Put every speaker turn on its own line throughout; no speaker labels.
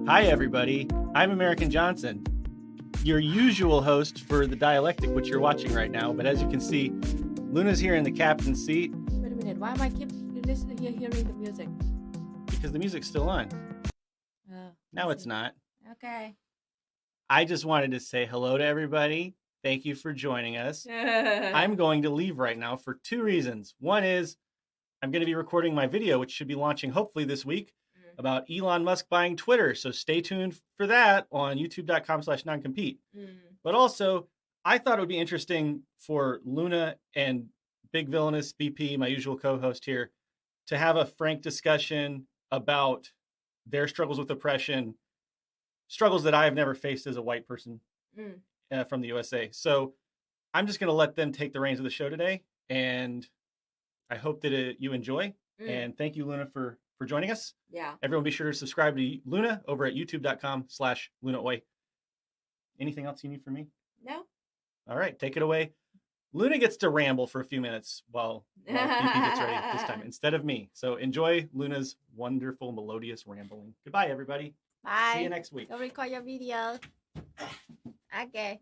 Hi, everybody. I'm American Johnson, your usual host for the Dialectic, which you're watching right now. But as you can see, Luna's here in the captain's seat.
Wait a minute. Why am I keep listening here, hearing the music?
Because the music's still on. Now it's not.
Okay.
I just wanted to say hello to everybody. Thank you for joining us. I'm going to leave right now for two reasons. One is I'm going to be recording my video, which should be launching hopefully this week, about Elon Musk buying Twitter. So stay tuned for that on youtube.com/noncompete. But also, I thought it would be interesting for Luna and Big Villainous BP, my usual co-host here, to have a frank discussion about their struggles with oppression, struggles that I have never faced as a white person from the USA. So I'm just going to let them take the reins of the show today. And I hope that you enjoy. And thank you, Luna, for joining us.
Yeah.
Everyone be sure to subscribe to Luna over at youtube.com/LunaOy. Anything else you need from me?
No.
All right, take it away. Luna gets to ramble for a few minutes while BP gets ready this time instead of me. So enjoy Luna's wonderful, melodious rambling. Goodbye, everybody.
Bye.
See you next week.
Don't record your video. Okay.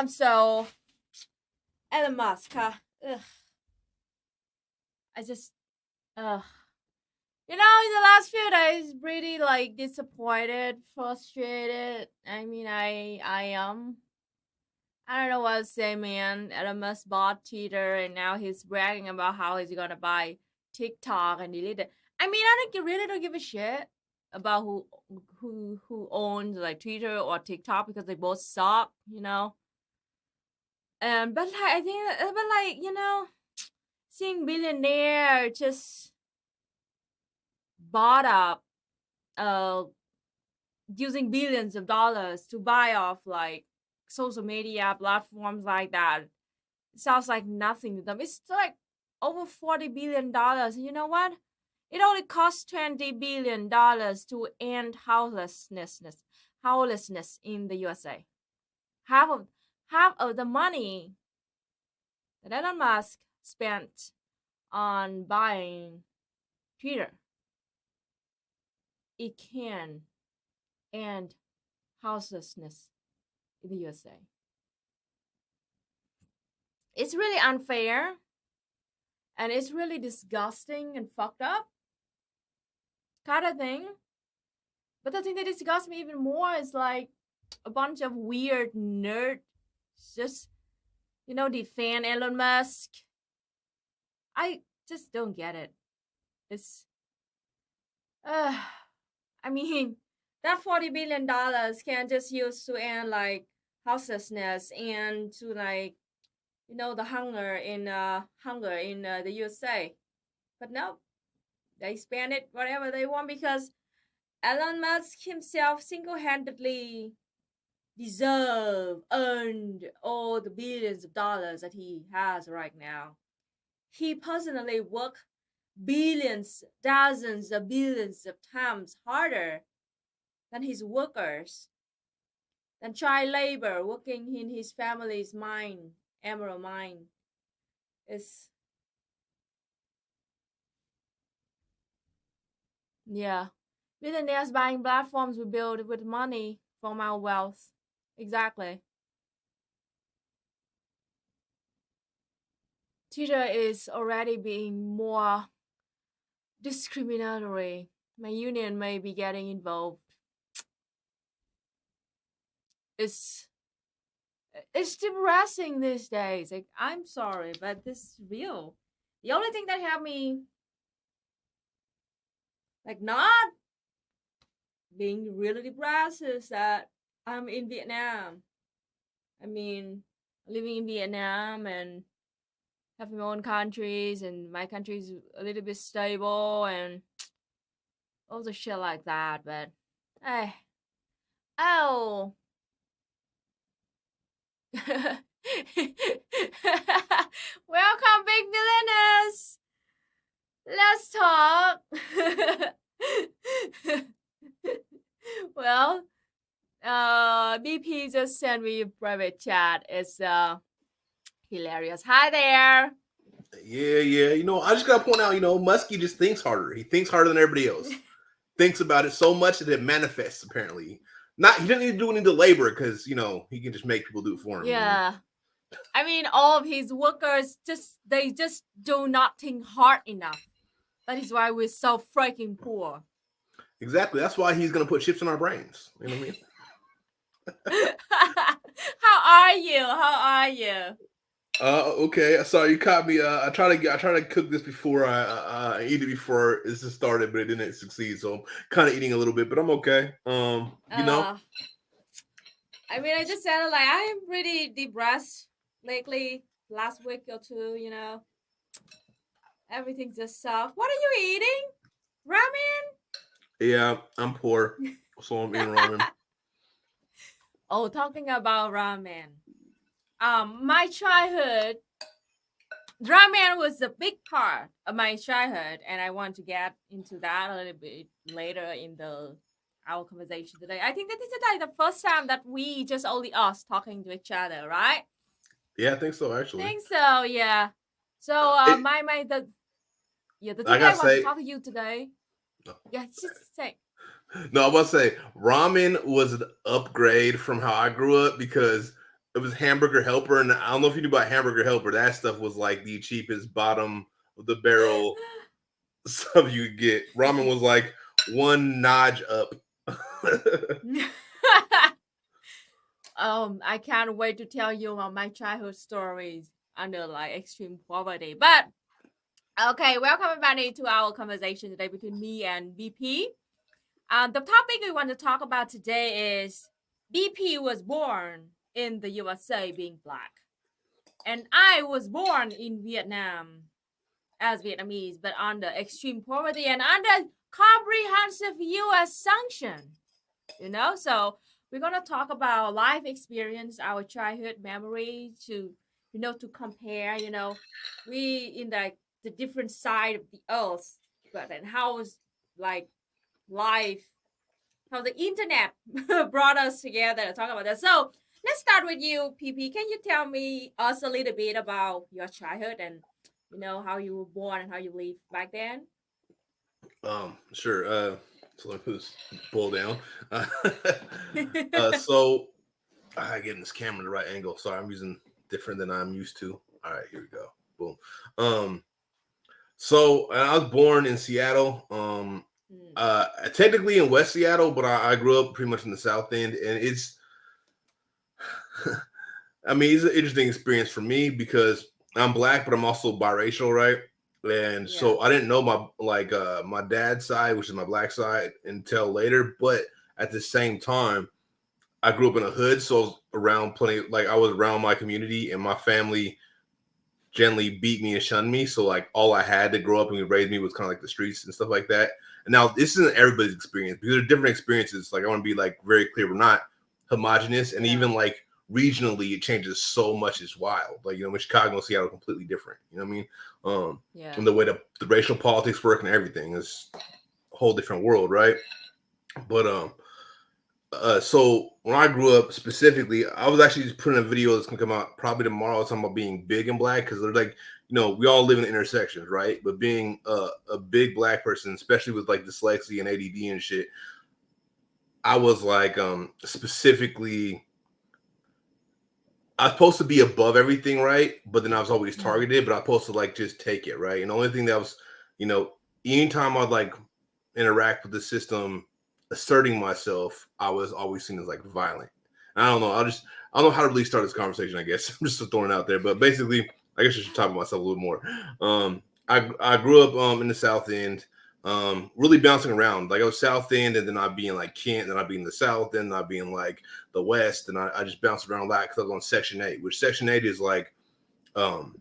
So Elon Musk, huh? Ugh. I just, in the last few days, pretty disappointed, frustrated. I mean, I am. I don't know what to say, man. Elon Musk bought Twitter, and now he's bragging about how he's gonna buy TikTok and delete it. I mean, I really don't give a shit about who owns Twitter or TikTok because they both suck, but I think, seeing billionaire just bought up, using billions of dollars to buy off social media platforms like that, it sounds like nothing to them. It's over $40 billion. And you know what? It only costs $20 billion to end homelessness in the USA. Half of the money that Elon Musk spent on buying Twitter, it can end houselessness in the USA. It's really unfair, and it's really disgusting and fucked up kind of thing. But the thing that disgusts me even more is a bunch of weird nerds just, defend Elon Musk. I just don't get it. It's, I mean, that $40 billion can just use to end houselessness and to the hunger in the USA. But no, they spend it whatever they want because Elon Musk himself single-handedly earned all the billions of dollars that he has right now. He personally worked billions, dozens of billions of times harder than his workers, than child labor working in his family's mine, emerald mine. Billionaires buying platforms we build with money from our wealth. Exactly. Twitter is already being more discriminatory. My union may be getting involved. It's depressing these days. I'm sorry, but this is real. The only thing that helped me not being really depressed is that I'm in Vietnam. I mean, living in Vietnam and having my own countries, and my country's a little bit stable and all the shit like that. But hey, oh. Welcome, Big Villainous. Let's talk. Well, BP just sent me a private chat. It's hilarious. Hi there.
Yeah. I just gotta point out, Muskie just thinks harder. He thinks harder than everybody else. thinks about it so much that it manifests. Apparently, he doesn't need to do any of the labor because he can just make people do it for him.
Yeah. I mean, all of his workers they just do not think hard enough. That is why we're so freaking poor.
Exactly. That's why he's gonna put chips in our brains. You know what I mean?
How are you? How are you?
Okay. Sorry, you caught me. I try to cook this before I eat it before this just started, but it didn't succeed. So I'm kind of eating a little bit, but I'm okay. You know.
I mean, I just said like I am pretty depressed lately. Last week or two, everything's just soft. What are you eating? Ramen?
Yeah, I'm poor, so I'm eating ramen.
Oh, talking about ramen. My childhood, ramen was a big part of my childhood, and I want to get into that a little bit later in our conversation today. I think that this is like the first time that we just only us talking to each other, right?
Yeah, I think so. Actually,
I think so. Yeah. So the thing I want to talk to you today. Yeah, just say.
No, I must say ramen was an upgrade from how I grew up because it was Hamburger Helper, and I don't know if you knew about Hamburger Helper. That stuff was like the cheapest bottom of the barrel stuff you could get. Ramen was like one notch up.
I can't wait to tell you about my childhood stories under like extreme poverty. But okay, welcome everybody to our conversation today between me and BP. The topic we want to talk about today is BP was born in the USA being Black, and I was born in Vietnam as Vietnamese, but under extreme poverty and under comprehensive US sanction. So we're gonna talk about life experience, our childhood memory to compare. We in the different side of the earth, but then how's like life, how the internet brought us together to talk about that. So let's start with you, PP. Can you tell us a little bit about your childhood and how you were born and how you lived back then?
Sure. So let me put this bowl down. So I get in this camera in the right angle. Sorry, I'm using different than I'm used to. All right, here we go. Boom. So I was born in Seattle. Technically in West Seattle, but I grew up pretty much in the South End, and it's I mean, it's an interesting experience for me because I'm Black, but I'm also biracial, right? And so I didn't know my dad's side, which is my Black side, until later. But at the same time, I grew up in a hood, so I was around I was around my community, and my family generally beat me and shunned me. So like all I had to grow up and raise me was kind of like the streets and stuff like that. And now this isn't everybody's experience because there are different experiences. Like I want to be like very clear, we're not homogenous, and even like regionally it changes so much. It's wild. Like Chicago and Seattle are completely different. You know what I mean? And the way the racial politics work and everything is a whole different world, right? But so when I grew up specifically, I was actually just putting a video that's gonna come out probably tomorrow talking about being big and Black because they're like, we all live in intersections, right? But being a big Black person, especially with like dyslexia and ADD and shit, I was like specifically, I was supposed to be above everything, right? But then I was always targeted, but I was supposed to like just take it, right? And the only thing that was, anytime I'd like interact with the system, asserting myself, I was always seen as like violent. And I don't know. I don't know how to really start this conversation, I guess. I'm just throwing it out there. But basically, I guess I should talk about myself a little more. I grew up in the South End, really bouncing around. Like I was South End, and then I'd be in like Kent, then I'd be in the South, then I'd be in like the West, and I just bounced around a lot because I was on Section 8, which Section 8 is like low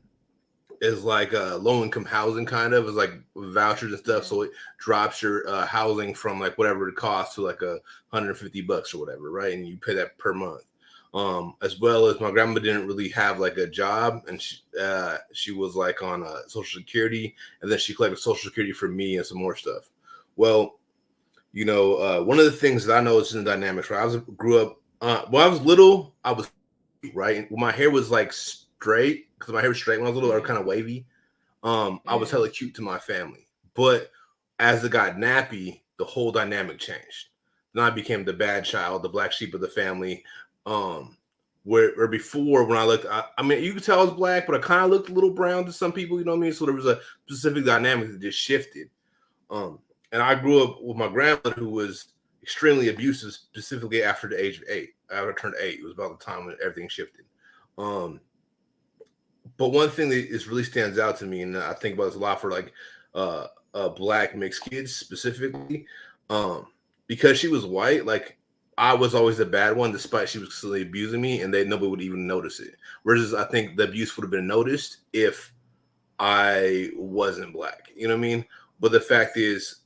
income housing kind of, is like vouchers and stuff. So it drops your housing from like whatever it costs to like $150 or whatever, right? And you pay that per month. As well as my grandma didn't really have like a job, and she was like on Social Security, and then she collected Social Security for me and some more stuff. Well, one of the things that I noticed in the dynamics, right? Grew up when I was little, I was right, and my hair was like straight because my hair was straight when I was little, or kind of wavy. I was hella cute to my family, but as it got nappy, the whole dynamic changed. Then I became the bad child, the black sheep of the family. Where before when I looked, I mean, you could tell I was black, but I kind of looked a little brown to some people, you know what I mean? So there was a specific dynamic that just shifted. And I grew up with my grandmother who was extremely abusive, specifically after the age of 8. After I turned 8, it was about the time when everything shifted. But one thing that is really stands out to me, and I think about this a lot for like black mixed kids specifically, because she was white, like I was always the bad one, despite she was constantly abusing me, and nobody would even notice it. Whereas I think the abuse would have been noticed if I wasn't black. You know what I mean? But the fact is,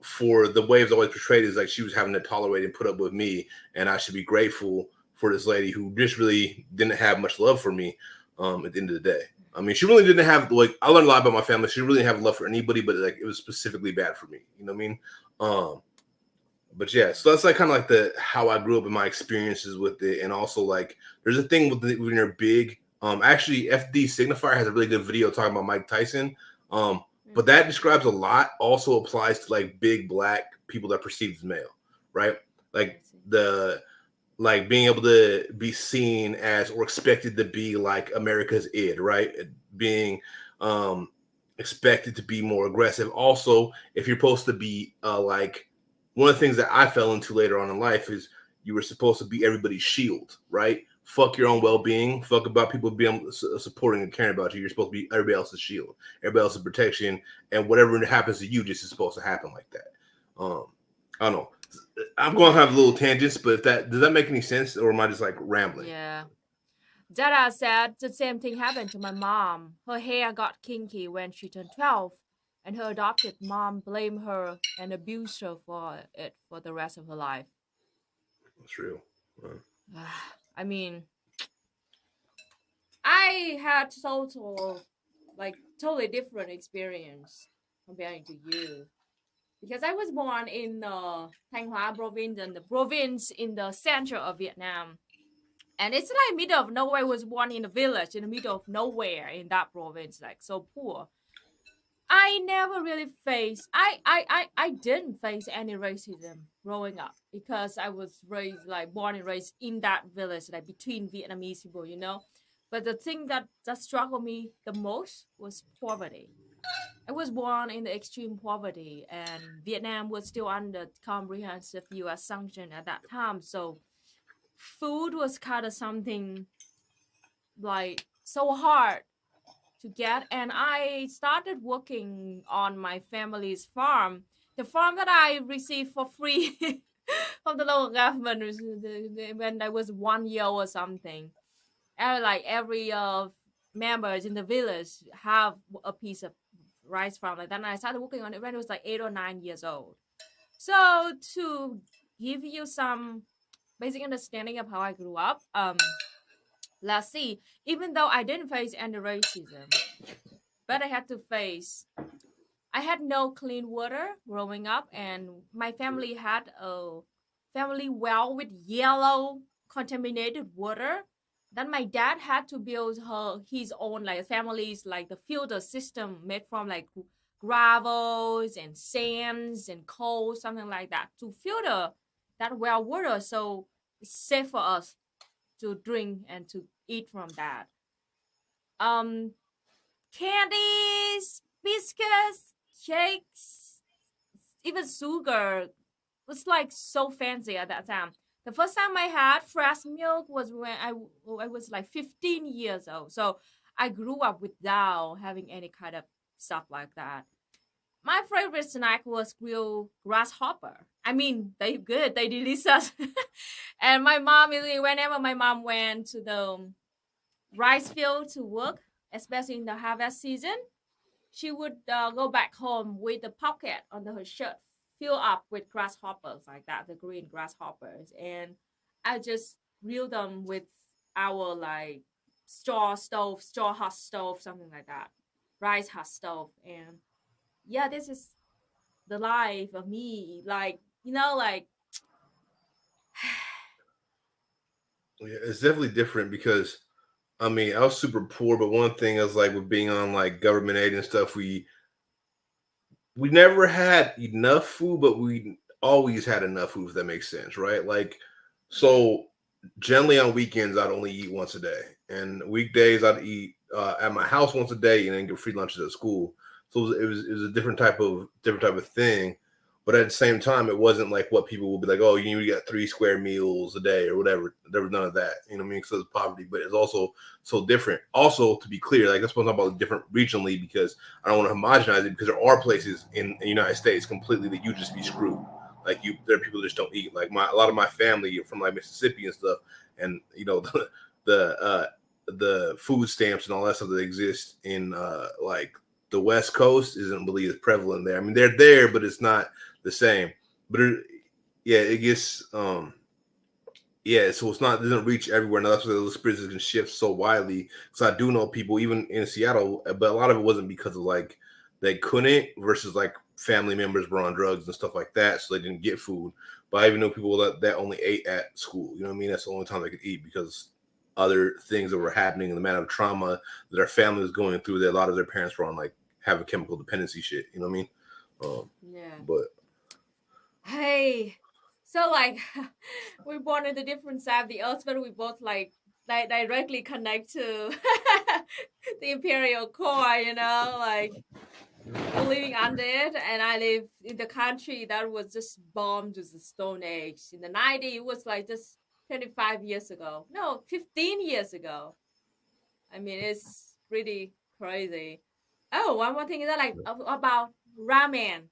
for the way it was always portrayed, is like she was having to tolerate and put up with me, and I should be grateful for this lady who just really didn't have much love for me. At the end of the day, I mean, she really didn't have, like, I learned a lot about my family. She really didn't have love for anybody, but like it was specifically bad for me. You know what I mean? But yeah, so that's like kind of like how I grew up and my experiences with it, and also like there's a thing with when you're big. Actually, FD Signifier has a really good video talking about Mike Tyson. But that describes a lot. Also applies to like big black people that are perceived as male, right? Like being able to be seen as or expected to be like America's id, right? Being expected to be more aggressive. Also, if you're supposed to be like, one of the things that I fell into later on in life is you were supposed to be everybody's shield, right? Fuck your own well-being. Fuck about people being supporting and caring about you. You're supposed to be everybody else's shield, everybody else's protection, and whatever happens to you just is supposed to happen like that. I don't know. I'm going to have little tangents, but does that make any sense, or am I just like rambling?
Yeah. Dada said the same thing happened to my mom. Her hair got kinky when she turned 12, and her adopted mom blamed her and abused her for it for the rest of her life.
That's real.
I mean, I had totally different experience comparing to you. Because I was born in Thanh Hóa province, and the province in the center of Vietnam. And it's like middle of nowhere. I was born in a village in the middle of nowhere in that province, like so poor. I never really faced, I didn't face any racism growing up because I was born and raised in that village, like between Vietnamese people, you know. But the thing that struggled me the most was poverty. I was born in the extreme poverty, and Vietnam was still under comprehensive U.S. sanction at that time. So food was kind of something like so hard to get. And I started working on my family's farm, the farm that I received for free from the local government when I was 1 year or something. And like every members in the village have a piece of rice farm like that. And I started working on it when I was like 8 or 9 years old. So to give you some basic understanding of how I grew up, let's see. Even though I didn't face any racism, but I had no clean water growing up, and my family had a family well with yellow contaminated water. Then my dad had to build his own like family's like the filter system made from like gravels and sands and coal, something like that, to filter that well water so it's safe for us to drink and to eat from that. Candies, biscuits, cakes, even sugar was like so fancy at that time. The first time I had fresh milk was when I was like 15 years old. So I grew up without having any kind of stuff like that. My favorite snack was grilled grasshopper. I mean, they good, they delicious. And my mom, whenever my mom went to the rice field to work, especially in the harvest season, she would go back home with a pocket under her shirt filled up with grasshoppers like that, the green grasshoppers. And I just grill them with our like straw husk stove, something like that, rice husk stove. And yeah, this is the life of me. Like, like.
Yeah, it's definitely different because I mean, I was super poor, but one thing is like with being on like government aid and stuff, we we never had enough food, but we always had enough food, if that makes sense, right? Like, so generally on weekends, I'd only eat once a day, and weekdays I'd eat at my house once a day, and then get free lunches at school. So it was a different type of thing. But at the same time, it wasn't like what people would be like, oh, you got 3 square meals a day or whatever. There was none of that. You know what I mean? So it's poverty, but it's also so different. Also, to be clear, like that's what I'm talking about different regionally, because I don't want to homogenize it, because there are places in the United States completely that you just be screwed. Like there are people that just don't eat. Like a lot of my family from like Mississippi and stuff, and the the food stamps and all that stuff that exists in like the West Coast isn't really as prevalent there. I mean, they're there, but it's not the same. But it gets so it doesn't reach everywhere. Now that's why those experiences can shift so widely. So I do know people even in Seattle, but a lot of it wasn't because of like they couldn't versus like family members were on drugs and stuff like that, so they didn't get food. But I even know people that only ate at school. You know what I mean? That's the only time they could eat, because other things that were happening in the amount of trauma that our family was going through, that a lot of their parents were on like having chemical dependency shit. You know what I mean? But
hey, so like we're born in the different side of the earth, but we both like directly connect to the imperial core, like we're living under it, and I live in the country that was just bombed with the Stone Age. In the 90s, it was like just 25 years ago. No, 15 years ago. I mean, it's pretty crazy. Oh, one more thing is that like about ramen.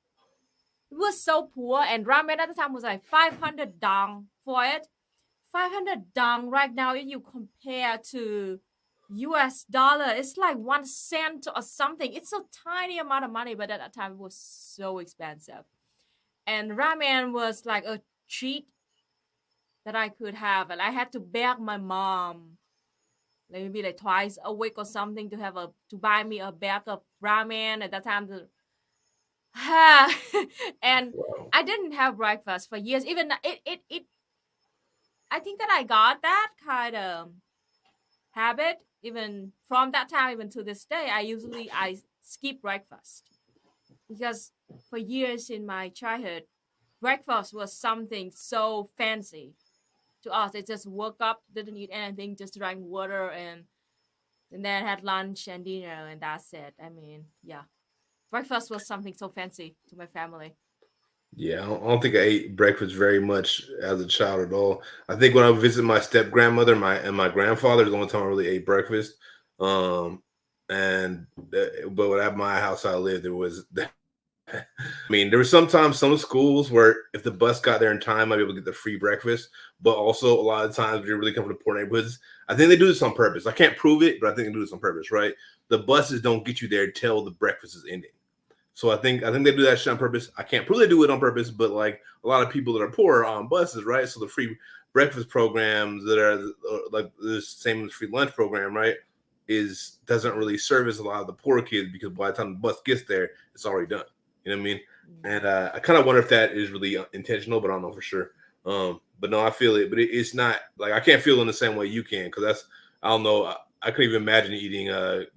It was so poor, and ramen at the time was like 500 dong for it. 500 dong right now, if you compare to US dollar, it's like 1 cent or something. It's a tiny amount of money, but at that time it was so expensive. And ramen was like a treat that I could have, and I had to beg my mom like maybe like twice a week or something to buy me a bag of ramen at that time. And
wow.
I didn't have breakfast for years. Even it I think that I got that kind of habit even from that time, even to this day. I skip breakfast because for years in my childhood, breakfast was something so fancy to us. They just woke up, didn't eat anything, just drank water, and then had lunch and dinner, and that's it. I mean, yeah, breakfast was something so fancy to my family.
Yeah, I don't think I ate breakfast very much as a child at all. I think when I visited my step grandmother, my grandfather, is the only time I really ate breakfast. But at my house I lived, there was I mean, there were sometimes some schools where if the bus got there in time, I'd be able to get the free breakfast. But also a lot of times when you really come from the poor neighborhoods, I think they do this on purpose. I can't prove it, but I think they do this on purpose, right? The buses don't get you there till the breakfast is ending. So I think they do that shit on purpose. I can't prove they do it on purpose, but like a lot of people that are poor are on buses, right? So the free breakfast programs that are like the same as free lunch program, right, doesn't really service a lot of the poor kids, because by the time the bus gets there, it's already done. You know what I mean? And I kind of wonder if that is really intentional, but I don't know for sure. But no, I feel it, but it's not like I can't feel it in the same way you can, because I don't know. I couldn't even imagine eating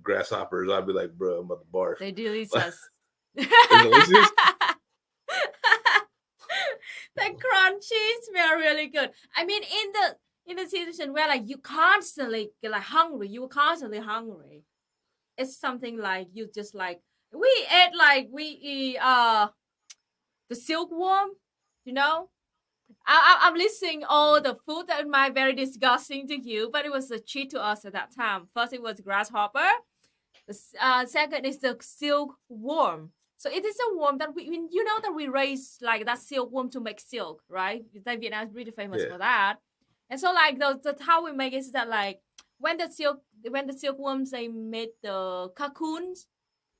grasshoppers. I'd be like, bro, I'm about to barf.
They delicious.
Delicious?
The crunchy smell really good. I mean, in the situation where like you constantly get like hungry, you were constantly hungry. It's something like you just like we eat the silkworm, you know. I'm listing all the food that might be very disgusting to you, but it was a treat to us at that time. First, it was grasshopper. The second is the silkworm. So it is a worm that we raise like that silkworm to make silk, right? Vietnam is really famous for that. And so like the how we make it is that like when the silkworms they made the cocoons,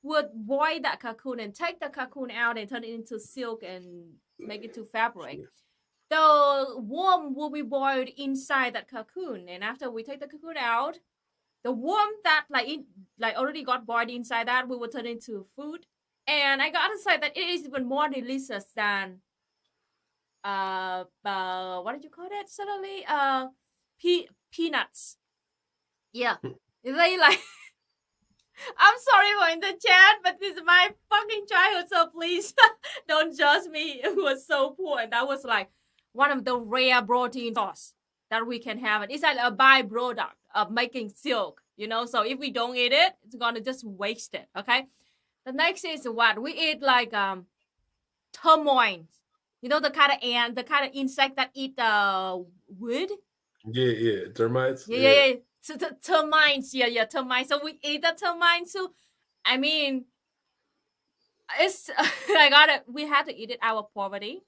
would boil that cocoon and take the cocoon out and turn it into silk and make it to fabric. The worm will be boiled inside that cocoon, and after we take the cocoon out, the worm that already got boiled inside that we will turn into food. And I gotta say that it is even more delicious than what did you call it suddenly peanuts. Yeah, they like I'm sorry for in the chat, but this is my fucking fucking childhood, so please don't judge me. It was so poor, and that was like one of the rare protein source that we can have. It's like a byproduct of making silk, So if we don't eat it, it's gonna just waste it. Okay. The next is what we eat, like termites. The kind of ant, the kind of insect that eat the wood.
Yeah, termites.
Yeah. So termites, termites. So we eat the termites too. I mean, it's we had to eat it out of poverty,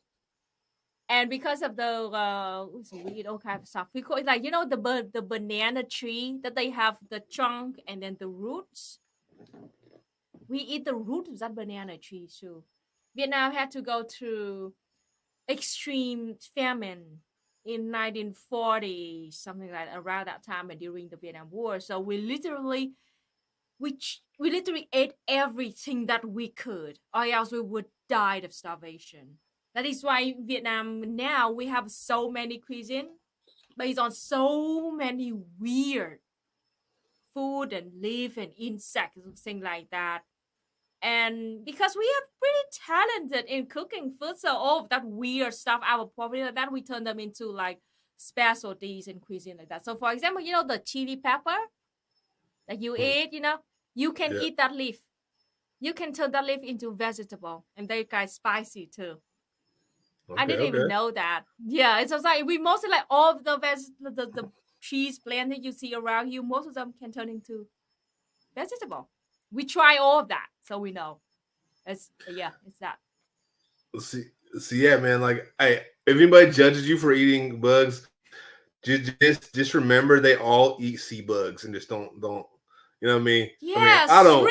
and because of the we eat all kinds of stuff. We call it like the banana tree that they have the trunk and then the roots. We eat the root of that banana tree too. Vietnam had to go through extreme famine in 1940, something like around that time, and during the Vietnam War. So we literally ate everything that we could, or else we would die of starvation. That is why in Vietnam now we have so many cuisine based on so many weird food and leaf and insects and things like that. And because we are pretty talented in cooking food, so all of that weird stuff out of poverty like that, we turn them into like specialties in cuisine like that. So for example, the chili pepper that you eat, you can eat that leaf. You can turn that leaf into vegetable, and they kind of spicy too. I didn't even know that. Yeah, it's just like we mostly like all of the cheese plant that you see around you. Most of them can turn into vegetable. We try all of that, so we know. It's that.
See, yeah, man. Like, if anybody judges you for eating bugs, just remember they all eat sea bugs, and just don't. You know what I mean?
Yeah,
I don't.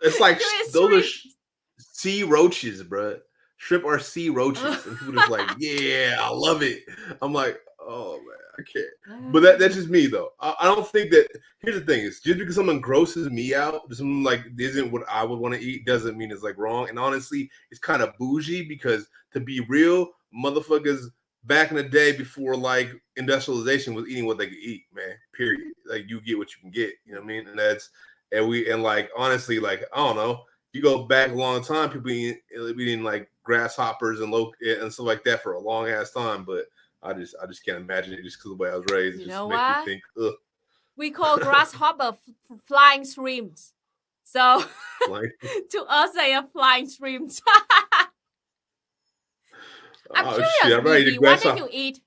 It's like those are sea roaches, bro. Shrimp are sea roaches, and people just like, yeah, I love it. I'm like, oh man, I can't. But that's just me though. I don't think that. Here's the thing: is just because someone grosses me out, someone like isn't what I would want to eat, doesn't mean it's like wrong. And honestly, it's kind of bougie because to be real, motherfuckers back in the day before like industrialization was eating what they could eat, man. Period. Like you get what you can get. You know what I mean? And like honestly, like I don't know. You go back a long time, people eating like grasshoppers and stuff like that for a long ass time. But I just can't imagine it just because of the way I was raised.
You
just
know
makes
what?
me think, ugh.
We call grasshopper flying shrimps. So to us, they are flying shrimps. I'm curious, Vivi, what did you eat?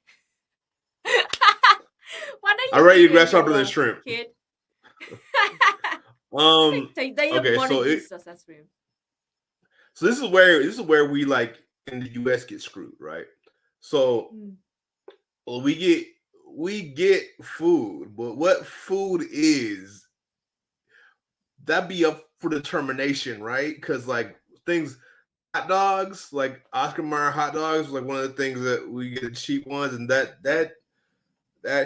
What did you
I'd rather eat grasshopper than shrimp.
Kid?
Okay, so this is where we like in the US get screwed, right? So we get food, but what food is that be up for determination, right? Because like things, hot dogs, like Oscar Mayer hot dogs, like one of the things that we get the cheap ones, and that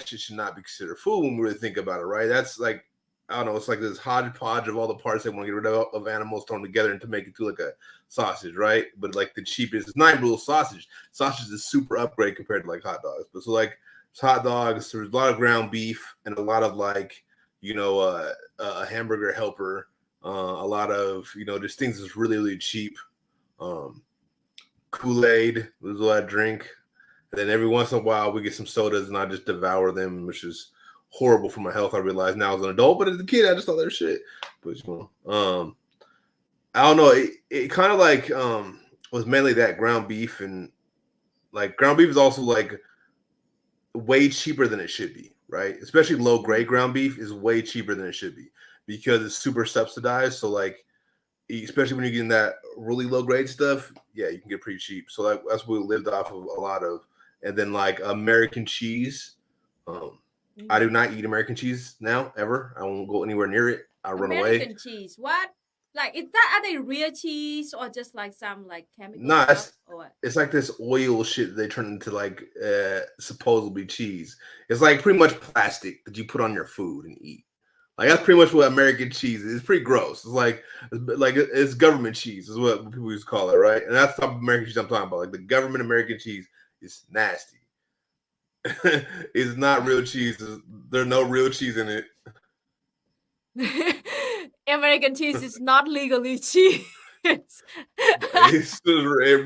shit should not be considered food when we really think about it, right? That's like, I don't know, it's like this hodgepodge of all the parts they want to get rid of animals thrown together and to make it to like a sausage, right? But like the cheapest, it's not even real sausage. Sausage is super upgrade compared to like hot dogs. But so like hot dogs, there's a lot of ground beef and a lot of like, a hamburger helper, a lot of, just things that's really, really cheap. Kool-Aid was what I drink. And then every once in a while we get some sodas and I just devour them, which is horrible for my health. I realize now as an adult, but as a kid, I just thought they were shit. But I don't know. It kind of like was mainly that ground beef, and like ground beef is also like way cheaper than it should be, right? Especially low grade ground beef is way cheaper than it should be because it's super subsidized. So like, especially when you're getting that really low grade stuff, yeah, you can get pretty cheap. So like that's what we lived off of a lot of. And then like American cheese. I do not eat American cheese now, ever. I won't go anywhere near it. I run away.
American cheese, what? Like, are they real cheese or just like some like chemical?
Nah, it's like this oil shit they turn into like supposedly cheese. It's like pretty much plastic that you put on your food and eat. Like that's pretty much what American cheese is. It's pretty gross. It's like it's government cheese is what people used to call it, right? And that's the type of American cheese I'm talking about. Like the government American cheese is nasty. It's not real cheese. There's no real cheese in it.
American cheese is not legally cheese.
It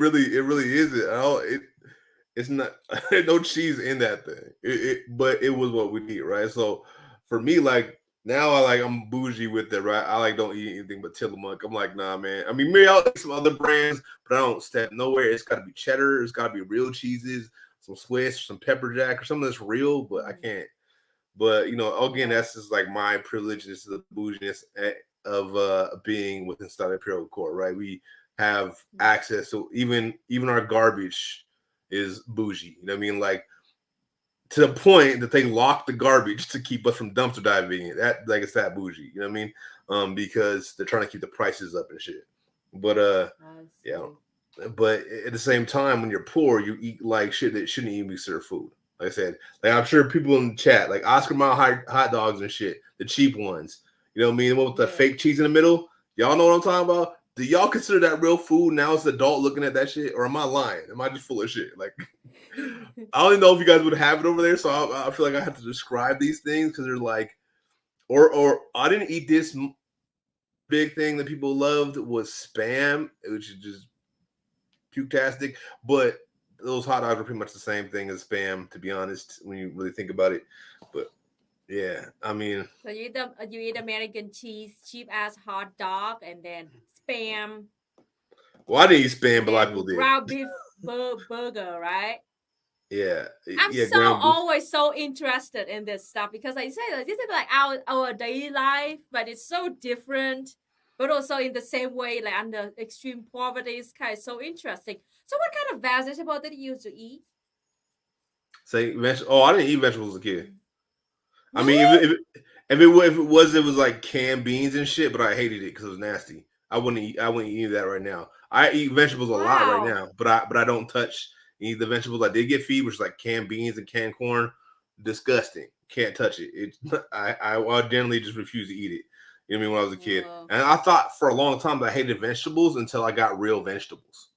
really isn't. It's not no cheese in that thing. But it was what we eat, right? So for me, like now, I'm bougie with it, right? I don't eat anything but Tillamook. I'm like, nah, man. I mean, maybe I'll eat some other brands, but I don't step nowhere. It's got to be cheddar. It's got to be real cheeses, some Swiss, some pepper jack, or something that's real. But I can't. But again, that's just like my privilege. This is the bouginess of being within Style Imperial Court, right? We have access, so even our garbage is bougie. You know what I mean? Like to the point that they lock the garbage to keep us from dumpster diving. That it's that bougie. You know what I mean? Because they're trying to keep the prices up and shit. But yeah. But at the same time, when you're poor, you eat like shit that shouldn't even be served food. Like I said, I'm sure people in the chat, like Oscar Mayer hot dogs and shit, the cheap ones. You know what I mean? The one with the fake cheese in the middle. Y'all know what I'm talking about? Do y'all consider that real food now as an adult looking at that shit? Or am I lying? Am I just full of shit? Like, I don't even know if you guys would have it over there. So I feel like I have to describe these things because they're like, or I didn't eat this big thing that people loved was Spam, which is just puke-tastic, but those hot dogs are pretty much the same thing as Spam, to be honest, when you really think about it. But yeah, I mean,
so you eat American cheese, cheap ass hot dog, and then Spam.
Well, I didn't eat Spam, but a lot of people did.
Ground beef burger, right?
Yeah,
I'm always so interested in this stuff because I say this is like our daily life, but it's so different. But also in the same way, like under extreme poverty, is kind of so interesting. So, what kind of vegetable did you used to eat?
Say vegetables. Oh, I didn't eat vegetables as a kid. I mean, if it was like canned beans and shit, but I hated it because it was nasty. I wouldn't eat any of that right now. I eat vegetables a lot right now, but I don't touch any of the vegetables I did get feed, which is like canned beans and canned corn. Disgusting. Can't touch it. I generally just refuse to eat it. You know what I mean? When I was a kid, and I thought for a long time that I hated vegetables until I got real vegetables.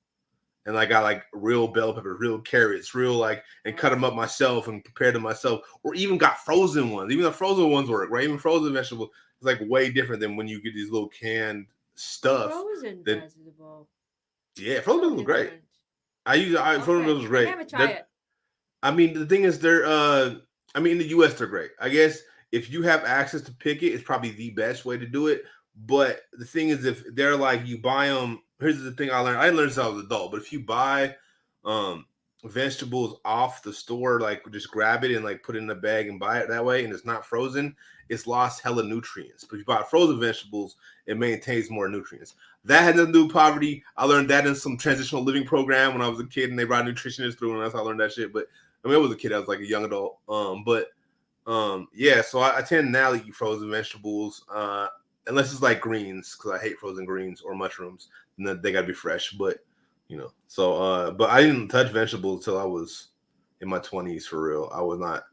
And I got like real bell peppers, real carrots, and cut them up myself and prepared them myself, or even got frozen ones. Even the frozen ones work, right? Even frozen vegetables is like way different than when you get these little canned stuff.
Frozen vegetable.
Yeah, frozen vegetables are great. Frozen vegetables are great.
I never tried it.
I mean, the thing is, in the US, they're great. I guess if you have access to pick it, it's probably the best way to do it. But the thing is, if they're like you buy them, here's the thing I learned. I didn't learn this as I was an adult, but if you buy vegetables off the store, like just grab it and like put it in a bag and buy it that way, and it's not frozen, it's lost hella nutrients. But if you buy frozen vegetables, it maintains more nutrients. That had nothing to do with poverty. I learned that in some transitional living program when I was a kid, and they brought nutritionists through, and that's how I learned that shit. But I mean, I was a kid. I was like a young adult. Yeah. So I tend now to eat frozen vegetables. Unless it's like greens, because I hate frozen greens or mushrooms, and then they gotta be fresh. But but I didn't touch vegetables until I was in my 20s for real. I was not,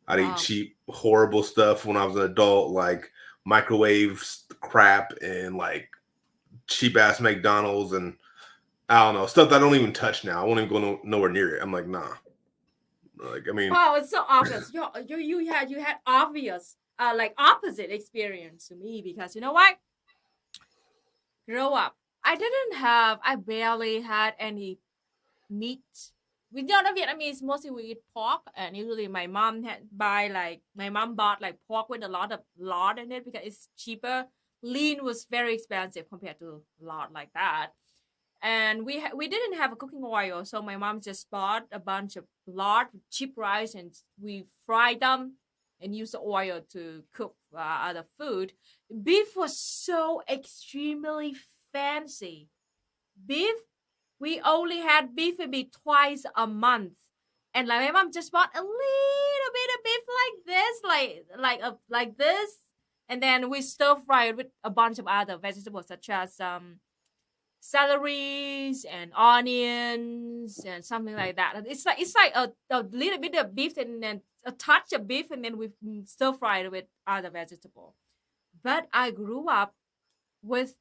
I'd eat cheap, horrible stuff when I was an adult, like microwave crap and like cheap ass McDonald's and I don't know, stuff that I don't even touch now. I won't even go nowhere near it. I'm like, nah. Like, I mean,
wow, it's so obvious. You had obvious like opposite experience to me because you know what? Grow up, I barely had any meat. We don't have Vietnamese, mostly we eat pork, and usually my mom bought like pork with a lot of lard in it because it's cheaper. Lean was very expensive compared to lard like that. And we didn't have a cooking oil, so my mom just bought a bunch of lard, cheap rice, and we fried them and used the oil to cook other food. Beef was so extremely fancy. Beef, we only had beef maybe twice a month, and like my mom just bought a little bit of beef like this, like this, and then we stir fry it with a bunch of other vegetables such as celeries and onions and something like that. It's like a little bit of beef and then a touch of beef, and then we stir fry it with other vegetable. But I grew up with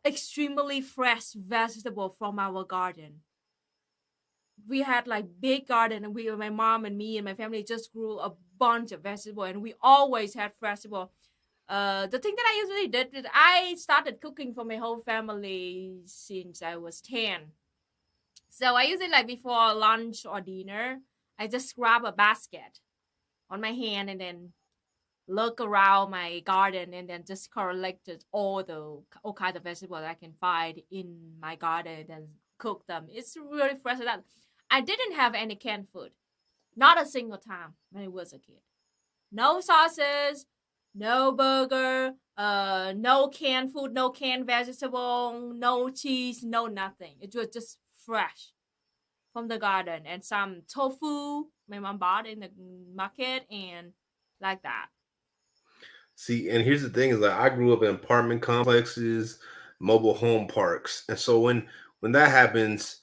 extremely fresh vegetable from our garden. We had like big garden, and my mom and me and my family just grew a bunch of vegetable, and we always had vegetable. The thing that I usually did is I started cooking for my whole family since I was 10. So I usually like before lunch or dinner, I just grab a basket on my hand and then look around my garden and then just collected all kinds of vegetables I can find in my garden and cook them. It's really fresh. That I didn't have any canned food, not a single time when I was a kid. No sauces, no burger, no canned food, no canned vegetable, no cheese, no nothing. It was just fresh from the garden and some tofu my mom bought in the market and like that.
See, and here's the thing: is like I grew up in apartment complexes, mobile home parks, and so when that happens,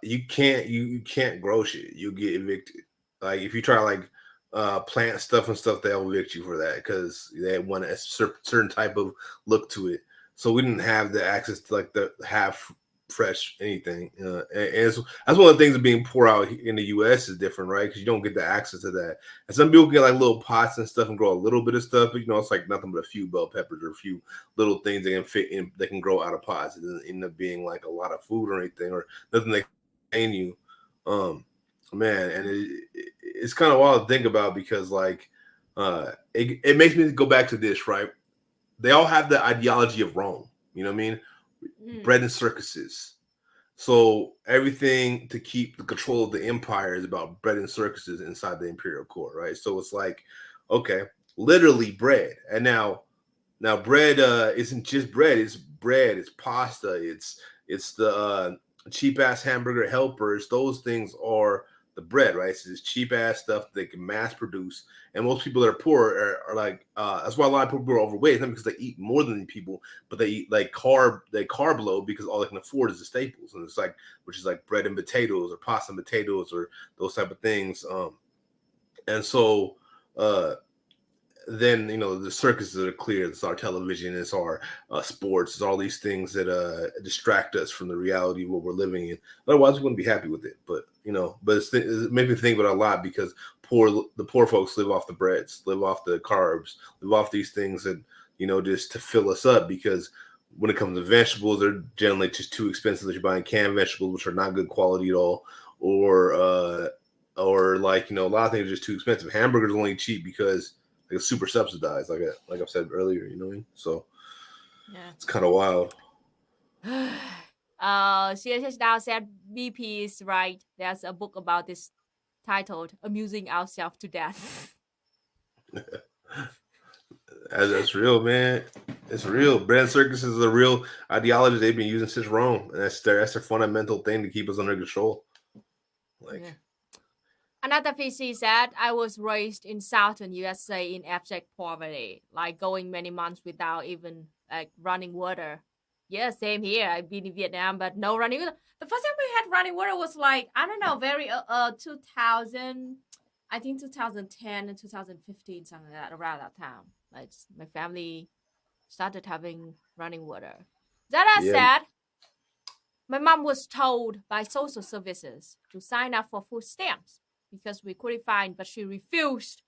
you can't grow shit. You get evicted. Like if you try to like plant stuff and stuff, they'll evict you for that because they want a certain type of look to it. So we didn't have the access to like the half fresh anything. And that's one of the things of being poor out in the U.S. is different, right? Because you don't get the access to that. And some people get like little pots and stuff and grow a little bit of stuff, but it's like nothing but a few bell peppers or a few little things they can fit in. They can grow out of pots. It doesn't end up being like a lot of food or anything or nothing they can you. Man, and it's kind of wild to think about because like it makes me go back to this, right? They all have the ideology of Rome. You know what I mean? Bread and circuses. So everything to keep the control of the empire is about bread and circuses inside the imperial court, right? So it's like, okay, literally bread. And now bread isn't just bread, it's pasta, it's the cheap ass hamburger helpers. Those things are the bread, right? So it's cheap ass stuff they can mass produce. And most people that are poor are like, that's why a lot of people are overweight. It's not because they eat more than people, but they eat like carb load because all they can afford is the staples. And it's like, which is like bread and potatoes or pasta and potatoes or those type of things. And so, then the circuses are clear. It's our television, it's our sports, it's all these things that distract us from the reality of what we're living in. Otherwise, we wouldn't be happy with it. But it made me think about it a lot because the poor folks live off the breads, live off the carbs, live off these things that just to fill us up. Because when it comes to vegetables, they're generally just too expensive. That you're buying canned vegetables, which are not good quality at all, or like a lot of things are just too expensive. Hamburgers are only cheap because it's super subsidized, like I've said earlier, you know what I mean? So yeah, it's kind of wild.
CSH now said BP is right. There's a book about this titled "Amusing Ourselves to Death."
That's real, man. It's real. Bread circus is a real ideology they've been using since Rome, and that's their fundamental thing to keep us under control.
Yeah. Another PC said, I was raised in southern USA in abject poverty, like going many months without even like running water. Yeah, same here. I've been in Vietnam, but no running water. The first time we had running water was like, I don't know, very 2000, I think 2010 and 2015, something like that, around that time. Like my family started having running water. That said, my mom was told by social services to sign up for food stamps because we qualified, but she refused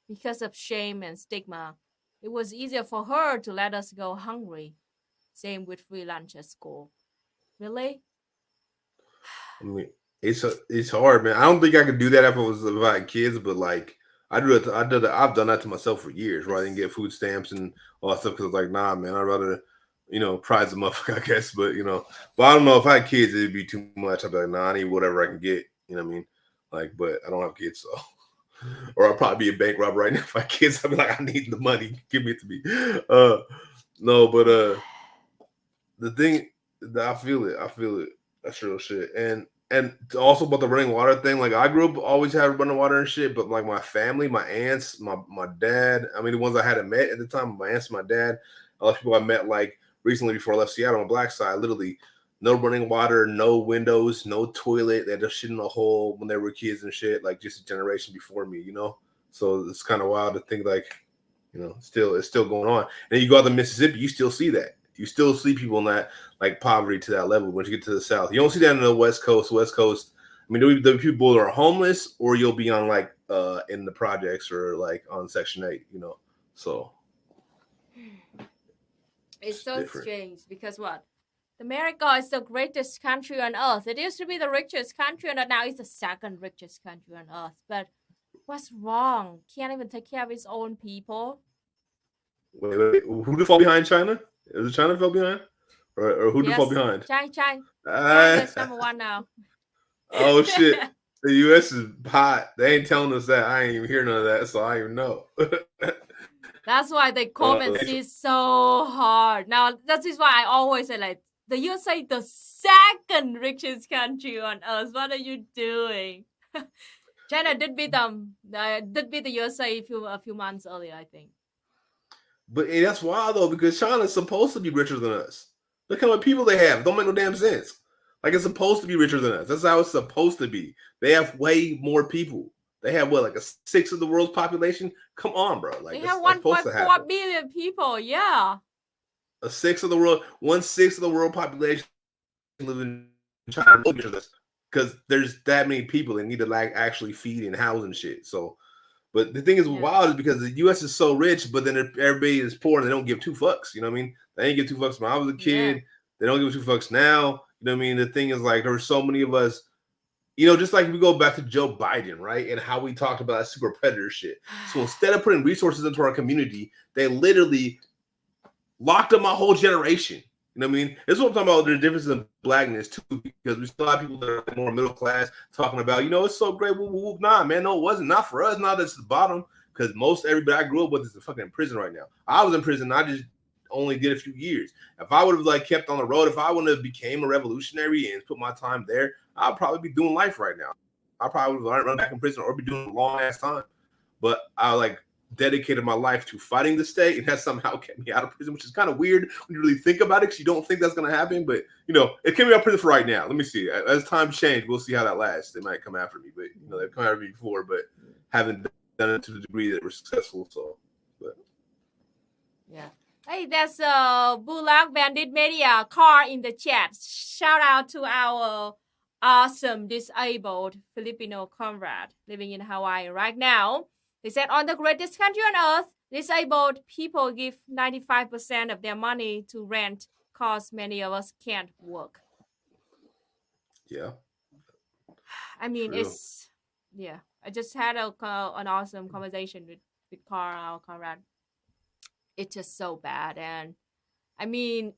because of shame and stigma. It was easier for her to let us go hungry. Same with free lunch at school. Really?
I mean, it's hard, man. I don't think I could do that if I was about kids, but like I've done that to myself for years, where I didn't get food stamps and all that stuff because I was like, nah, man, I'd rather prize them up, I guess. But but I don't know if I had kids, it'd be too much. I'd be like, nah, I need whatever I can get. You know what I mean? Like, but I don't have kids, so. Or I'll probably be a bank robber right now if I had kids. I'd be like, I need the money, give it to me. No, but the thing that I feel it. That's real shit. And also about the running water thing, like I grew up always had running water and shit, but like my family, my aunts, my dad, I mean the ones I hadn't met at the time, my aunts, my dad, a lot of people I met like recently before I left Seattle on the black side, literally no running water, no windows, no toilet. They had to shit in a hole when they were kids and shit, like just a generation before me, So it's kind of wild to think like, it's still going on. And you go out to Mississippi, you still see that. You still see people in that like poverty to that level. Once you get to the South, you don't see that in the West Coast. I mean, there'll be people that are homeless, or you'll be on like in the projects or like on Section 8. So
It's so
different.
strange because what? America is the greatest country on earth. It used to be the richest country, and now it's the second richest country on earth. But what's wrong? Can't even take care of its own people.
Wait. Who did fall behind China? Is it China fell behind? Or who did fall behind?
China's number one now.
Oh, shit. The U.S. is hot. They ain't telling us that. I ain't even hear none of that, so I don't even know.
That's why the COVID is so hard. Now, that is why I always say, like, the USA, the second richest country on earth. What are you doing? China did beat them. Did beat the USA a few months earlier, I think.
But that's wild though, because China's supposed to be richer than us. Look how many people they have. Don't make no damn sense. Like it's supposed to be richer than us. That's how it's supposed to be. They have way more people. They have what, like a sixth of the world's population? Come on, bro. Like
they have 1.4 billion people. Yeah.
A sixth of the world, 1/6 of the world population live in China because there's that many people that need to like actually feed and house and shit. So, but the thing is wild is because the U.S. is so rich, but then everybody is poor and they don't give two fucks. You know what I mean? They ain't give two fucks when I was a kid. They don't give two fucks now. You know what I mean? The thing is like there were so many of us. You know, just like we go back to Joe Biden, right? And how we talked about that super predator shit. So instead of putting resources into our community, they literally locked up my whole generation. You know what I mean? This is what I'm talking about. There's differences in blackness too, because we still have people that are more middle class talking about, you know, it's so great. Whoop, whoop. Nah, man, no, it wasn't. Not for us. Not that's the bottom. Because most everybody I grew up with is fucking in prison right now. I was in prison. I just only did a few years. If I would have like kept on the road, if I wouldn't have became a revolutionary and put my time there, I'd probably be doing life right now. I probably would have run back in prison or be doing a long ass time. But I like dedicated my life to fighting the state, and that somehow kept me out of prison, which is kind of weird when you really think about it, because you don't think that's going to happen. But you know, it kept me out of prison for right now. Let me see. As time change, we'll see how that lasts. They might come after me, but you know, they've come after me before, but haven't done it to the degree that we're successful. So, but
yeah. Hey, that's Bulak Bandit Media car in the chat. Shout out to our awesome disabled Filipino comrade living in Hawaii right now. They said on the greatest country on earth, disabled people give 95% of their money to rent because many of us can't work.
Yeah.
I mean, it's, yeah. I just had an awesome conversation with Carl, our comrade. It's just so bad. And I mean,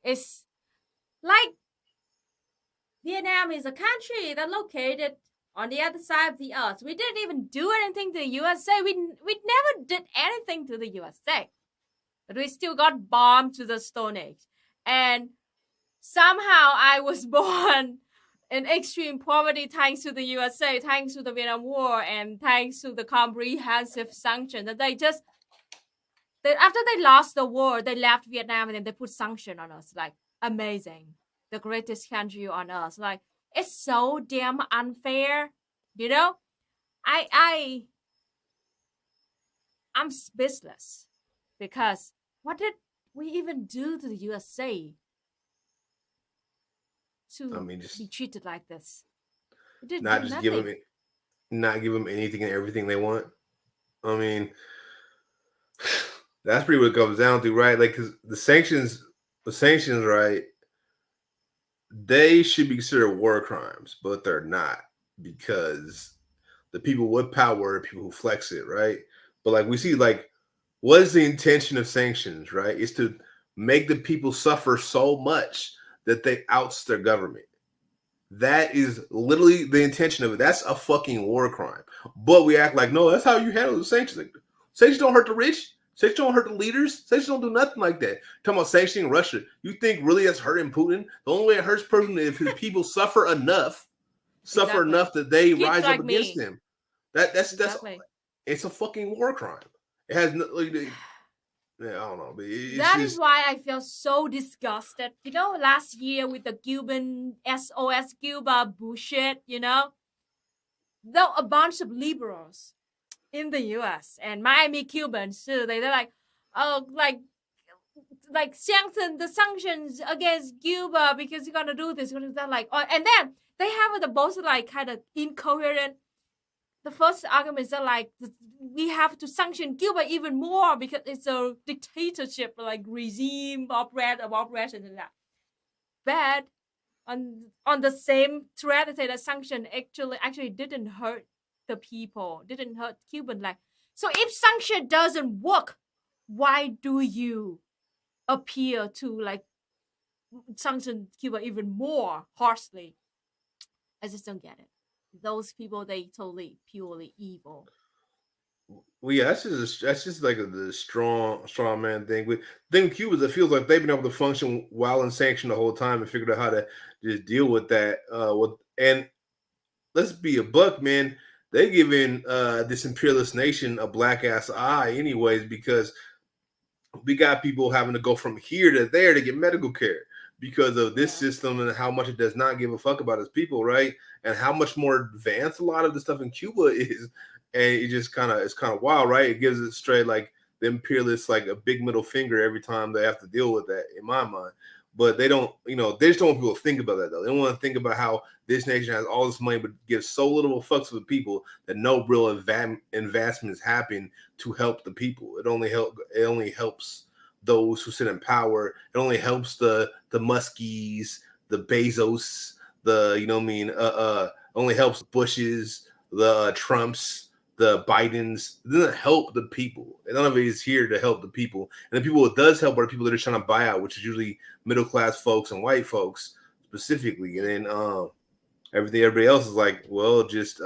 it's like Vietnam is a country that's located on the other side of the earth. We didn't even do anything to the USA. We never did anything to the USA. But we still got bombed to the Stone Age. And somehow I was born in extreme poverty thanks to the USA, thanks to the Vietnam War, and thanks to the comprehensive sanctions. And after they lost the war, they left Vietnam and then they put sanctions on us. Like, amazing. The greatest country on earth. Like, it's so damn unfair. You know? I'm speechless. Because what did we even do to the USA to be treated like this?
Not just give them anything and everything they want. I mean, that's pretty what it comes down to, right? Like, because the sanctions, right? They should be considered war crimes, but they're not, because the people with power are people who flex it, right? But like we see, like, what is the intention of sanctions, right? Is to make the people suffer so much that they oust their government. That is literally the intention of it. That's a fucking war crime. But we act like, no, that's how you handle the sanctions. Like, sanctions don't hurt the rich. Sanctions don't hurt the leaders. Sanctions don't do nothing like that. Talking about sanctioning Russia. You think really that's hurting Putin? The only way it hurts Putin is if his people suffer enough that they rise up against him. That's it's a fucking war crime. It has no, like, I don't know. But
that is why I feel so disgusted. You know, last year with the Cuban SOS Cuba bullshit, you know, though a bunch of liberals in the U.S. and Miami Cubans too, they're like, oh, like strengthen the sanctions against Cuba because you're gonna do this, you're gonna do that, like, oh, and then they have the both like kind of incoherent the first argument is that like we have to sanction Cuba even more because it's a dictatorship like regime of oppression and that. But on the same thread, they say that sanction actually didn't hurt the people, didn't hurt Cuban. Like, so if sanction doesn't work, why do you appear to like sanction Cuba even more harshly? I just don't get it. Those people, they totally purely evil.
Well, yeah, that's just like the strong man thing. With Cubans, it feels like they've been able to function while in sanction the whole time and figured out how to just deal with that. And let's be a buck, man. They giving this imperialist nation a black ass eye, anyways, because we got people having to go from here to there to get medical care because of this system and how much it does not give a fuck about its people, right? And how much more advanced a lot of the stuff in Cuba is. And it just it's kind of wild, right? It gives it straight like the imperialists like a big middle finger every time they have to deal with that, in my mind. But they don't, they just don't want people to think about that though. They don't want to think about how this nation has all this money but gives so little fucks to the people that no real investments happen to help the people. It only helps those who sit in power. It only helps the Muskies, the Bezos, only helps Bushes, the Trumps, the Bidens. It doesn't help the people. And none of it is here to help the people. And the people it does help are the people that are trying to buy out, which is usually middle class folks and white folks specifically. And then everybody else is like, well, just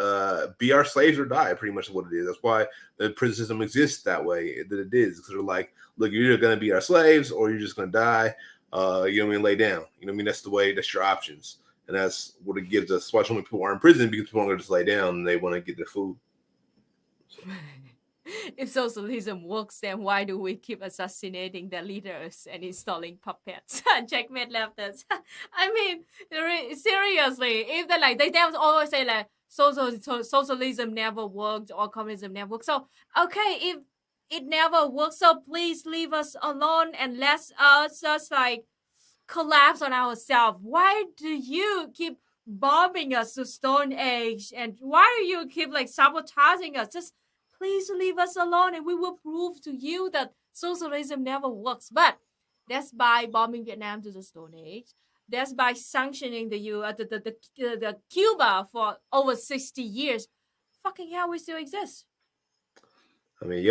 be our slaves or die, pretty much what it is. That's why the prison system exists that way that it is. Because they're like, look, you're either going to be our slaves or you're just going to die. Lay down. That's that's your options. And that's what it gives us. That's why so many people are in prison, because people want to just lay down and they want to get their food. So.
If socialism works, then why do we keep assassinating the leaders and installing puppets? Checkmate leftist. I mean, seriously, if they always say like socialism never worked or communism never worked. So okay, if it never worked, so please leave us alone and let us just like collapse on ourselves. Why do you keep bombing us to Stone Age, and why do you keep like sabotaging us? Just please leave us alone and we will prove to you that socialism never works. But that's by bombing Vietnam to the Stone Age. That's by sanctioning the Cuba for over 60 years. Fucking hell, we still exist.
I mean,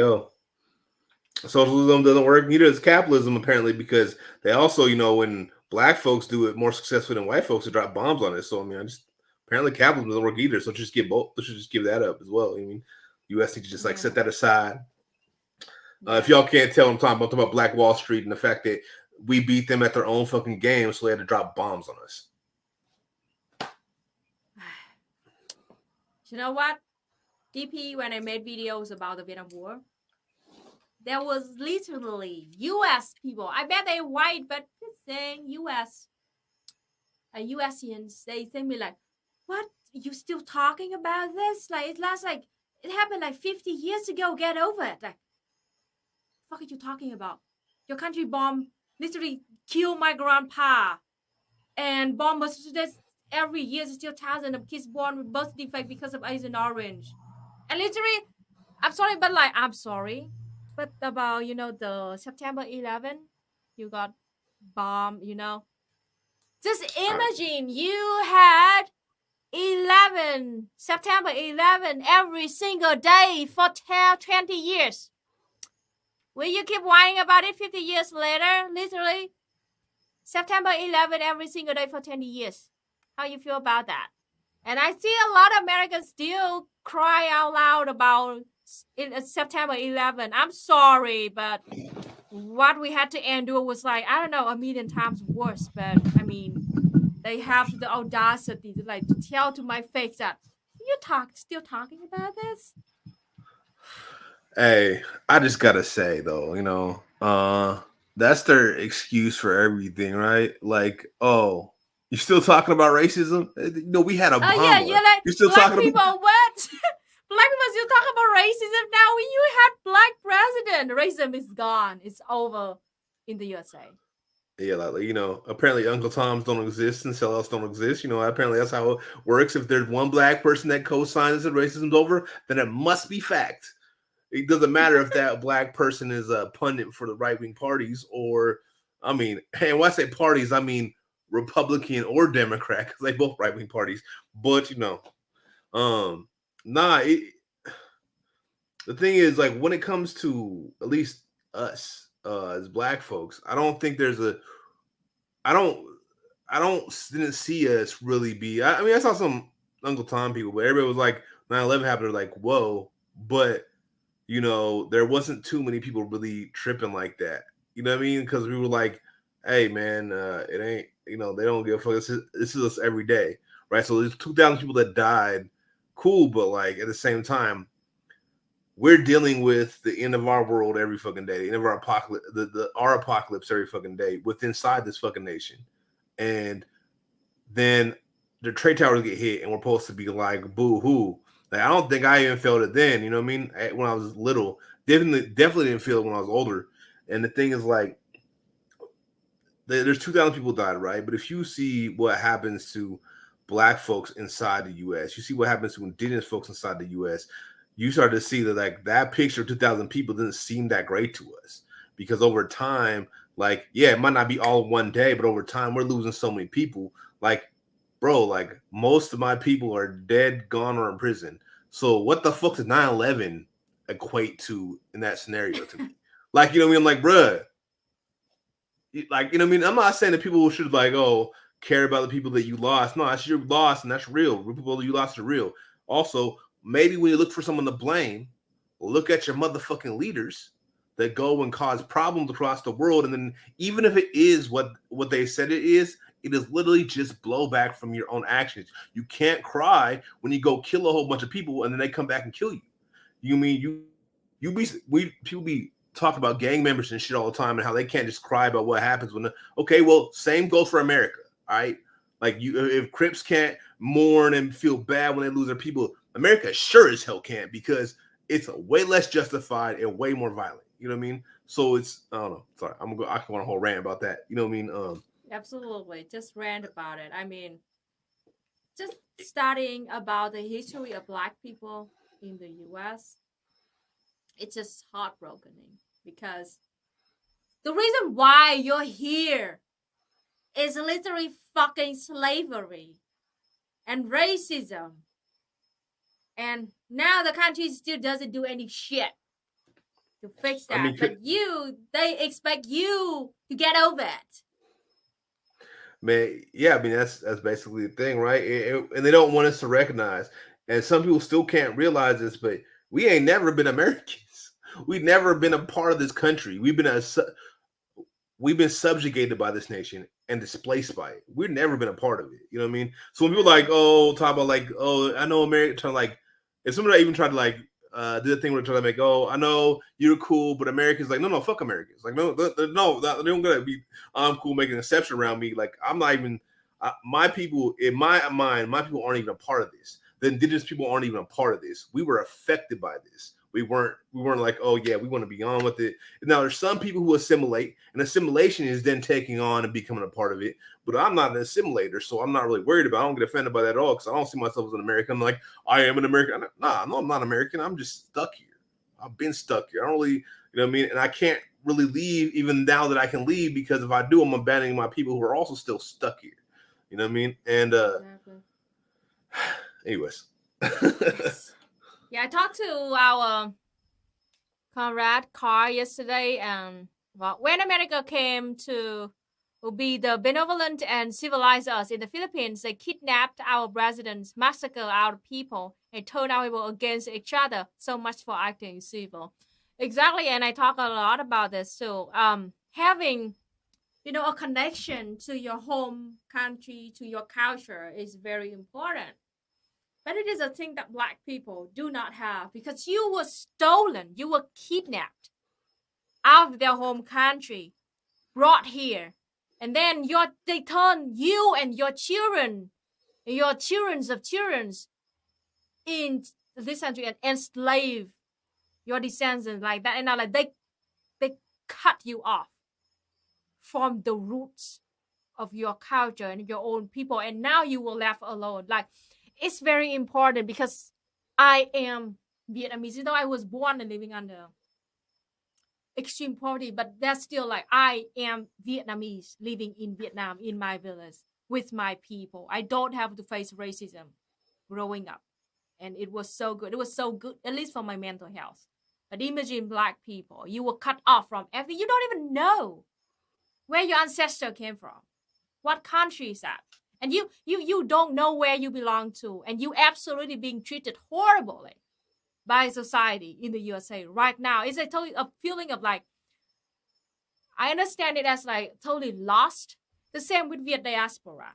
socialism doesn't work neither as capitalism, apparently, because they also, when black folks do it more successfully than white folks to drop bombs on it. So, apparently capitalism doesn't work either. So just give both. Let's just give that up as well. U.S. needs to just set that aside. If y'all can't tell, I'm talking about Black Wall Street and the fact that we beat them at their own fucking game, so they had to drop bombs on us.
You know what? DP, when I made videos about the Vietnam War, there was literally U.S. people. I bet they're white, but just saying U.S. USians, they say me like, what? You still talking about this? Like, it happened like 50 years ago. Get over it. Like, what are you talking about? Your country bomb literally killed my grandpa. And bomb us every year. There's still thousands of kids born with birth defect because of Agent Orange. And literally, I'm sorry. But about, the September 11, you got bombed, Just imagine you had September 11 every single day for 20 years. Will you keep whining about it 50 years later? Literally, September 11 every single day for 20 years. How you feel about that? And I see a lot of Americans still cry out loud about September 11. I'm sorry, but what we had to endure was like, I don't know, a million times worse. But they have the audacity to tell to my face that still talking about this.
Hey, I just gotta say though, that's their excuse for everything, right? Like, oh, you're still talking about racism? We had Obama.
Yeah, you're like,
you're still
black
talking
people,
about
what? Black people still talk about racism now. You had black president. Racism is gone. It's over in the USA.
Yeah, like, you know, apparently Uncle Toms don't exist and sellouts don't exist. You know, apparently that's how it works. If there's one black person that co-signs that racism's over, then it must be fact. It doesn't matter if that black person is a pundit for the right wing parties or, I mean, and when I say parties, I mean Republican or Democrat because they both right wing parties. But you know, um, nah. The thing is, like, when it comes to at least us as black folks, I don't think there's a I don't didn't see us really be. I mean, I saw some Uncle Tom people, but everybody was like 9/11 happened. They're like, whoa, but you know, there wasn't too many people really tripping like that. You know what I mean? Because we were like, hey man, it ain't. You know, they don't give a fuck. This is us every day, right? So there's 2,000 people that died. Cool, but like at the same time, we're dealing with the end of our world every fucking day, the end of our apocalypse, our apocalypse every fucking day with inside this fucking nation. And then the trade towers get hit, and we're supposed to be like, boo hoo. Like, I don't think I even felt it then. You know what I mean? When I was little, definitely didn't feel it when I was older. And the thing is, like, there's 2,000 people died, right? But if you see what happens to black folks inside the U.S., you see what happens to indigenous folks inside the U.S., you start to see that like that picture of 2,000 people didn't seem that great to us because over time, like, yeah, it might not be all one day, but over time we're losing so many people. Like, bro, like most of my people are dead, gone, or in prison. So what the fuck does 9/11 equate to in that scenario to me? Like, you know what I mean? I'm like, bruh, like, you know what I mean? I'm not saying that people should like, oh, care about the people that you lost. No, that's your loss and that's real. The people that you lost are real. Also, maybe when you look for someone to blame, look at your motherfucking leaders that go and cause problems across the world. And then even if it is what they said it is literally just blowback from your own actions. You can't cry when you go kill a whole bunch of people and then they come back and kill you. You mean people be talk about gang members and shit all the time and how they can't just cry about what happens when okay, well, same goes for America. All right, like, you, if Crips can't mourn and feel bad when they lose their people, America sure as hell can't, because it's way less justified and way more violent. You know what I mean? So it's, I don't know, sorry, I can go on a whole rant about that. You know what I mean?
Absolutely, just rant about it. I mean, just studying about the history of black people in the US, it's just heartbroken because the reason why you're here is literally fucking slavery and racism. And now the country still doesn't do any shit to fix that. I mean, but they expect you to get over it.
Man, yeah, I mean that's basically the thing, right? And they don't want us to recognize. And some people still can't realize this, but we ain't never been Americans. We've never been a part of this country. We've been subjugated by this nation and displaced by it. We've never been a part of it. You know what I mean? So when people like, oh, talk about like, oh, I know America, trying to like, if somebody even tried to like do the thing where they're trying to make, oh, I know you're cool, but Americans like, no, fuck Americans. Like, no, they don't gonna be, I'm cool making an exception around me. Like, I'm not even, my people, in my mind, my people aren't even a part of this. The indigenous people aren't even a part of this. We were affected by this. We weren't like, oh yeah, we want to be on with it. Now there's some people who assimilate, and assimilation is then taking on and becoming a part of it. But I'm not an assimilator, so I'm not really worried about it. I don't get offended by that at all because I don't see myself as an American. I'm like, I am an American. Nah, no, I'm not American. I'm just stuck here. I've been stuck here. I don't really, you know what I mean? And I can't really leave even now that I can leave, because if I do, I'm abandoning my people who are also still stuck here. You know what I mean? And
exactly.
Anyways.
Yeah, I talked to our comrade Carr yesterday, and well, when America came to be the benevolent and civilize us in the Philippines, they kidnapped our presidents, massacred our people, and turned our people against each other. So much for acting civil. Exactly, and I talk a lot about this too. Having, a connection to your home country, to your culture is very important. But it is a thing that black people do not have, because you were stolen, you were kidnapped out of their home country, brought here, and then they turn you and your children, your children's of children's in this country and enslave your descendants like that. And now, like, they cut you off from the roots of your culture and your own people, and now you were left alone. Like, it's very important because I am Vietnamese. I was born and living under extreme poverty, but that's still like I am Vietnamese living in Vietnam in my village with my people. I don't have to face racism growing up, and it was so good. It was so good, at least for my mental health. But imagine Black people, you were cut off from everything. You don't even know where your ancestor came from, what country is that, and you don't know where you belong to, and you absolutely being treated horribly by society in the USA right now. It's a feeling of like, I understand it as like totally lost. The same with Viet diaspora.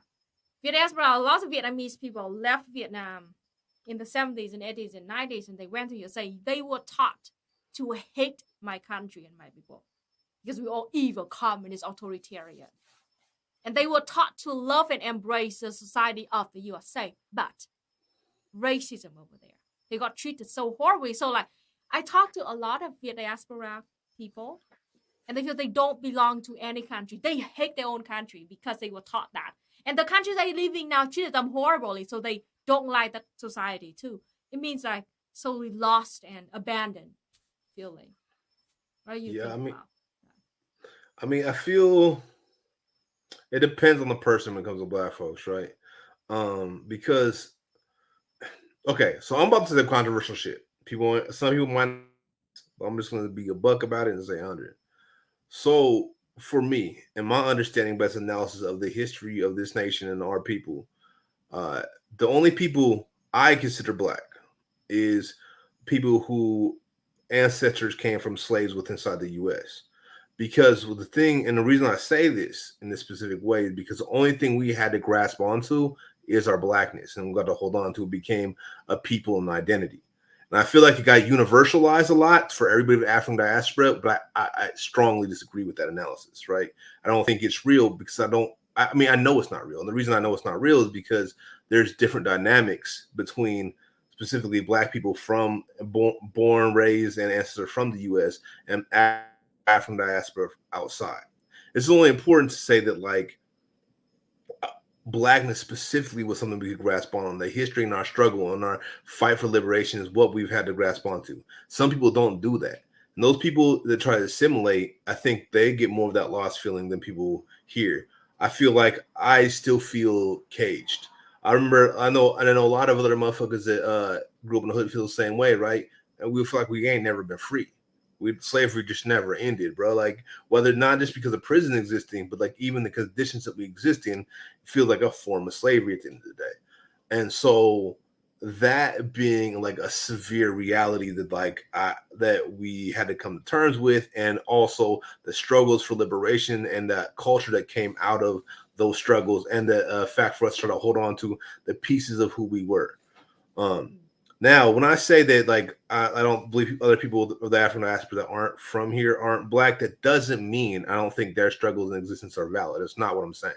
Viet diaspora, a lot of Vietnamese people left Vietnam in the 70s and 80s and 90s, and they went to USA. They were taught to hate my country and my people because we're all evil, communist, authoritarian. And they were taught to love and embrace the society of the USA, but racism over there. They got treated so horribly. So like, I talked to a lot of Viet diaspora people, and they feel they don't belong to any country. They hate their own country because they were taught that. And the countries they live in now treated them horribly, so they don't like that society too. It means like solely lost and abandoned feeling. What do you think about?
I mean, I feel it depends on the person when it comes to Black folks, right? Because okay, so I'm about to say controversial shit. Some people might. I'm just going to be a buck about it and say 100. So for me, and my understanding, best analysis of the history of this nation and our people, the only people I consider Black is people who ancestors came from slaves within inside the U.S. Because the thing, and the reason I say this in this specific way is because the only thing we had to grasp onto is our Blackness, and we got to hold on to it became a people and identity. And I feel like it got universalized a lot for everybody of African diaspora, but I strongly disagree with that analysis, right? I don't think it's real because I know it's not real. And the reason I know it's not real is because there's different dynamics between specifically Black people from born, raised, and ancestors from the U.S. and African diaspora outside. It's only important to say that, like, Blackness specifically was something we could grasp on. The history and our struggle and our fight for liberation is what we've had to grasp onto. Some people don't do that. And those people that try to assimilate, I think they get more of that lost feeling than people here. I feel like I still feel caged. I know a lot of other motherfuckers that grew up in the hood feel the same way, right? And we feel like we ain't never been free. Slavery just never ended, bro. Like, whether not just because of prison existing, but like even the conditions that we exist in feel like a form of slavery at the end of the day. And so that being like a severe reality that that we had to come to terms with, and also the struggles for liberation and that culture that came out of those struggles, and the fact for us to try to hold on to the pieces of who we were. Now, when I say that, like, I don't believe other people of the African diaspora that aren't from here aren't Black, that doesn't mean I don't think their struggles and existence are valid. It's not what I'm saying.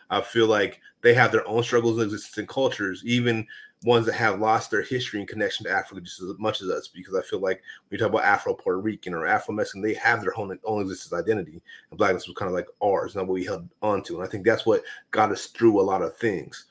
I feel like they have their own struggles and existence and cultures, even ones that have lost their history and connection to Africa just as much as us, because I feel like when you talk about Afro-Puerto Rican or Afro-Mexican, they have their own existence identity, and Blackness was kind of like ours, not what we held on to. And I think that's what got us through a lot of things.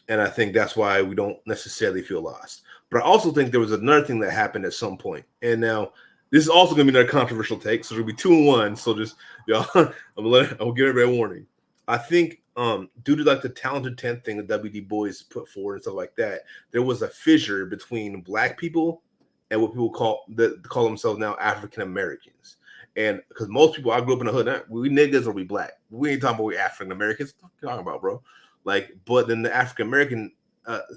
And I think that's why we don't necessarily feel lost. But I also think there was another thing that happened at some point. And now this is also going to be another controversial take. So it'll be 2-1. So just, y'all, I'll give everybody a warning. I think due to like the talented 10th thing that W.D. Bois put forward and stuff like that, there was a fissure between Black people and what people call themselves now African Americans. And because most people, I grew up in the hood, we niggas or we Black. We ain't talking about we African Americans. What are you talking about, bro? Like, but then the African American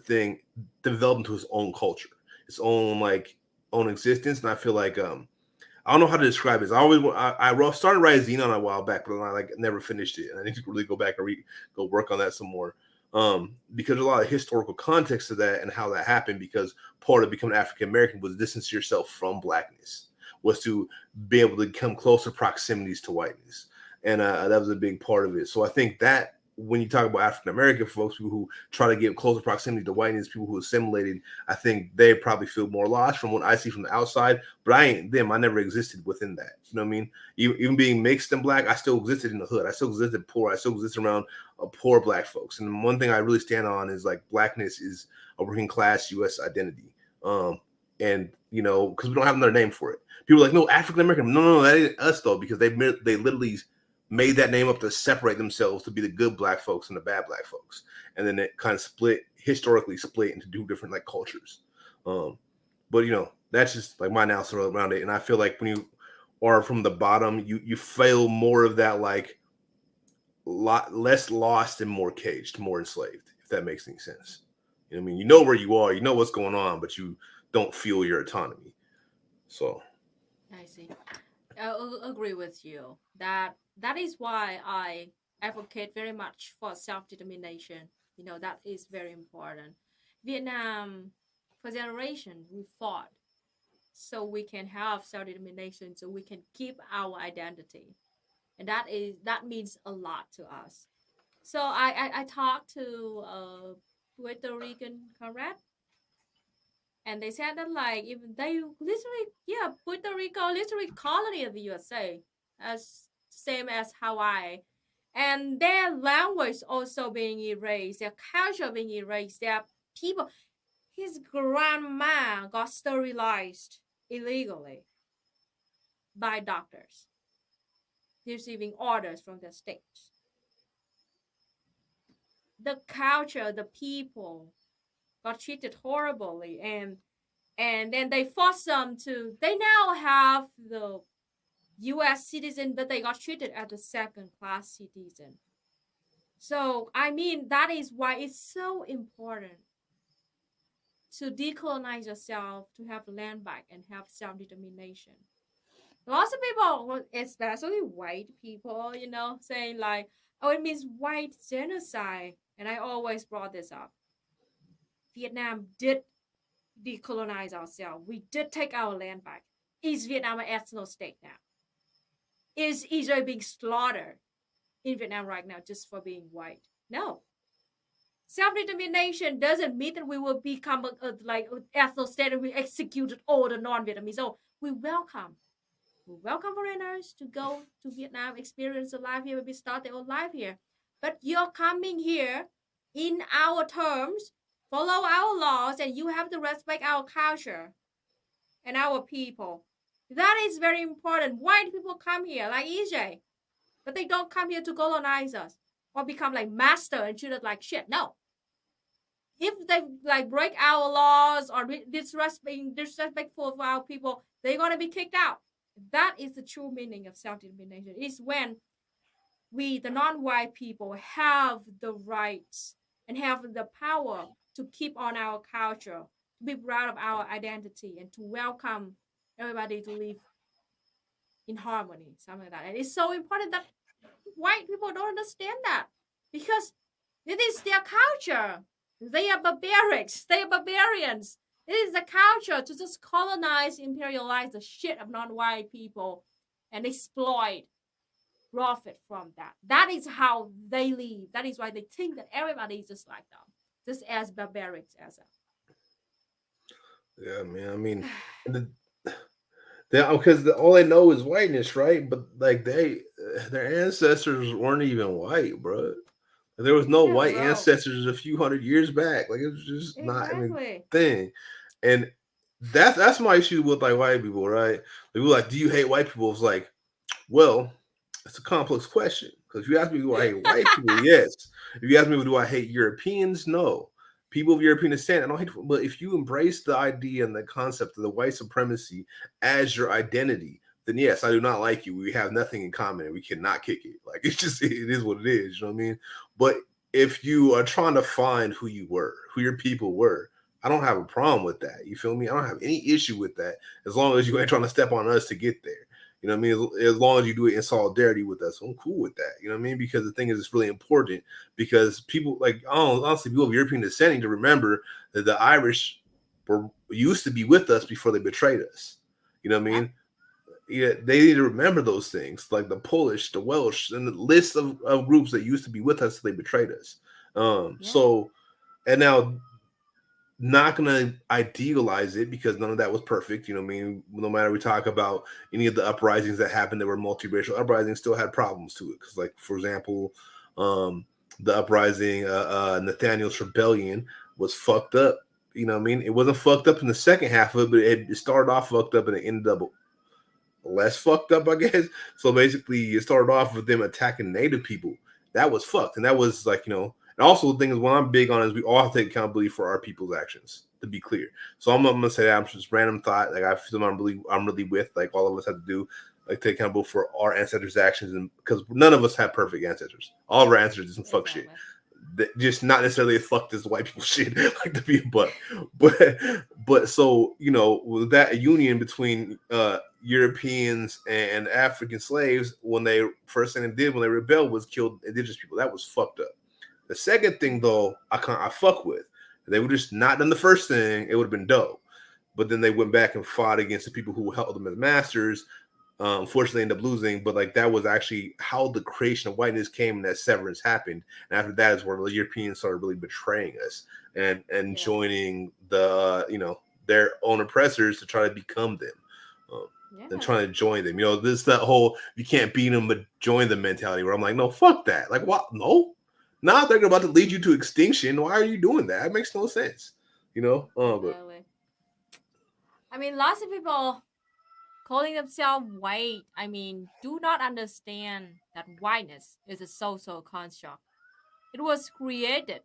thing developed into its own culture, its own own existence. And I feel like I don't know how to describe it. I started writing Xenon a while back, but I never finished it. And I need to really go back and go work on that some more. Because there's a lot of historical context to that and how that happened. Because part of becoming African American was distance yourself from Blackness, was to be able to come closer proximities to whiteness, and that was a big part of it. So I think that when you talk about African American folks, people who try to get closer proximity to whiteness, people who assimilated, I think they probably feel more lost from what I see from the outside. But I ain't them. I never existed within that. You know what I mean? Even being mixed and black, I still existed in the hood. I still existed poor. I still existed around poor black folks. And one thing I really stand on is like blackness is a working class U.S. identity. And you know, because we don't have another name for it. People are like, no, African American. No, that ain't us though, because they literally made that name up to separate themselves to be the good black folks and the bad black folks, and then it kind of historically split into two different like cultures. But you know, that's just like my analysis around it. And I feel like when you are from the bottom, you feel more of that like less lost and more caged, more enslaved. If that makes any sense. You know what I mean? You know where you are, you know what's going on, but you don't feel your autonomy. So
I see. I agree with you. That is why I advocate very much for self-determination. You know, that is very important. Vietnam, for generations, we fought so we can have self-determination, so we can keep our identity, and that means a lot to us. So I talked to a Puerto Rican comrade, and they said that like even they literally, yeah, Puerto Rico literally colony of the USA, as same as Hawaii, and their language also being erased, their culture being erased, their people. His grandma got sterilized illegally by doctors receiving orders from the states. The culture, the people got treated horribly, and then they forced them to. They now have the U.S. citizen, but they got treated as a second-class citizen. So I mean, that is why it's so important to decolonize yourself, to have land back, and have self-determination. Lots of people, especially white people, you know, saying like, "Oh, it means white genocide," and I always brought this up. Vietnam did decolonize ourselves. We did take our land back. Is Vietnam an ethno state now? Is Israel being slaughtered in Vietnam right now just for being white? No. Self-determination doesn't mean that we will become like an ethno state and we executed all the non-Vietnamese. So we welcome foreigners to go to Vietnam, experience a life here, maybe start their own life here. But you're coming here in our terms, follow our laws, and you have to respect our culture and our people. That is very important. White people come here, like EJ, but they don't come here to colonize us or become like master and treat us like shit. No. If they like break our laws or disrespectful of our people, they're gonna be kicked out. That is the true meaning of self-determination. It's when we, the non-white people, have the rights and have the power to keep on our culture, to be proud of our identity, and to welcome everybody to live in harmony, something like that. And it's so important that white people don't understand that, because it is their culture. They are barbarics. They are barbarians. It is the culture to just colonize, imperialize the shit of non-white people and exploit, profit from that. That is how they live. That is why they think that everybody is just like them, just as barbarics as them.
Yeah, man. I mean, because all they know is whiteness, right? But like their ancestors weren't even white, bro. There was no white ancestors a few hundred years back. Like it was just not a thing. And that's my issue with like white people, right? People like, do you hate white people? It's like, well, it's a complex question. Because if you ask me, do I hate white people? Yes. If you ask me, do I hate Europeans? No. People of European descent, I don't hate. But if you embrace the idea and the concept of the white supremacy as your identity, then yes, I do not like you. We have nothing in common and we cannot kick it. Like it is what it is. You know what I mean? But if you are trying to find who you were, who your people were, I don't have a problem with that. You feel me? I don't have any issue with that as long as you ain't trying to step on us to get there. You know what I mean? As long as you do it in solidarity with us, I'm cool with that. You know what I mean? Because the thing is, it's really important because people like, honestly, people of European descent need to remember that the Irish used to be with us before they betrayed us. You know what I mean? yeah, they need to remember those things, like the Polish, the Welsh, and the list of groups that used to be with us, they betrayed us. So, and now, not gonna idealize it because none of that was perfect. You know what I mean? No matter we talk about any of the uprisings that happened that were multiracial uprisings, still had problems to it. Because, like, for example, the uprising, Nathaniel's rebellion was fucked up. You know what I mean? It wasn't fucked up in the second half of it, but it started off fucked up and it ended up less fucked up, I guess. So basically, it started off with them attacking Native people. That was fucked, and that was like, you know. And also, the thing is, what I'm big on is we all have to take accountability for our people's actions. To be clear, so I'm gonna say that I'm just random thought. Like, I feel I'm really with, like, all of us have to do, like, take accountable for our ancestors' actions, and because none of us have perfect ancestors, all of our ancestors did some fuck shit. Just not necessarily fuck this white people shit, like, to be a buck, but so, you know, with that union between Europeans and African slaves, when they first thing they did when they rebelled was killed indigenous people. That was fucked up. The second thing, though, I fuck with. If they would just not done the first thing, it would have been dope. But then they went back and fought against the people who held them as masters. Unfortunately, ended up losing, but like, that was actually how the creation of whiteness came and that severance happened. And after that is where the Europeans started really betraying us and joining the you know, their own oppressors to try to become them, and trying to join them. You know, this that whole you can't beat them but join them mentality. Where I'm like, no, fuck that. Like, what? No, now they're about to lead you to extinction. Why are you doing that? It makes no sense. You know. But
I mean, lots of people calling themselves white, I mean, do not understand that whiteness is a social construct. It was created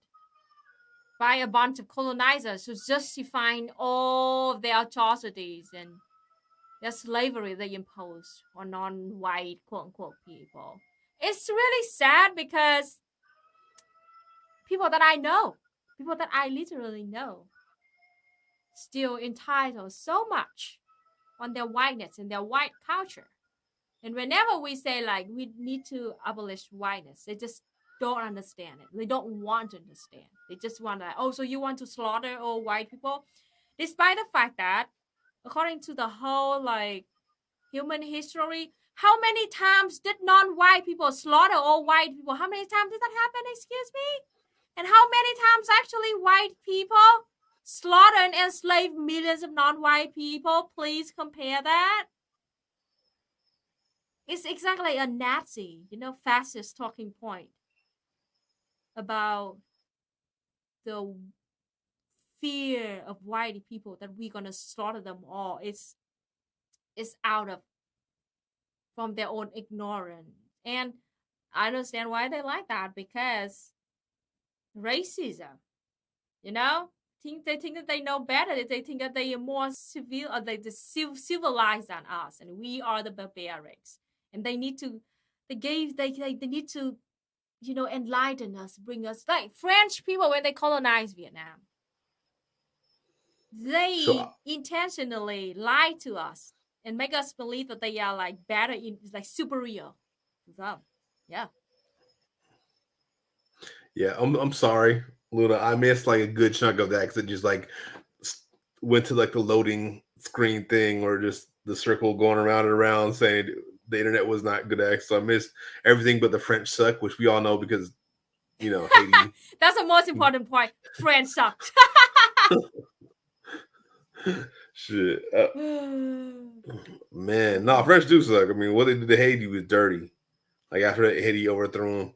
by a bunch of colonizers who justifying all of their atrocities and their slavery they imposed on non-white, quote-unquote, people. It's really sad because people that I know, people that I literally know, still entitled so much on their whiteness and their white culture. And whenever we say, like, we need to abolish whiteness, they just don't understand it. They don't want to understand. They just want to, oh, so you want to slaughter all white people? Despite the fact that, according to the whole, like, human history, how many times did non-white people slaughter all white people? How many times did that happen? Excuse me? And how many times actually white people slaughter and enslave millions of non-white people? Please compare that. It's exactly a Nazi, you know, fascist talking point about the fear of white people that we're gonna slaughter them all. It's out of from their own ignorance, and I understand why they like that, because racism, you know, they think that they know better. They think that they are more civil, or they civilized than us, and we are the barbarians. And they need to, they need to, you know, enlighten us, bring us, like French people when they colonized Vietnam. They intentionally lie to us and make us believe that they are like better, like superior to them. Yeah.
Yeah, I'm sorry, Luna. I missed like a good chunk of that because it just like went to like the loading screen thing, or just the circle going around and around saying the internet was not good at. So I missed everything but the French suck, which we all know because, you know, Haiti.
That's the most important point. French sucked.
Shit. Man, no, French do suck. I mean, what they did to Haiti was dirty. Like, after Haiti overthrew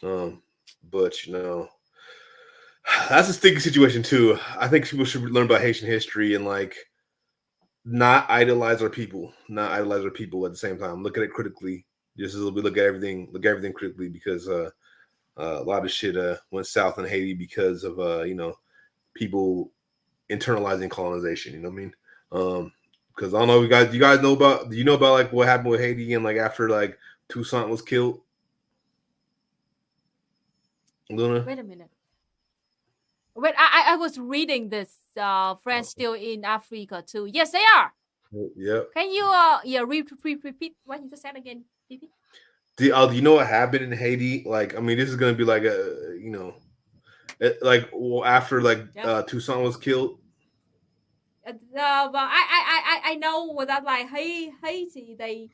them. But, you know, that's a sticky situation too. I think people should learn about Haitian history and, like, not idolize our people at the same time. Look at it critically, just as we look at everything critically, because a lot of shit went south in Haiti because of you know, people internalizing colonization. You know what I mean? Because I don't know, do you guys know about? Do you know about like what happened with Haiti and like after like Toussaint was killed? Luna?
Wait a minute. Wait, I was reading this. French still in Africa too. Yes, they are.
Yep.
Can you repeat what you just said again, Phoebe?
Do you know what happened in Haiti? Like, I mean, this is gonna be like a, you know, like, well, after like Toussaint was killed.
But I know that like Haiti, they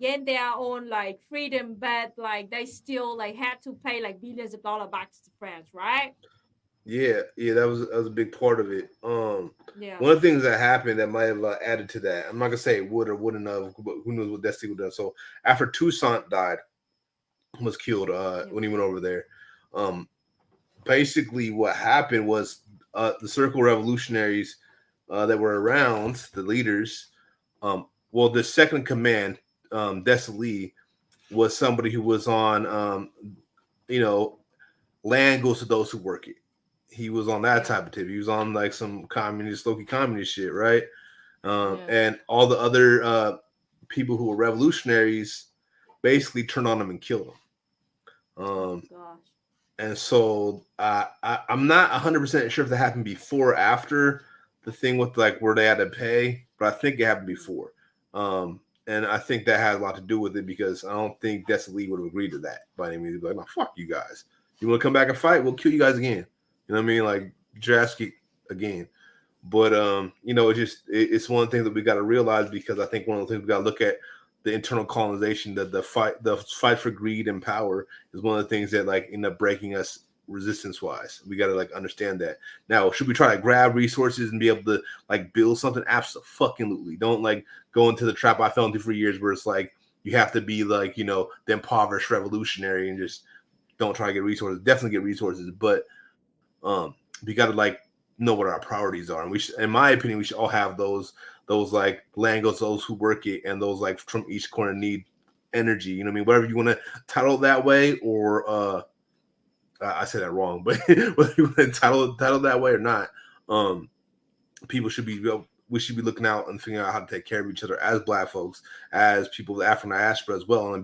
gain their own like freedom, but like they still like had to pay like billions of dollars back to France, right?
Yeah, that was a big part of it.
Yeah.
One of the things that happened that might have added to that. I'm not gonna say it would or wouldn't have, but who knows what Destiny would have done. So after Toussaint died, was killed when he went over there. Basically, what happened was the Circle Revolutionaries that were around, the leaders. Well, the second in command, Dessalines, was somebody who was on, land goes to those who work it. He was on that type of tip. He was on like some communist, low-key communist shit, right? And all the other people who were revolutionaries basically turned on him and killed him. And so I'm not 100% sure if that happened before or after the thing with like where they had to pay, but I think it happened before. And I think that had a lot to do with it because I don't think Dessalines would have agreed to that by any means. He'd be like, no, fuck you guys. You want to come back and fight? We'll kill you guys again. You know what I mean? Like Jurassic again. But it's one of the things that we got to realize because I think one of the things we got to look at the internal colonization, the fight for greed and power is one of the things that like end up breaking us resistance wise. We got to like understand that. Now, should we try to grab resources and be able to like build something? Absolutely. Don't like go into the trap I fell into for years where it's like you have to be like, the impoverished revolutionary and just don't try to get resources. Definitely get resources, but we got to like know what our priorities are. And we should, in my opinion, we should all have those like langos, those who work it, and those like from each corner need energy. You know what I mean? Whatever you want to title it that way, or I said that wrong, but whether you want to title that way or not, people should be. We should be looking out and figuring out how to take care of each other as Black folks, as people of African diaspora as well, on a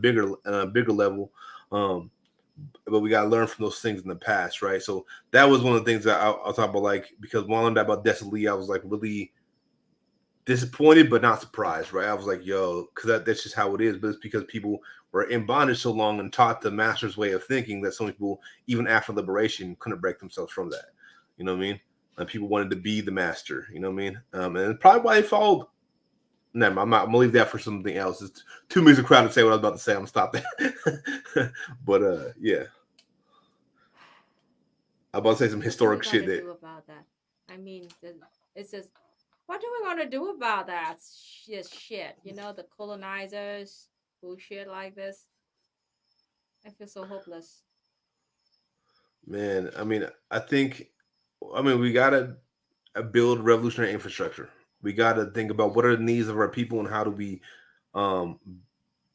bigger level. But we got to learn from those things in the past, right? So that was one of the things that I'll talk about, like, because when I learned about Dessalines, I was like really disappointed, but not surprised, right? I was like, yo, because that's just how it is. But it's because people were in bondage so long and taught the master's way of thinking that some people, even after liberation, couldn't break themselves from that. You know what I mean? And people wanted to be the master. You know what I mean? And probably why they followed. Never, I'm gonna leave that for something else. It's too many crowd to say what I was about to say. I'm gonna stop that. But yeah, I'm about to say some historic shit.
Do about that? I mean, it's just what do we want to do about that shit? The colonizers bullshit like this. I feel so hopeless.
Man, I mean, we gotta build revolutionary infrastructure. We gotta think about what are the needs of our people and how do we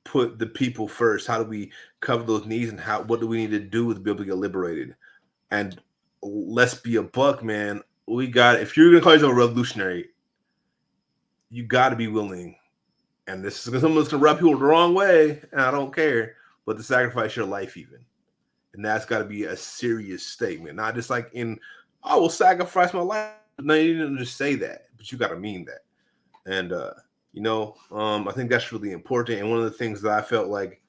put the people first. How do we cover those needs and what do we need to do to be able to get liberated? And let's be a buck, man. If you're gonna call yourself a revolutionary, you got to be willing. And this is someone's gonna rub people the wrong way, and I don't care, but to sacrifice your life even. And that's got to be a serious statement, not just like I will sacrifice my life. No, you didn't just say that, but you got to mean that. And I think that's really important. And one of the things that I felt like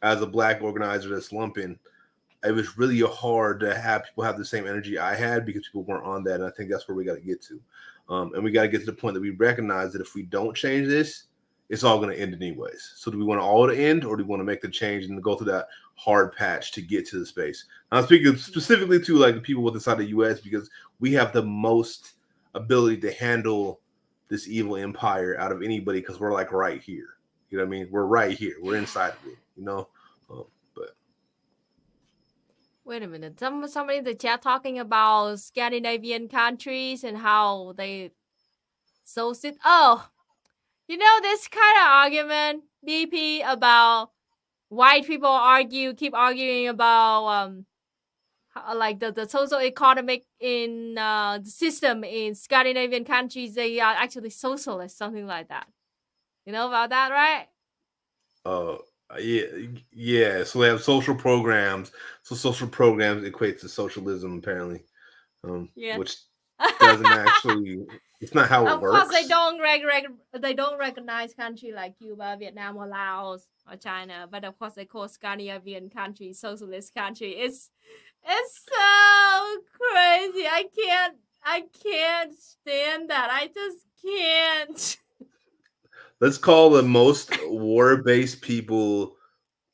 as a Black organizer that's lumping, it was really hard to have people have the same energy I had because people weren't on that. And I think that's where we got to get to. And we got to get to the point that we recognize that if we don't change this, it's all going to end anyways. So do we want all to end, or do we want to make the change and go through that hard patch to get to the space? I'm speaking specifically to like the people with inside the U.S. because we have the most ability to handle this evil empire out of anybody because we're like right here. You know what I mean? We're right here. We're inside of it. But
wait a minute. Somebody in the chat talking about Scandinavian countries and how they sit. Oh. This kind of argument, BP, about white people keep arguing about like the social economic in the system in Scandinavian countries. They are actually socialist, something like that. You know about that, right?
Yeah. So they have social programs. So social programs equates to socialism, apparently. Which doesn't actually. It's not how it works.
Of course, they don't recognize country like Cuba, Vietnam, or Laos or China. But of course, they call Scandinavian country socialist country. It's so crazy. I can't. I can't stand that. I just can't.
Let's call the most war-based people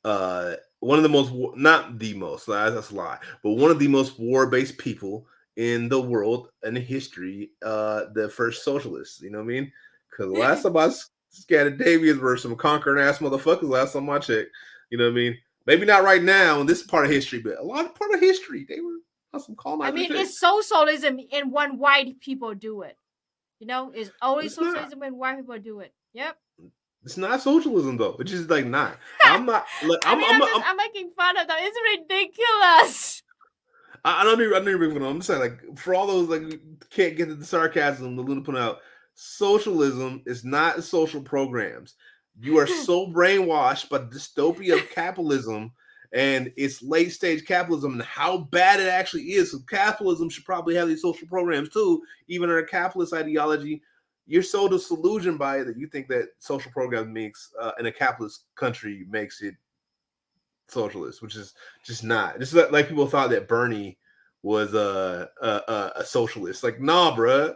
one of the most, not the most, that's a lie, but one of the most war-based people in the world and history, the first socialists. You know what I mean? Because the last time I Scandinavians were some conquering ass motherfuckers. Last time I checked, you know what I mean? Maybe not right now in this part of history, but a lot of part of history they were some colonizers.
I mean, it's socialism and when white people do it. You know, it's always socialism when white people do it. Yep.
It's not socialism though. It's just like not. I'm not. Like,
I'm making fun of them. It's ridiculous.
I don't even. I'm just saying, like, for all those like can't get the sarcasm, the Luna put out. Socialism is not social programs. You are so brainwashed by the dystopia of capitalism and its late stage capitalism and how bad it actually is. So capitalism should probably have these social programs too, even in a capitalist ideology. You're so disillusioned by it that you think that social programs makes in a capitalist country makes it socialist, which is just not. Just like people thought that Bernie was a socialist. Like, nah, bruh.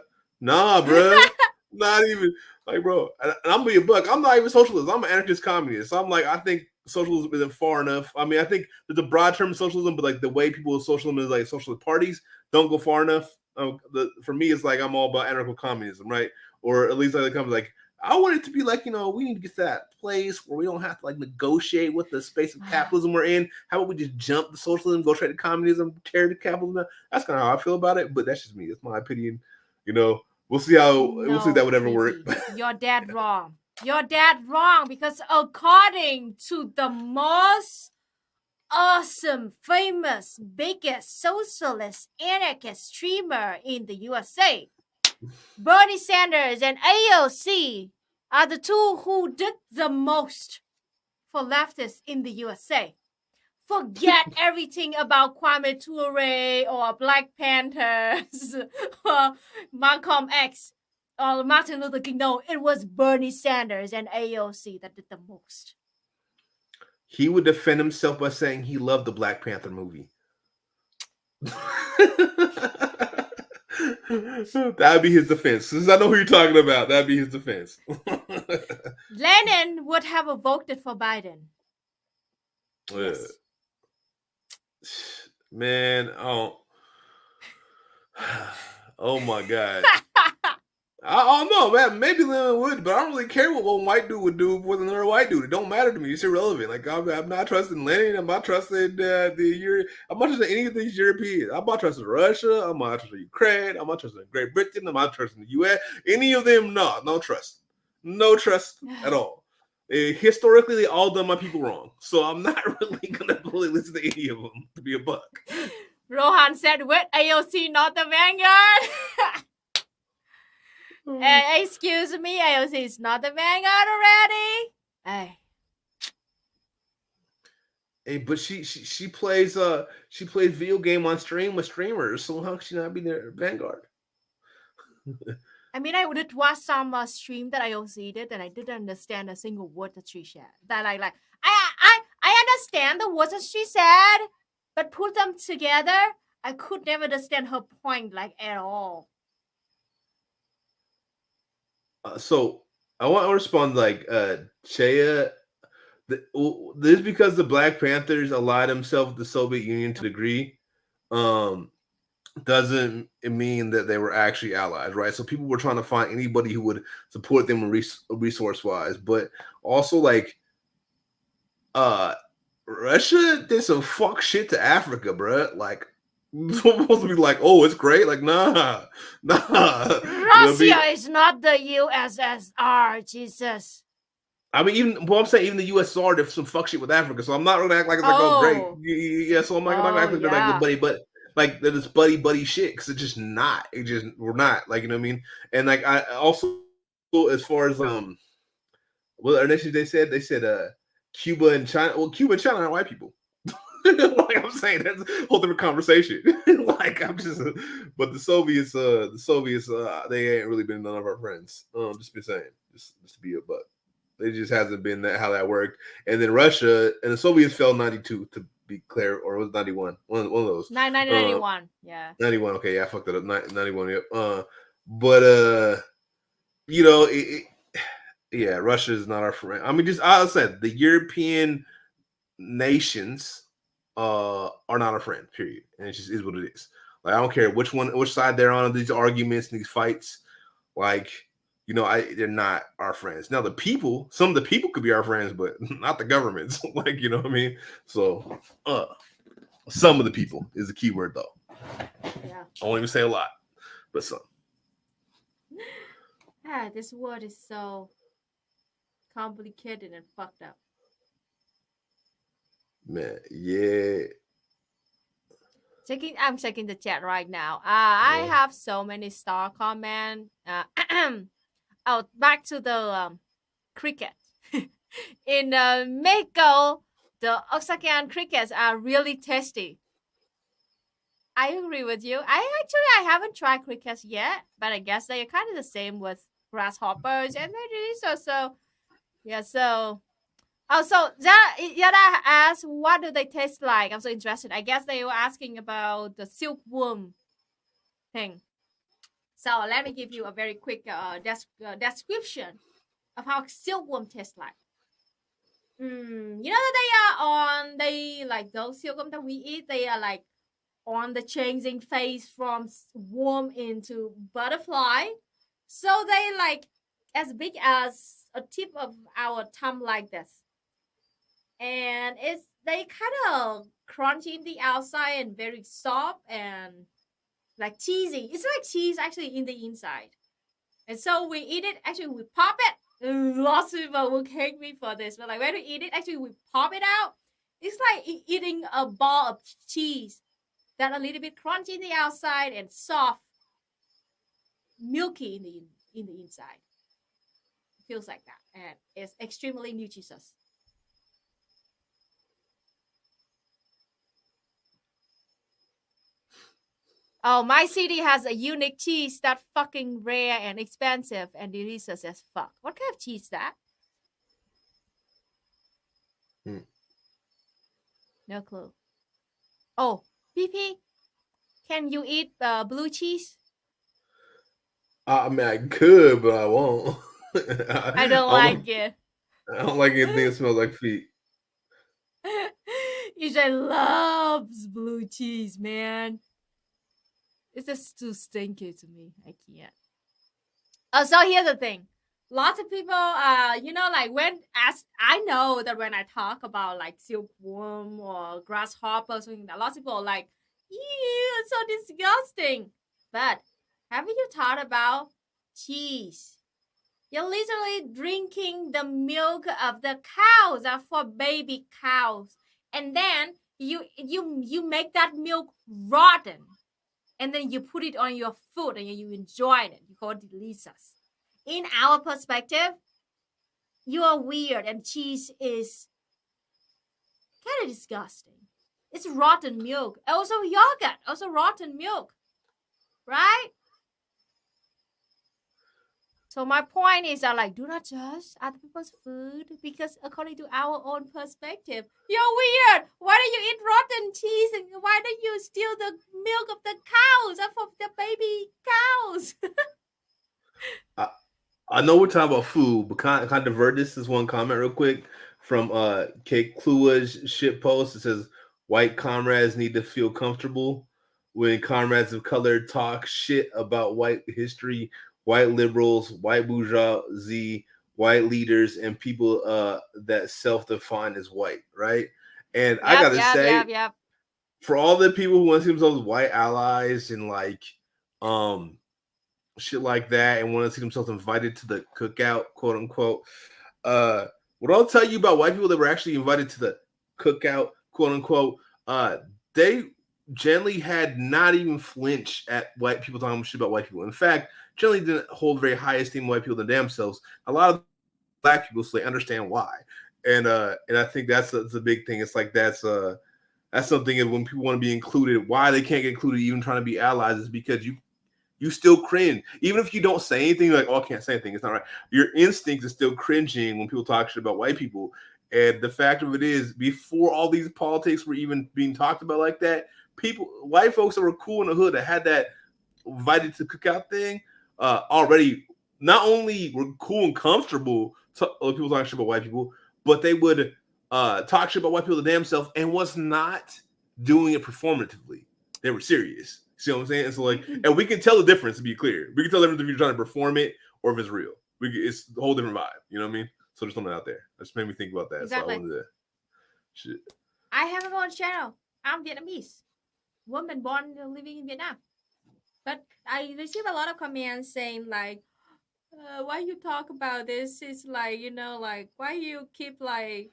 Not even like, bro. And I'm gonna be a buck. I'm not even socialist. I'm an anarchist communist. So I'm like, I think socialism isn't far enough. I mean, I think there's a broad term of socialism, but like the way people with socialism is like socialist parties don't go far enough. For me, it's like I'm all about anarcho communism, right? Or at least like like I want it to be like, we need to get to that place where we don't have to like negotiate with the space of capitalism we're in. How about we just jump the socialism, go straight to communism, tear the capitalism? That's kind of how I feel about it, but that's just me. That's my opinion. We'll see we'll see if that would ever work.
You're dead wrong. You're dead wrong because according to the most awesome, famous, biggest socialist anarchist streamer in the USA, Bernie Sanders and AOC are the two who did the most for leftists in the USA. Forget everything about Kwame Ture or Black Panthers or Malcolm X or Martin Luther King. No, it was Bernie Sanders and AOC that did the most.
He would defend himself by saying he loved the Black Panther movie. That'd be his defense. Since I know who you're talking about, that'd be his defense.
Lenin would have voted for Biden.
Yes. Man, oh my God. I don't know, man. Maybe Lenin would, but I don't really care what one white dude would do with another white dude. It don't matter to me. It's irrelevant. Like I'm not trusting Lenin. I'm not trusting I'm not trusting any of these Europeans. I'm not trusting Russia. I'm not trusting Ukraine. I'm not trusting Great Britain. I'm not trusting the U.S. Any of them, no trust. No trust at all. Historically, they all done my people wrong. So I'm not really gonna really listen to any of them, to be a buck.
Rohan said, "With AOC, not the vanguard." Excuse me, AOC is not the vanguard already.
Hey, but she plays video game on stream with streamers. So how could she not be their vanguard?
I mean, I did watch some stream that AOC did, and I didn't understand a single word that she said. That I understand the words that she said, but put them together, I could never understand her point at all.
So I want to respond Chea. This is because the Black Panthers allied themselves with the Soviet Union to a degree. Doesn't mean that they were actually allies, right? So people were trying to find anybody who would support them resource-wise, but also Russia did some fuck shit to Africa, bruh. Like, supposed to be like, oh, it's great. Like, nah.
Russia is not the USSR, Jesus.
I mean, I'm saying even the USSR did some fuck shit with Africa, so I'm not gonna act like it's great. Yeah, so I'm not gonna act like they're like buddy, but like that is buddy shit because it's just not. We're not, like, you know what I mean? And like I also, as far as well, initially they said Cuba and China. Well, Cuba and China aren't white people. Like I'm saying, that's a whole different conversation. Like but the Soviets, they ain't really been none of our friends. Just been saying, just to be a buck. It just hasn't been how that worked. And then Russia and the Soviets fell in 92, to be clear, or was 91? One of those.
1991. Yeah.
91. Okay, yeah, I fucked it up. 91. Yep. But you know, yeah, Russia is not our friend. I mean, just I said the European nations are not our friend. Period. And it just is what it is. Like I don't care which side they're on these arguments and these fights. Like, you know, they're not our friends. Now the people, some of the people could be our friends, but not the governments. Like, you know what I mean? So some of the people is the key word though.
Yeah.
I won't even say a lot, but some.
Yeah, this word is so complicated and fucked up.
Man, yeah.
I'm checking the chat right now. I have so many star comment. Oh, back to the cricket. In Mexico, the Oaxacan crickets are really tasty. I agree with you. I haven't tried crickets yet, but I guess they are kind of the same with grasshoppers, and they're delicious. So, yeah. So, so Yada asked, what do they taste like? I'm so interested. I guess they were asking about the silkworm thing. So let me give you a very quick description of how silkworm tastes like. You know that they like those silkworm that we eat. They are like on the changing phase from worm into butterfly. So they like as big as a tip of our thumb like this. And they kind of crunchy in the outside and very soft and like cheesy. It's like cheese actually in the inside. And so we eat it, actually we pop it. Lots of people will hate me for this, but like when we eat it, actually we pop it out. It's like eating a ball of cheese that a little bit crunchy in the outside and soft, milky in the inside. It feels like that, and it's extremely nutritious. Oh, my city has a unique cheese that's fucking rare and expensive and delicious as fuck. What kind of cheese is that? No clue. Oh, PP, can you eat blue cheese?
I mean, I could, but I won't.
I don't like it.
I don't like anything that smells like feet.
EJ loves blue cheese, man. It's just too stinky to me. I can't. So here's the thing. Lots of people, you know, like I know that when I talk about like silkworm or grasshopper or something, that lots of people are like, ew, it's so disgusting. But have you thought about cheese? You're literally drinking the milk of the cows that for baby cows, and then you make that milk rotten. And then you put it on your food and you enjoy it. You call it delicious. In our perspective, you are weird and cheese is kind of disgusting. It's rotten milk. Also yogurt, also rotten milk. Right? So my point is that like do not judge other people's food because according to our own perspective, you're weird. Why do you eat rotten cheese and why do you steal the milk of the cows from the baby cows?
I know we're talking about food, but can I divert this one comment real quick from Kate Klua's shit post. It says white comrades need to feel comfortable when comrades of color talk shit about white history. White liberals, white bourgeoisie, white leaders, and people that self-define as white, right? And I gotta say, for all the people who want to see themselves white allies and like shit like that, and want to see themselves invited to the cookout, quote unquote, what I'll tell you about white people that were actually invited to the cookout, quote unquote, they generally had not even flinch at white people talking shit about white people. In fact, generally didn't hold very high esteem white people than themselves. A lot of black people, so they understand why. And I think that's the big thing. It's like that's something that when people want to be included, why they can't get included, even trying to be allies, is because you still cringe. Even if you don't say anything, like, oh, I can't say anything, it's not right. Your instinct is still cringing when people talk shit about white people. And the fact of it is, before all these politics were even being talked about like that, white folks that were cool in the hood that had that invited to cookout thing, already not only were cool and comfortable to people talking shit about white people, but they would talk shit about white people to damn self and was not doing it performatively. They were serious. See what I'm saying? And so like, and we can tell the difference, to be clear. We can tell the difference if you're trying to perform it or if it's real. It's a whole different vibe. You know what I mean? So there's something out there. That just made me think about that.
Exactly.
So I wanted to shit.
I have a own channel. I'm Vietnamese. Woman born living in Vietnam. But I receive a lot of comments saying like, why you talk about this? It's like, you know, like why you keep like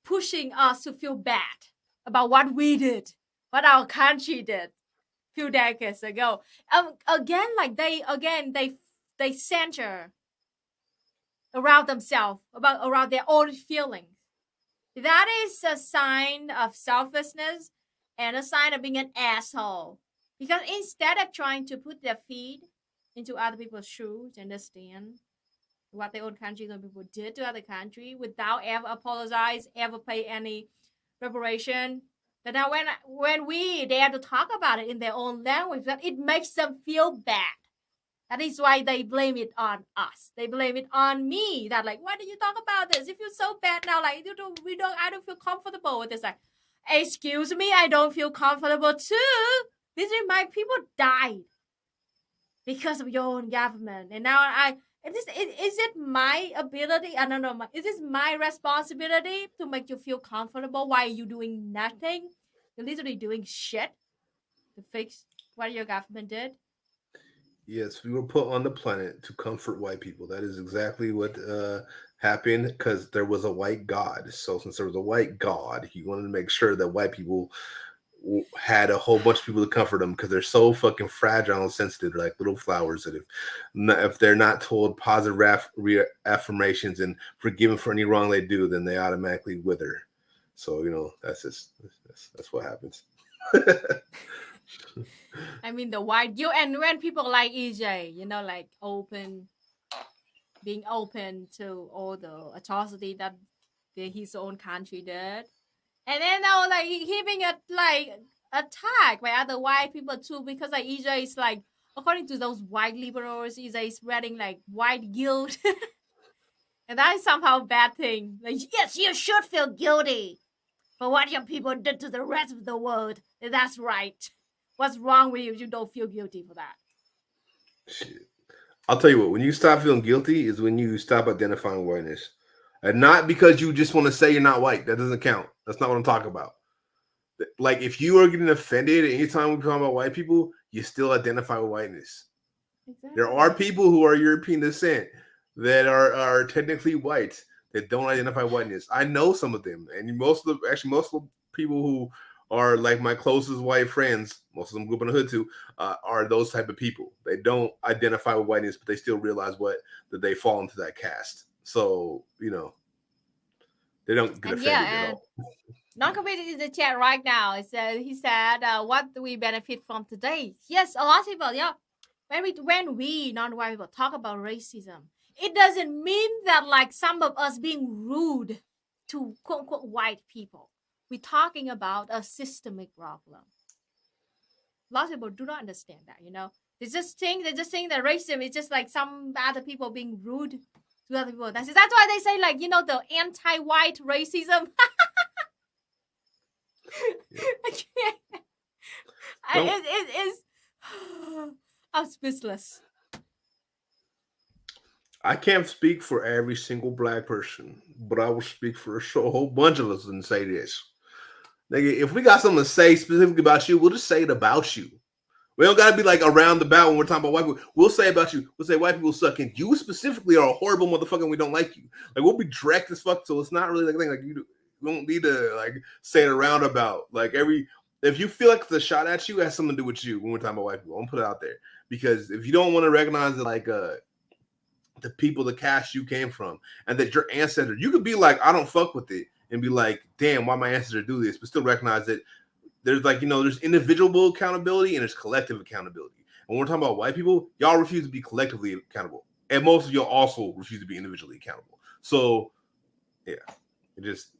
pushing us to feel bad about what we did, what our country did a few decades ago. Again, like they center around themselves, around their own feelings. That is a sign of selfishness and a sign of being an asshole. Because instead of trying to put their feet into other people's shoes, understand what their own country and people did to other country without ever apologize, ever pay any reparation. But now when we dare to talk about it in their own language, that it makes them feel bad. That is why they blame it on us. They blame it on me. That like, why did you talk about this? If you're so bad now, like I don't feel comfortable with this. Like, excuse me, I don't feel comfortable too. These are my people died because of your own government, and now is it my ability? I don't know. Is this my responsibility to make you feel comfortable? Why are you doing nothing? You're literally doing shit to fix what your government did.
Yes, we were put on the planet to comfort white people. That is exactly what happened, because there was a white god. So since there was a white god, he wanted to make sure that white people had a whole bunch of people to comfort them, because they're so fucking fragile and sensitive. They're like little flowers that if they're not told positive affirmations and forgiven for any wrong they do, then they automatically wither. So, you know, that's what happens.
I mean, the white and when people like EJ, you know, like being open to all the atrocity that his own country did, and then now like he being attacked by other white people too, because like EJ is like, according to those white liberals, EJ is spreading like white guilt, and that is somehow a bad thing. Like, yes, you should feel guilty for what your people did to the rest of the world. That's right. What's wrong with you? You don't feel guilty for that.
Shit. I'll tell you what, when you stop feeling guilty is when you stop identifying whiteness. And not because you just want to say you're not white. That doesn't count. That's not what I'm talking about. Like, if you are getting offended anytime we talk about white people, you still identify with whiteness. Exactly. There are people who are European descent that are technically white that don't identify whiteness. I know some of them. And most of the people who are like my closest white friends, most of them grew up in the hood too, are those type of people. They don't identify with whiteness, but they still realize that they fall into that caste. So, you know, they don't get offended at all.
Non-competent in the chat right now. He said, what do we benefit from today? Yes, a lot of people, yeah. When we non-white people talk about racism, it doesn't mean that like some of us being rude to quote-unquote white people. We're talking about a systemic problem. A lot of people do not understand that, you know. They just think that racism is just like some other people being rude to other people. That's why they say, like, you know, the anti-white racism. I'm speechless.
I can't speak for every single black person, but I will speak for a whole bunch of us and say this. Nigga, if we got something to say specifically about you, we'll just say it about you. We don't gotta be like around the bout when we're talking about white people. We'll say about you. We'll say white people suck, and you specifically are a horrible motherfucker and we don't like you. Like, we'll be direct as fuck, so it's not really like a thing. Like, you don't need to like say it around about. Like, if you feel like it's a shot at you, it has something to do with you when we're talking about white people. I'm gonna put it out there. Because if you don't want to recognize it, like the people, the caste you came from, and that your ancestor, you could be like, I don't fuck with it, and be like, damn, why my ancestors do this, but still recognize that there's like, you know, there's individual accountability and there's collective accountability. And when we're talking about white people, y'all refuse to be collectively accountable. And most of y'all also refuse to be individually accountable. So, yeah. It just,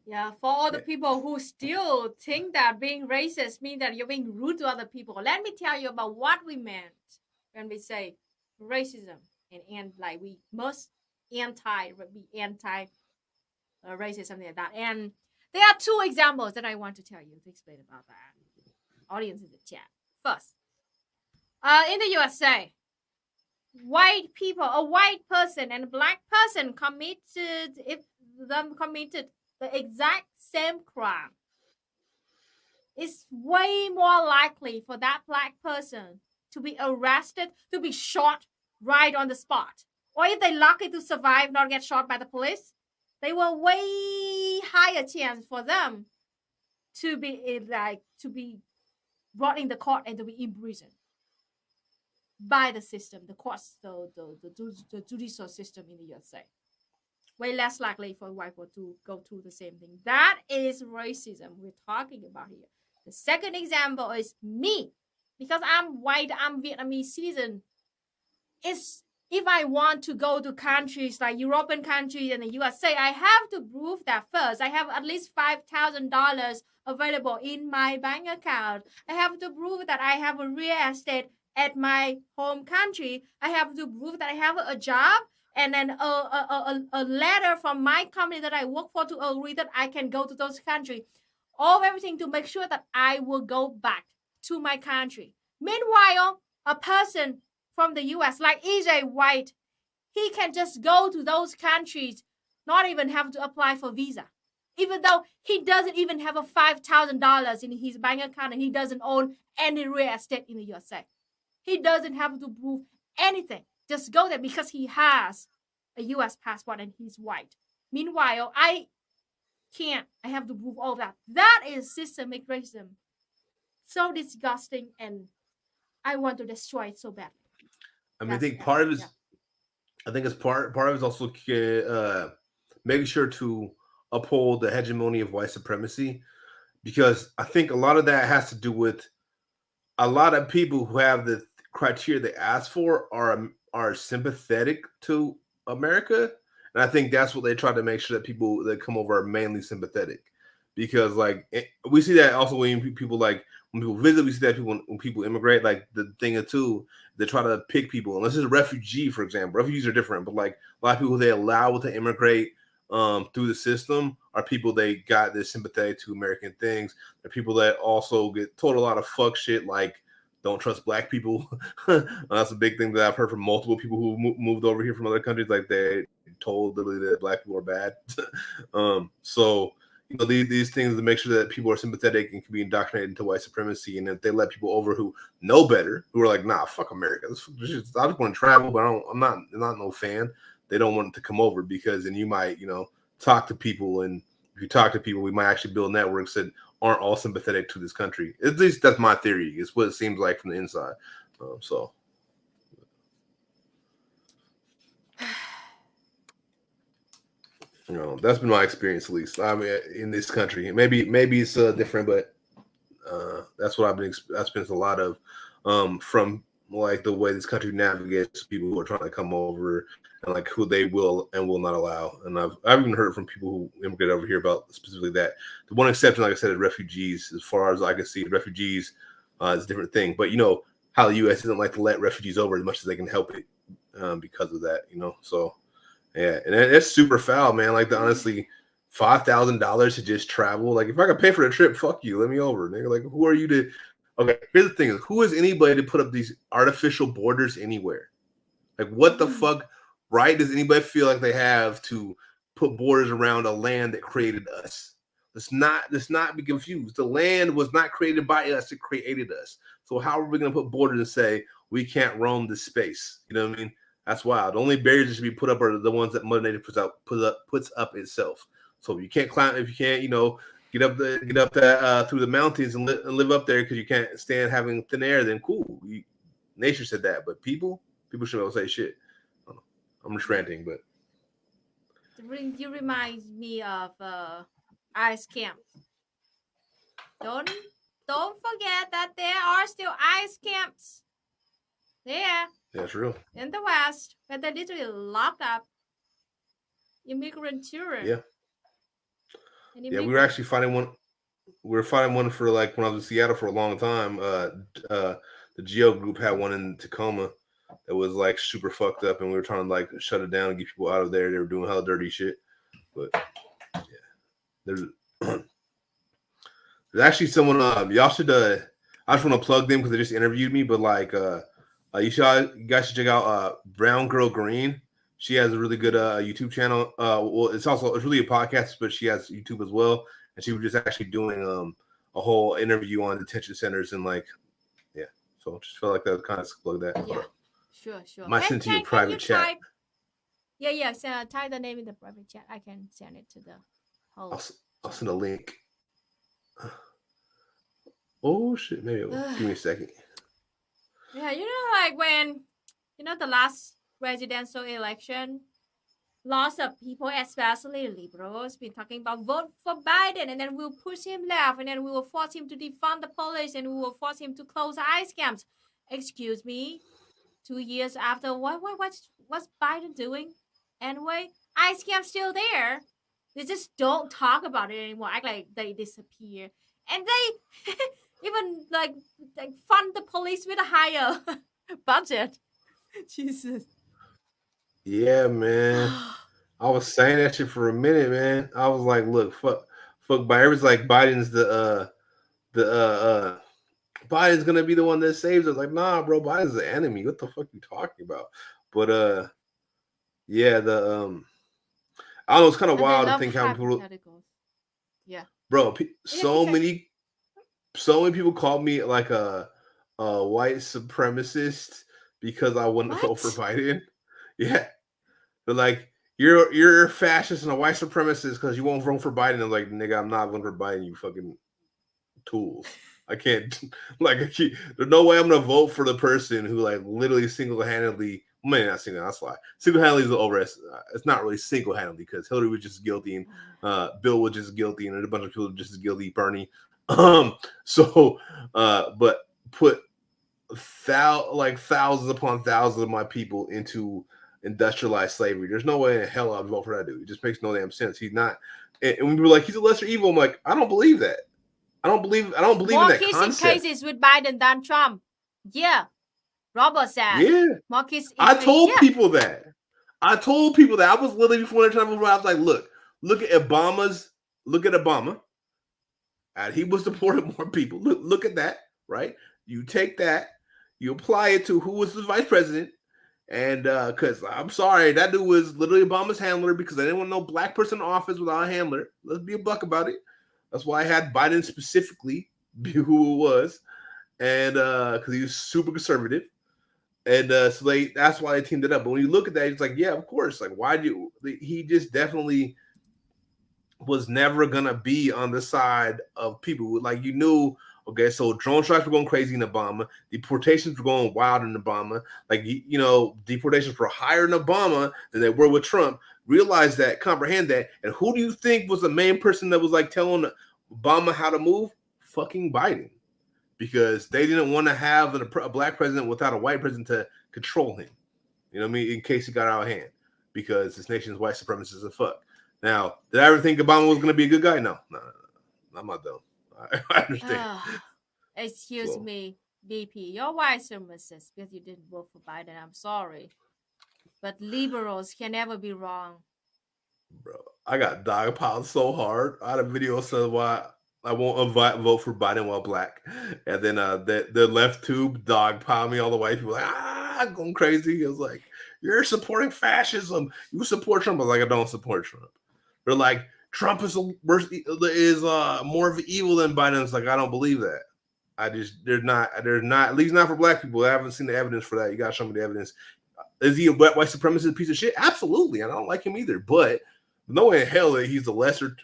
Yeah, for all the people who still think that being racist means that you're being rude to other people, let me tell you about what we meant when we say racism and like we must be anti-racist, something like that. And there are two examples that I want to tell you to explain about that. Audience in the chat. First, in the USA, white people, a white person and a black person committed the exact same crime, it's way more likely for that black person to be arrested, to be shot right on the spot. Or if they're lucky to survive, not get shot by the police, they will way higher chance for them to be brought in the court and to be imprisoned by the system, the courts, the judicial system in the USA. Way less likely for white people to go through the same thing. That is racism we're talking about here. The second example is me. Because I'm white, I'm Vietnamese citizen. It's if I want to go to countries like European countries and the USA, I have to prove that first. I have at least $5,000 available in my bank account. I have to prove that I have a real estate at my home country. I have to prove that I have a job and then a letter from my company that I work for to agree that I can go to those countries. Everything to make sure that I will go back to my country. Meanwhile, a person from the US, like EJ White, he can just go to those countries, not even have to apply for visa. Even though he doesn't even have a $5,000 in his bank account and he doesn't own any real estate in the USA. He doesn't have to prove anything. Just go there because he has a US passport and he's white. Meanwhile, I can't. I have to prove all that. That is systemic racism. So disgusting, and I want to destroy it so badly.
I mean, I think part of it is, I think it's part of it is also making sure to uphold the hegemony of white supremacy, because I think a lot of that has to do with a lot of people who have the criteria they ask for are sympathetic to America, and I think that's what they try to make sure that people that come over are mainly sympathetic, because like we see that also when people visit, we see that when people immigrate, like the thing or two, they try to pick people. Unless it's a refugee, for example, refugees are different, but like a lot of people they allow to immigrate through the system are people they got this sympathetic to American things. They're people that also get told a lot of fuck shit like don't trust black people. That's a big thing that I've heard from multiple people who moved over here from other countries. Like they told literally that black people are bad. So these things to make sure that people are sympathetic and can be indoctrinated into white supremacy. And if they let people over who know better, who are like, nah, fuck America. I just want to travel, but I'm not no fan. They don't want to come over because then you might, talk to people. And if you talk to people, we might actually build networks that aren't all sympathetic to this country. At least that's my theory. It's what it seems like from the inside. That's been my experience, at least. I mean, in this country, maybe it's different, but that's what I've been. That's been a lot of from like the way this country navigates people who are trying to come over and like who they will and will not allow. And I've even heard from people who immigrate over here about specifically that. The one exception, like I said, is refugees. As far as I can see, refugees is a different thing. But how the U.S. doesn't like to let refugees over as much as they can help it because of that. So. Yeah, and it's super foul, man. Like, honestly, $5,000 to just travel. Like, if I could pay for the trip, fuck you, let me over, nigga. Like, who are you to? Okay, here's the thing: who is anybody to put up these artificial borders anywhere? Like, what the fuck right does anybody feel like they have to put borders around a land that created us? Let's not be confused. The land was not created by us; it created us. So how are we going to put borders and say we can't roam this space? You know what I mean? That's wild. The only barriers that should be put up are the ones that Mother Nature puts up itself. So if you can't climb, if you can't, get up that through the mountains and live up there because you can't stand having thin air, then cool. Nature said that, but people shouldn't be able to say shit. I'm just ranting, but
you remind me of ice camps. Don't forget that there are still ice camps there.
That's real.
In the West, where they literally lock up immigrant children.
Yeah. Yeah, we were actually finding one. We were finding one for like when I was in Seattle for a long time. The Geo group had one in Tacoma that was like super fucked up, and we were trying to like shut it down and get people out of there. They were doing hella dirty shit. But yeah, there's actually someone. Y'all should. I just want to plug them because they just interviewed me. But like, you guys should check out Brown Girl Green. She has a really good YouTube channel. Well, it's really a podcast, but she has YouTube as well. And she was just actually doing a whole interview on detention centers and like, yeah. So just felt like that was kind of plug that.
Yeah, sure.
Might send to you a private chat.
Yeah. Type the name in the private chat. I can send it to the whole.
I'll send a link. Oh shit! Maybe give me a second.
Yeah, like when the last presidential election, lots of people, especially liberals, been talking about vote for Biden, and then we'll push him left, and then we will force him to defund the police, and we will force him to close ICE camps. Excuse me, 2 years after, what's Biden doing? Anyway, ICE camps still there. They just don't talk about it anymore. Act like they disappear, and they even like fund the police with a higher budget. Jesus.
Yeah, man. I was saying that shit for a minute, man. I was like, look, fuck Biden. It was like Biden's Biden's gonna be the one that saves us. Like, nah, bro, Biden's the enemy. What the fuck you talking about? But yeah, I don't know, it's kind of wild to think how people.
Yeah,
bro, so many people called me like a white supremacist because I wouldn't vote for Biden. Yeah, but like you're a fascist and a white supremacist because you won't vote for Biden. I'm like, nigga, I'm not voting for Biden. You fucking tools. I can't. There's no way I'm gonna vote for the person who like literally single-handedly. Maybe not single. That's why single-handedly is the overest. It's not really single-handedly because Hillary was just guilty and Bill was just guilty and a bunch of people were just as guilty. Bernie. But put thousands upon thousands of my people into industrialized slavery. There's no way in hell I'd vote for that dude. It just makes no damn sense. He's not. And we were like, he's a lesser evil. I'm like, I don't believe that. I don't believe in that concept.
More kissing cases with Biden than Trump. Yeah. Robert said.
Yeah.
More kissing.
I told people that. I was literally before the time I was like, look at Obama. And he was deporting more people. Look at that, right? You take that, you apply it to who was the vice president. And because I'm sorry, that dude was literally Obama's handler because I didn't want no black person in office without a handler. Let's be a buck about it. That's why I had Biden specifically be who it was. And because he was super conservative. And so that's why they teamed it up. But when you look at that, it's like, yeah, of course. Like, he just definitely was never gonna be on the side of people. Like, you knew, okay, so drone strikes were going crazy in Obama, deportations were going wild in Obama, like, deportations were higher in Obama than they were with Trump. Realize that, comprehend that. And who do you think was the main person that was like telling Obama how to move? Fucking Biden. Because they didn't want to have a black president without a white president to control him. You know what I mean? In case he got out of hand. Because this nation's white supremacists are fuck. Now, did I ever think Obama was going to be a good guy? No. I'm not dumb. I understand.
Excuse me, BP. You're white supremacist because you didn't vote for Biden. I'm sorry. But liberals can never be wrong.
Bro, I got dogpiled so hard. I had a video saying why I won't vote for Biden while black. And then the left tube dogpiled me. All the white people like, going crazy. It was like, you're supporting fascism. You support Trump. I was like, I don't support Trump. They're like, Trump is more of an evil than Biden. It's like, I don't believe that. They're not, at least not for black people. I haven't seen the evidence for that. You gotta show me the evidence. Is he a white supremacist piece of shit? Absolutely. I don't like him either. But no way in hell that he's the lesser.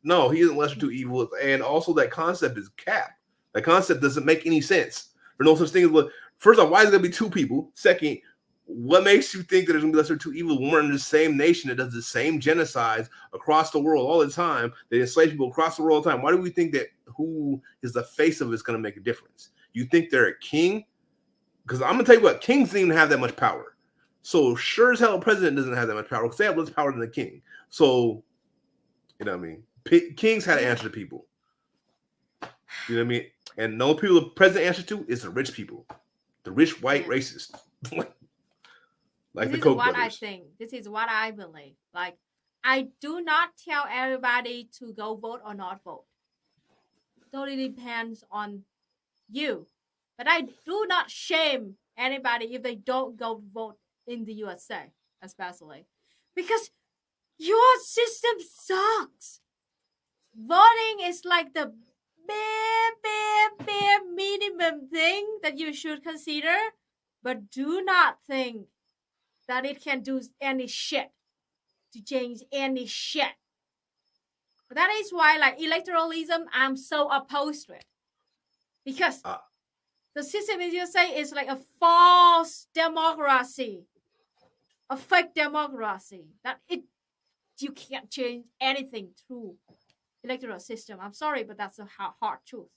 No, he isn't lesser to evil. And also that concept is cap. That concept doesn't make any sense. There's no such thing as, first off, why is there gonna be two people? Second, what makes you think that there's gonna be lesser to evil when we're in the same nation that does the same genocides across the world all the time, that enslave people across the world all the time? Why do we think that who is the face of it is gonna make a difference? You think they're a king? Because I'm gonna tell you what, kings didn't even have that much power. So sure as hell, a president doesn't have that much power because they have less power than the king. So, you know what I mean? Kings had to answer to people. You know what I mean? And the only people the president answers to is the rich people. The rich white racists.
Like this is what brothers. I think. This is what I believe. Like, I do not tell everybody to go vote or not vote. It totally depends on you. But I do not shame anybody if they don't go vote in the USA, especially. Because your system sucks. Voting is like the bare minimum thing that you should consider. But do not think that it can do any shit to change any shit. But that is why, like, electoralism, I'm so opposed to it. Because the system in USA is like a false democracy, a fake democracy. That you can't change anything through electoral system. I'm sorry, but that's the hard truth.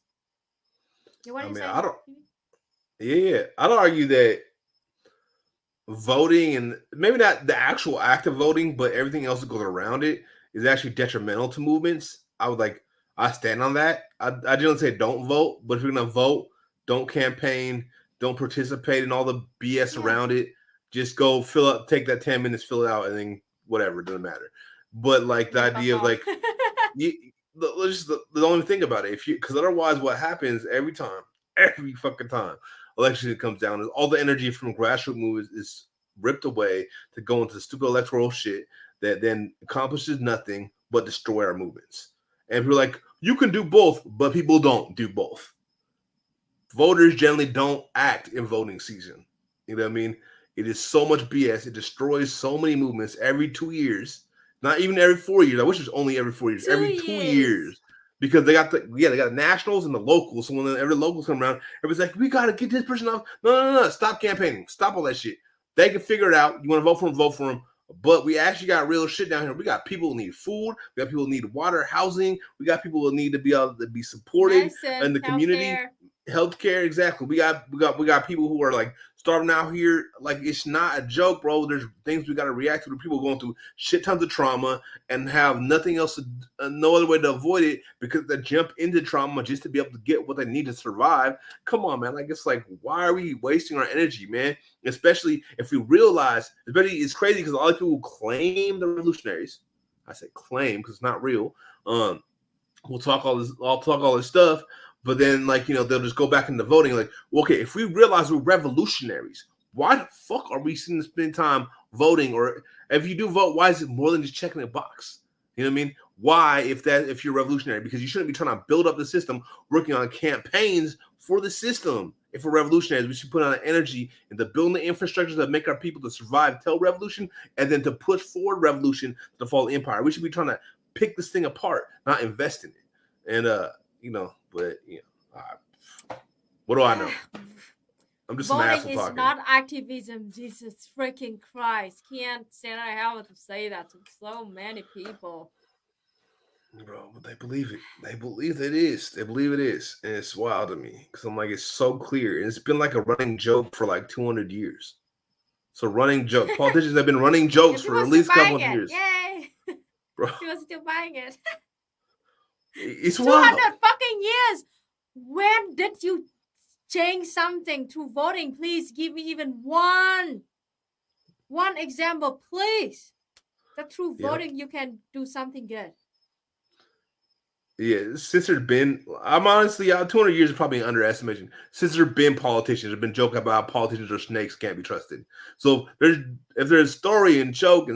You want to say?
I'd argue that voting, and maybe not the actual act of voting, but everything else that goes around it is actually detrimental to movements. I stand on that. I generally say don't vote, but if you're gonna vote, don't campaign, don't participate in all the BS around it. Just go fill up, take that 10 minutes, fill it out, and then whatever, it doesn't matter. But like the idea of like the only thing about it, because otherwise what happens every fucking time election comes down is all the energy from grassroots movements is ripped away to go into stupid electoral shit that then accomplishes nothing but destroy our movements. And people are like, you can do both, but people don't do both. Voters generally don't act in voting season. You know what I mean? It is so much BS. It destroys so many movements every 2 years. Not even every 4 years. I wish it was only every 4 years. Every 2 years. Because they got the nationals and the locals. So when every locals come around, everybody's like, we gotta get this person off. No. Stop campaigning. Stop all that shit. They can figure it out. You want to vote for them. But we actually got real shit down here. We got people who need food. We got people who need water, housing. We got people who need to be able to be supported in the community. Healthcare, exactly. We got people who are like starving out here. Like, it's not a joke, bro. There's things we got to react to. People going through shit tons of trauma and have nothing else, no other way to avoid it because they jump into trauma just to be able to get what they need to survive. Come on, man. Like, it's like, why are we wasting our energy, man? Especially if we realize, it's crazy because a lot of people claim the revolutionaries. I say claim because it's not real. We'll talk all this stuff. But then, like, they'll just go back into voting. Like, well, okay, if we realize we're revolutionaries, why the fuck are we spending time voting? Or if you do vote, why is it more than just checking a box? You know what I mean? Why, if you're revolutionary? Because you shouldn't be trying to build up the system, working on campaigns for the system. If we're revolutionaries, we should put on energy into building the infrastructures that make our people to survive till revolution, and then to push forward revolution to the fall of the empire. We should be trying to pick this thing apart, not invest in it. And but what do I know? I'm just an asshole talking.
Voting is not activism. Jesus freaking Christ! Can't stand I have to say that to so many people.
Bro, but they believe it. They believe it is. They believe it is, and it's wild to me because I'm like, it's so clear, and it's been like a running joke for like 200 years. So running joke. Politicians have been running jokes for at least a couple of years.
Yay!
Bro,
he was still buying it.
It's
200 fucking years. When did you change something through voting? Please give me even one example, please. That through voting you can do something good.
Yeah, since there's been, I'm honestly, 200 years is probably an underestimation. Since there's been politicians, have been joking about politicians or snakes can't be trusted. So if there's story and joke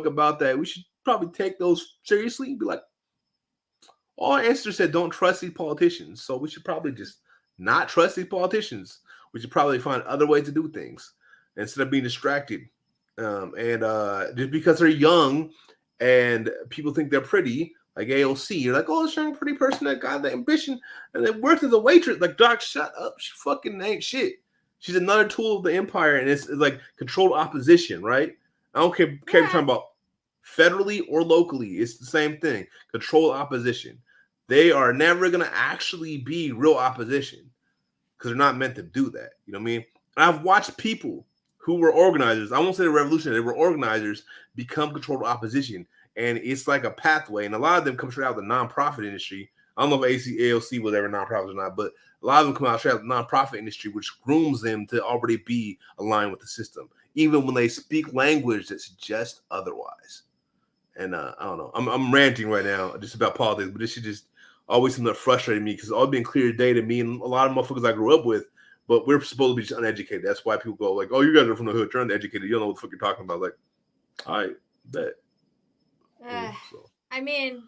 about that, we should probably take those seriously and be like, all our ancestors said don't trust these politicians. So we should probably just not trust these politicians. We should probably find other ways to do things instead of being distracted. Just because they're young and people think they're pretty, like AOC, you're like, oh, this young pretty person that got the ambition and they worked as a waitress. Like, Doc, shut up. She fucking ain't shit. She's another tool of the empire, and it's like controlled opposition, right? I don't care if you're talking about federally or locally. It's the same thing. Controlled opposition. They are never going to actually be real opposition because they're not meant to do that. You know what I mean? I've watched people who were organizers. I won't say the revolutionary, they were organizers, become controlled opposition. And it's like a pathway. And a lot of them come straight out of the nonprofit industry. I don't know if ALC was ever nonprofit or not, but a lot of them come out straight out of the nonprofit industry, which grooms them to already be aligned with the system, even when they speak language that's just otherwise. And I don't know. I'm ranting right now just about politics, but this should just always something that frustrated me because it's all been clear day to me and a lot of motherfuckers I grew up with. But we're supposed to be just uneducated. That's why people go like, "Oh, you guys are from the hood, you're uneducated. You don't know what the fuck you're talking about." Like, I bet.
I mean,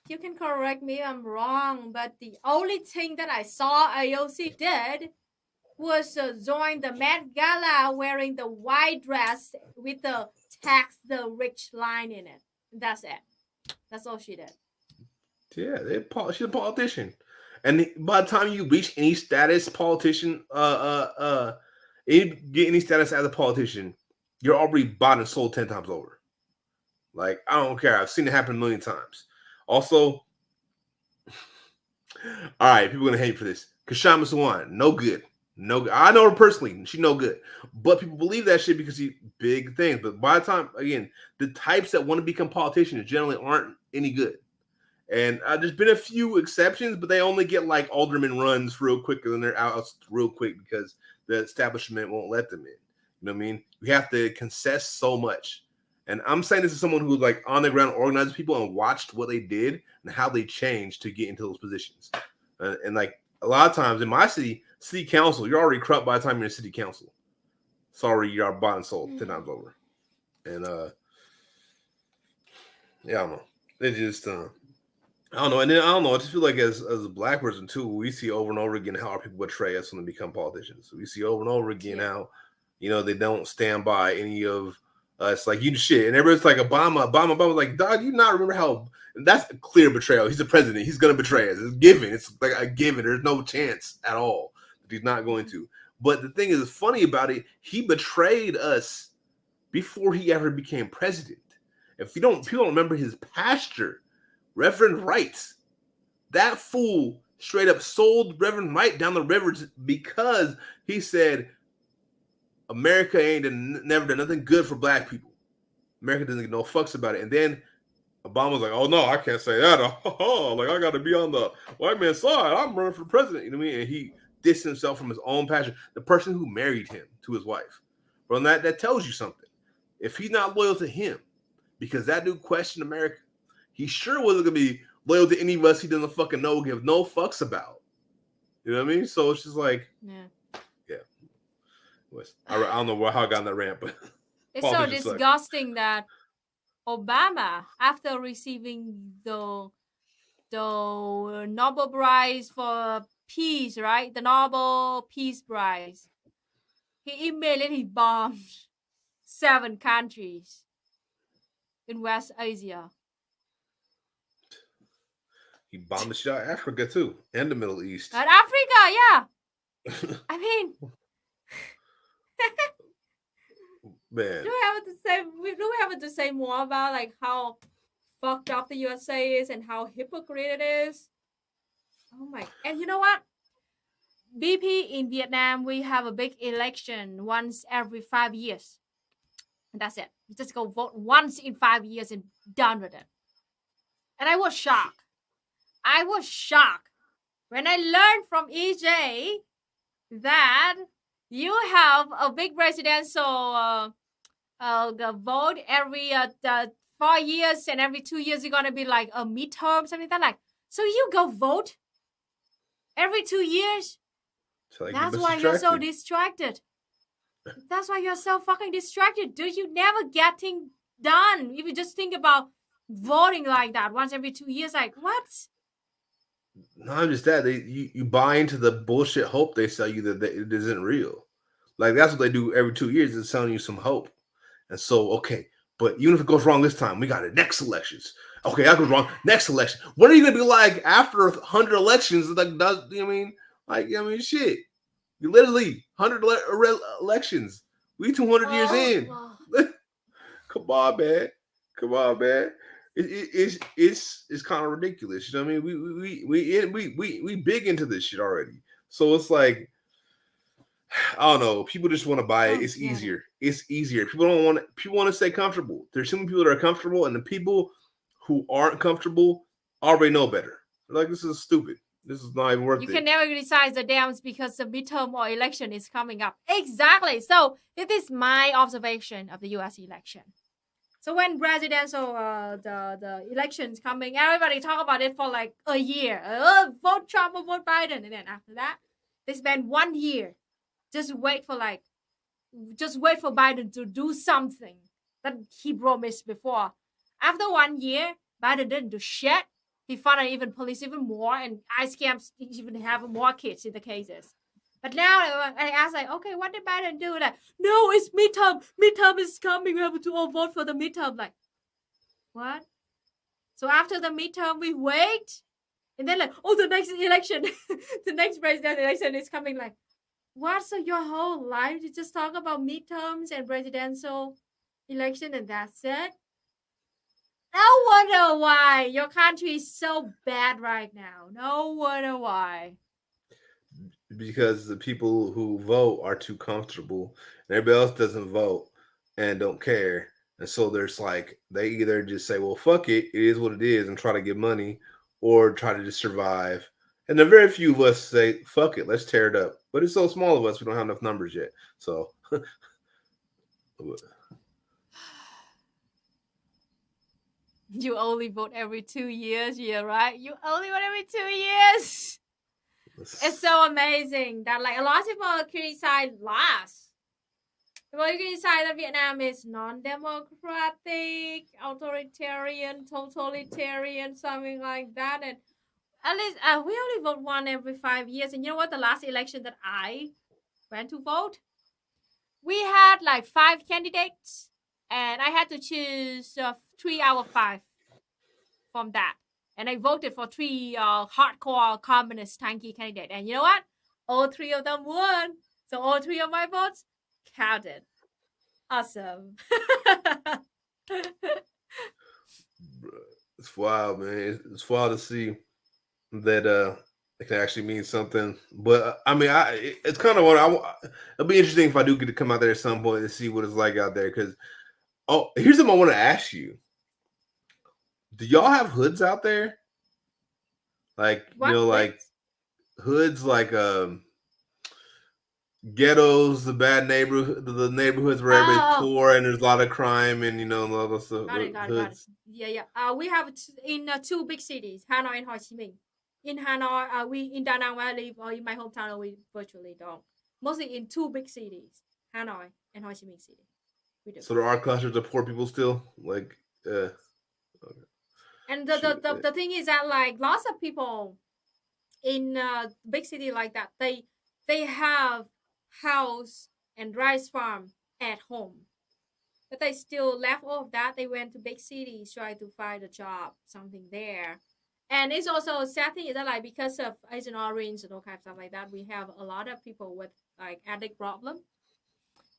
you can correct me if I'm wrong, but the only thing that I saw AOC did was join the Met Gala wearing the white dress with the tax the rich line in it. That's it. That's all she did.
Yeah, she's a politician. And by the time you reach any status politician, get any status as a politician, you're already bought and sold 10 times over. Like, I don't care. I've seen it happen a million times. Also, all right, people are going to hate for this. Kashama Swan, no good. No good. I know her personally. She's no good. But people believe that shit because she big things. But by the time, again, the types that want to become politicians generally aren't any good. And there's been a few exceptions, but they only get like alderman runs real quick and then they're out real quick because the establishment won't let them in. You know what I mean? We have to concess so much. And I'm saying this as someone who like on the ground organized people and watched what they did and how they changed to get into those positions. And like a lot of times in my city council, you're already corrupt by the time you're in city council. Sorry, you are bought and sold 10 times over. And yeah, I don't know. They just I don't know. And then I don't know. I just feel like as a black person too, we see over and over again how our people betray us when they become politicians. We see over and over again how, you know, they don't stand by any of us. Like you shit. And everybody's like Obama, like, dog, you not remember how that's a clear betrayal. He's the president. He's gonna betray us. It's given. It's like a given. There's no chance at all that he's not going to. But the thing is funny about it, he betrayed us before he ever became president. If people don't remember his pastor, Reverend Wright, that fool straight up sold Reverend Wright down the rivers because he said America ain't never done nothing good for black people. America doesn't give no fucks about it. And then Obama was like, "Oh no, I can't say that. Like I got to be on the white man's side. I'm running for president." You know what I mean? And he distanced himself from his own passion. The person who married him to his wife. Well, that tells you something. If he's not loyal to him, because that dude questioned America, he sure wasn't gonna be loyal to any of us he doesn't fucking know, give no fucks about. You know what I mean? So it's just like, yeah. I don't know how I got on that rant, but
it's so disgusting that Obama, after receiving the Nobel Prize for Peace, right? The Nobel Peace Prize, he immediately bombed 7 countries in West Asia.
He bombed the shit out of Africa too, and the Middle East.
And Africa, yeah. I mean,
man,
do we have to say more about like how fucked up the USA is and how hypocrite it is? Oh my! And you know what? BP in Vietnam, we have a big election once every 5 years. And that's it. You just go vote once in 5 years and done with it. And I was shocked. When I learned from EJ that you have a big presidential vote every 4 years, and every 2 years you're going to be like a midterm, something like that. Like, so you go vote every 2 years? So like that's why you're so distracted. That's why you're so fucking distracted. Dude, you never getting done. If you just think about voting like that once every 2 years, like, what?
Not just that, you buy into the bullshit hope they sell you that it isn't real. Like that's what they do every 2 years, is selling you some hope. And so, okay, but even if it goes wrong this time, we got it next elections. Okay, that goes wrong next election. What are you gonna be like after 100 elections? Like, you know what I mean? Like, I mean, shit. You literally 100 elections. We 200 years in. Come on, man. It's kind of ridiculous. You know what I mean? We big into this shit already. So it's like, I don't know. People just want to buy it. It's
Yeah.
easier. It's easier. People don't want. People want to stay comfortable. There's so many people that are comfortable, and the people who aren't comfortable already know better. They're like, this is stupid. This is not even worth it.
You can never criticize the Dems because the midterm or election is coming up. Exactly. So it is my observation of the U.S. election. So when presidential the elections coming, everybody talk about it for like a year. Vote Trump or vote Biden, and then after that, they spend 1 year just wait for Biden to do something that he promised before. After 1 year, Biden didn't do shit. He funded even police even more, and ICE camps even have more kids in the cases. But now I ask like, okay, what did Biden do? Like, no, it's midterm. Midterm is coming. We have to all vote for the midterm. Like, what? So after the midterm, we wait, and then like, oh, the next election, the next presidential election is coming. Like, what? So your whole life you just talk about midterms and presidential election, and that's it? No wonder why your country is so bad right now. No wonder why.
Because the people who vote are too comfortable, and everybody else doesn't vote and don't care. And so there's like they either just say, "Well, fuck it, it is what it is," and try to get money, or try to just survive. And the very few of us say, "Fuck it, let's tear it up." But it's so small of us, we don't have enough numbers yet. So.
You only vote every 2 years, yeah, right? You only vote every 2 years. It's so amazing that like a lot of people criticize last. People criticize that Vietnam is non-democratic, authoritarian, totalitarian, something like that. And at least we only vote one every 5 years. And you know what? The last election that I went to vote, we had like 5 candidates, and I had to choose 3 out of 5 from that. And I voted for 3 hardcore communist tanky candidates. And you know what? All 3 of them won. So all 3 of my votes counted. Awesome.
It's wild, man. It's wild to see that it can actually mean something. But I mean, it's kind of what it'll be interesting if I do get to come out there at some point and see what it's like out there. Because here's something I want to ask you: do y'all have hoods out there? Like
what
like hoods, like ghettos, the bad neighborhood, the neighborhoods where everybody's poor and there's a lot of crime and a lot of stuff.
Got it. Yeah. We have in 2 big cities, Hanoi and Ho Chi Minh. In Hanoi, we in Da Nang where I live, or in my hometown, we virtually don't. Mostly in 2 big cities, Hanoi and Ho Chi Minh City. We do.
So there are clusters of poor people still, like. Okay.
And the thing is that like lots of people in big city like that, they have house and rice farm at home, but they still left all of that. They went to big cities, try to find a job, something there. And it's also a sad thing is that like because of Asian Orange and all kinds of stuff like that, we have a lot of people with like addict problem.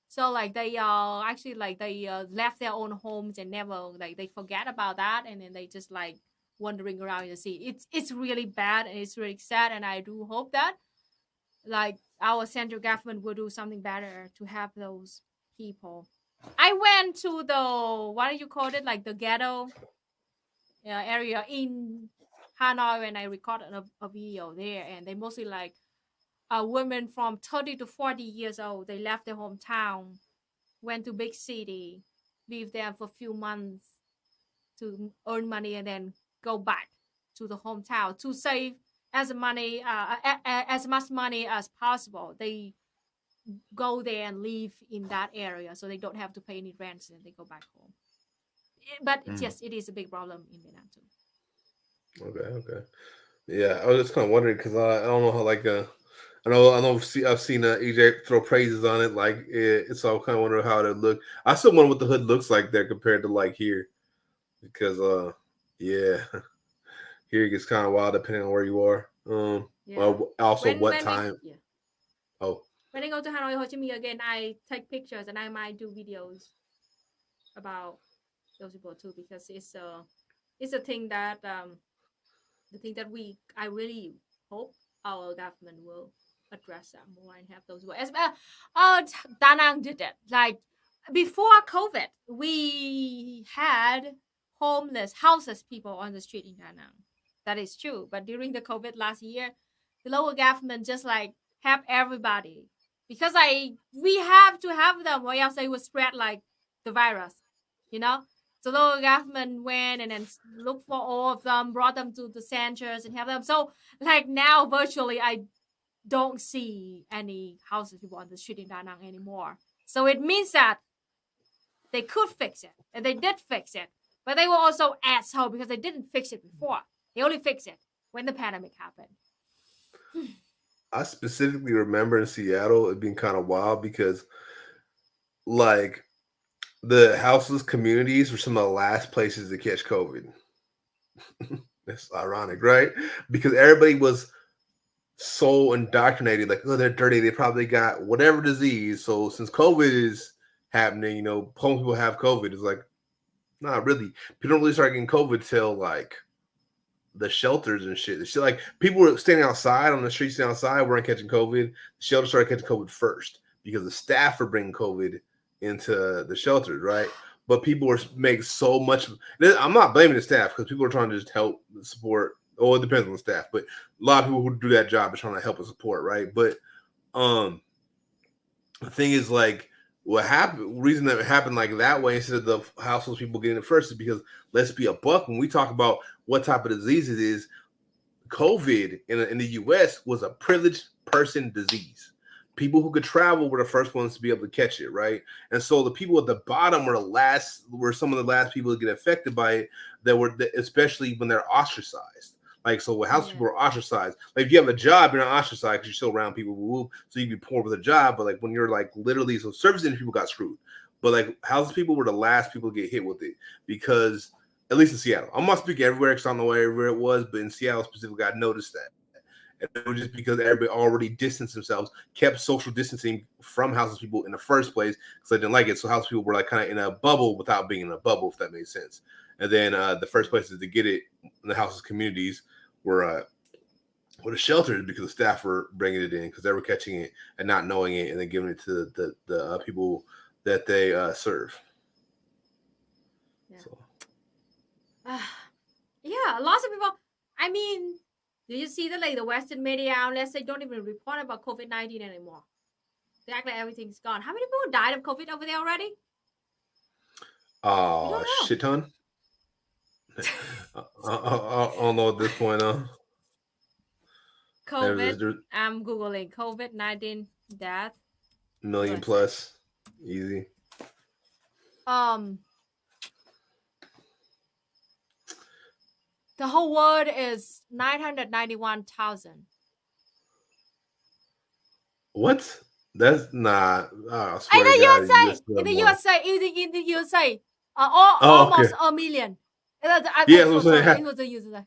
So like they actually like they left their own homes and never like they forget about that, and then they just like wandering around in the city. It's really bad and it's really sad, and I do hope that like our central government will do something better to help those people. I went to the what do you call it, like the ghetto area in Hanoi when I recorded a video there, and they mostly like women from 30 to 40 years old. They left their hometown, went to big city, live there for a few months to earn money, and then go back to the hometown to save as much money as possible. They go there and live in that area, so they don't have to pay any rent, and they go back home. But yes, it is a big problem in Vietnam too.
Okay. Yeah, I was just kind of wondering because I don't know how like I know I've seen EJ throw praises on it, like so I kind of wonder how it look. I still wonder what the hood looks like there compared to like here, because yeah, here it gets kind of wild depending on where you are. Well, also what time.
When I go to Hanoi, Ho Chi Minh again, I take pictures and I might do videos about those people too, because it's a thing that I really hope our government will address that more and have those ways. Da Nang did it. Like before COVID, we had houseless people on the street in Da Nang. That is true. But during the COVID last year, the local government just like help everybody because we have to have them, or else they will spread like the virus, you know. So the local government went and then looked for all of them, brought them to the centers and help them. So like now virtually, I don't see any houses people on the street in Da Nang anymore. So it means that they could fix it, and they did fix it. But they were also assholes because they didn't fix it before. They only fixed it when the pandemic happened.
I specifically remember in Seattle it being kind of wild because, like, the houseless communities were some of the last places to catch COVID. That's ironic, right? Because everybody was so indoctrinated, like, oh, they're dirty. They probably got whatever disease. So since COVID is happening, you know, home people have COVID. It's like, not really. People don't really start getting COVID till like the shelters and shit. The shit, like people were standing outside on the streets outside weren't catching COVID. The shelters started catching COVID first because the staff were bringing COVID into the shelters, right? But people were making so much. I'm not blaming the staff because people are trying to just help support. Oh, it depends on the staff, but a lot of people who do that job are trying to help and support, right? But the thing is, like, what happened? Reason that it happened like that way instead of the households people getting it first is because, let's be a buck, when we talk about what type of disease it is, COVID in the U.S. was a privileged person disease. People who could travel were the first ones to be able to catch it, right? And so the people at the bottom were some of the last people to get affected by it. Especially when they're ostracized. Like, so house people are ostracized. Like, if you have a job, you're not ostracized because you're still around people who, so you can be poor with a job. But like when you're like literally, so service industry people got screwed. But like house people were the last people to get hit with it because, at least in Seattle, I'm not speaking everywhere because I don't know where it was, but in Seattle specifically, I noticed that. And it was just because everybody already distanced themselves, kept social distancing from houseless people in the first place because they didn't like it. So house people were like kind of in a bubble without being in a bubble, if that makes sense. And then the first places to get it in the houseless communities were the shelters because the staff were bringing it in because they were catching it and not knowing it and then giving it to the people that they serve.
Yeah. So. Yeah, lots of people. I mean, do you see that like the Western media outlets, they don't even report about COVID-19 anymore? They act like everything's gone. How many people died of COVID over there already?
Shit ton. I don't know at this point,
COVID. I'm Googling COVID-19 death.
Million plus. Easy.
The whole world is 991,000.
What? That's not. Oh,
in the USA, almost a million.
Yeah, it was the USA.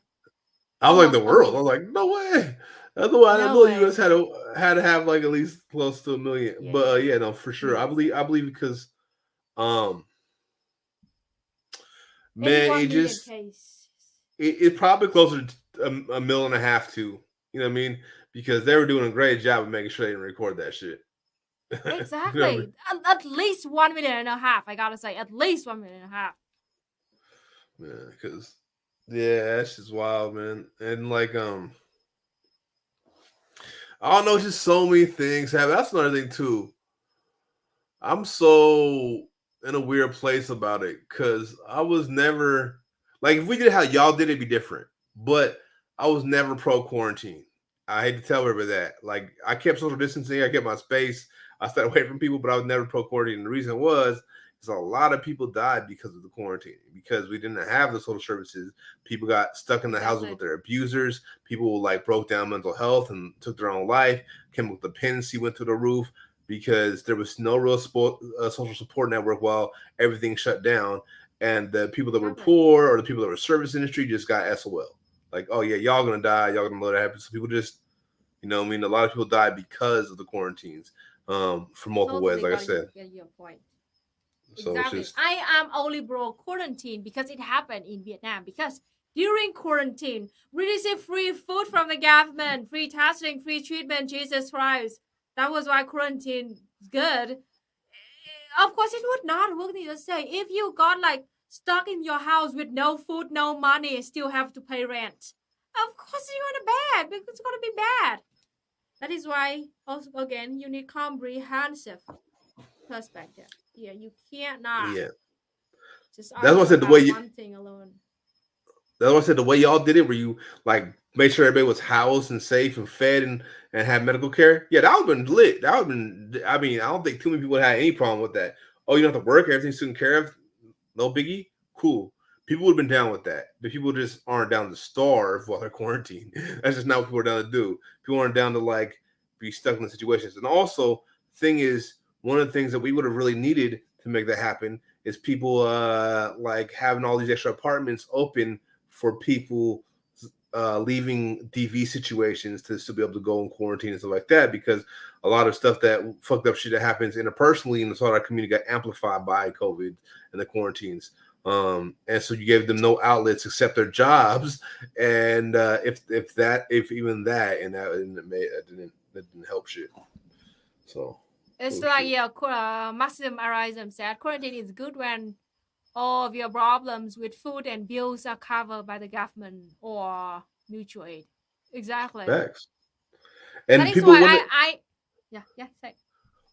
I was like the world. I was like, no way. Otherwise, I know the US had to have like at least close to 1 million. Yeah. But yeah, no, for sure. Yes. I believe because, man, it just it probably closer to 1.5 million too. You know what I mean? Because they were doing a great job of making sure they didn't record that shit.
Exactly. You know I mean? At least 1.5 million. I gotta say, at least 1.5 million.
Yeah, because that's just wild, man. And like, I don't know, just so many things happen. That's another thing too. I'm so in a weird place about it because I was never like, if we did how y'all did, it'd be different. But I was never pro quarantine. I hate to tell everybody that. Like, I kept social distancing. I kept my space. I stayed away from people, but I was never pro quarantine. And the reason was a lot of people died because of the quarantine, because we didn't have the social services. People got stuck in the houses with their abusers. People like broke down mental health and took their own life. Chemical dependency went through the roof because there was no real social support network while everything shut down. And the people that were poor or the people that were service industry just got SOL. Like, oh yeah, y'all gonna die. Y'all gonna let it happen. So people just, you know, I mean, a lot of people died because of the quarantines for multiple ways. Like I said.
Get your point.
So
exactly. I am only pro quarantine because it happened in Vietnam. Because during quarantine. We received free food from the government, free testing, free treatment. Jesus Christ. That was why quarantine is good. Of course, it would not work the same. If you got like stuck in your house with no food, no money, still have to pay rent. Of course, you're gonna bad because it's gonna be bad. That is why, also again, you need comprehensive perspective. Yeah, you can't not just
That's
argue
why I said
about one thing alone.
That's why I said the way y'all did it, where you like made sure everybody was housed and safe and fed and had medical care. Yeah, that would have been lit. That would have been. I mean, I don't think too many people had any problem with that. Oh, you don't have to work. Everything's taken care of. No biggie. Cool. People would have been down with that. But people just aren't down to starve while they're quarantined. That's just not what people are down to do. People aren't down to like be stuck in the situations. And also, thing is, one of the things that we would have really needed to make that happen is people like having all these extra apartments open for people leaving DV situations to still be able to go in quarantine and stuff like that, because a lot of stuff that fucked up shit that happens interpersonally in the sort of community got amplified by COVID and the quarantines. And so you gave them no outlets except their jobs, and if even that, and that didn't help shit. So
it's like Marxism said, quarantine is good when all of your problems with food and bills are covered by the government or mutual aid. Exactly.
Facts. And
that is
people
why say.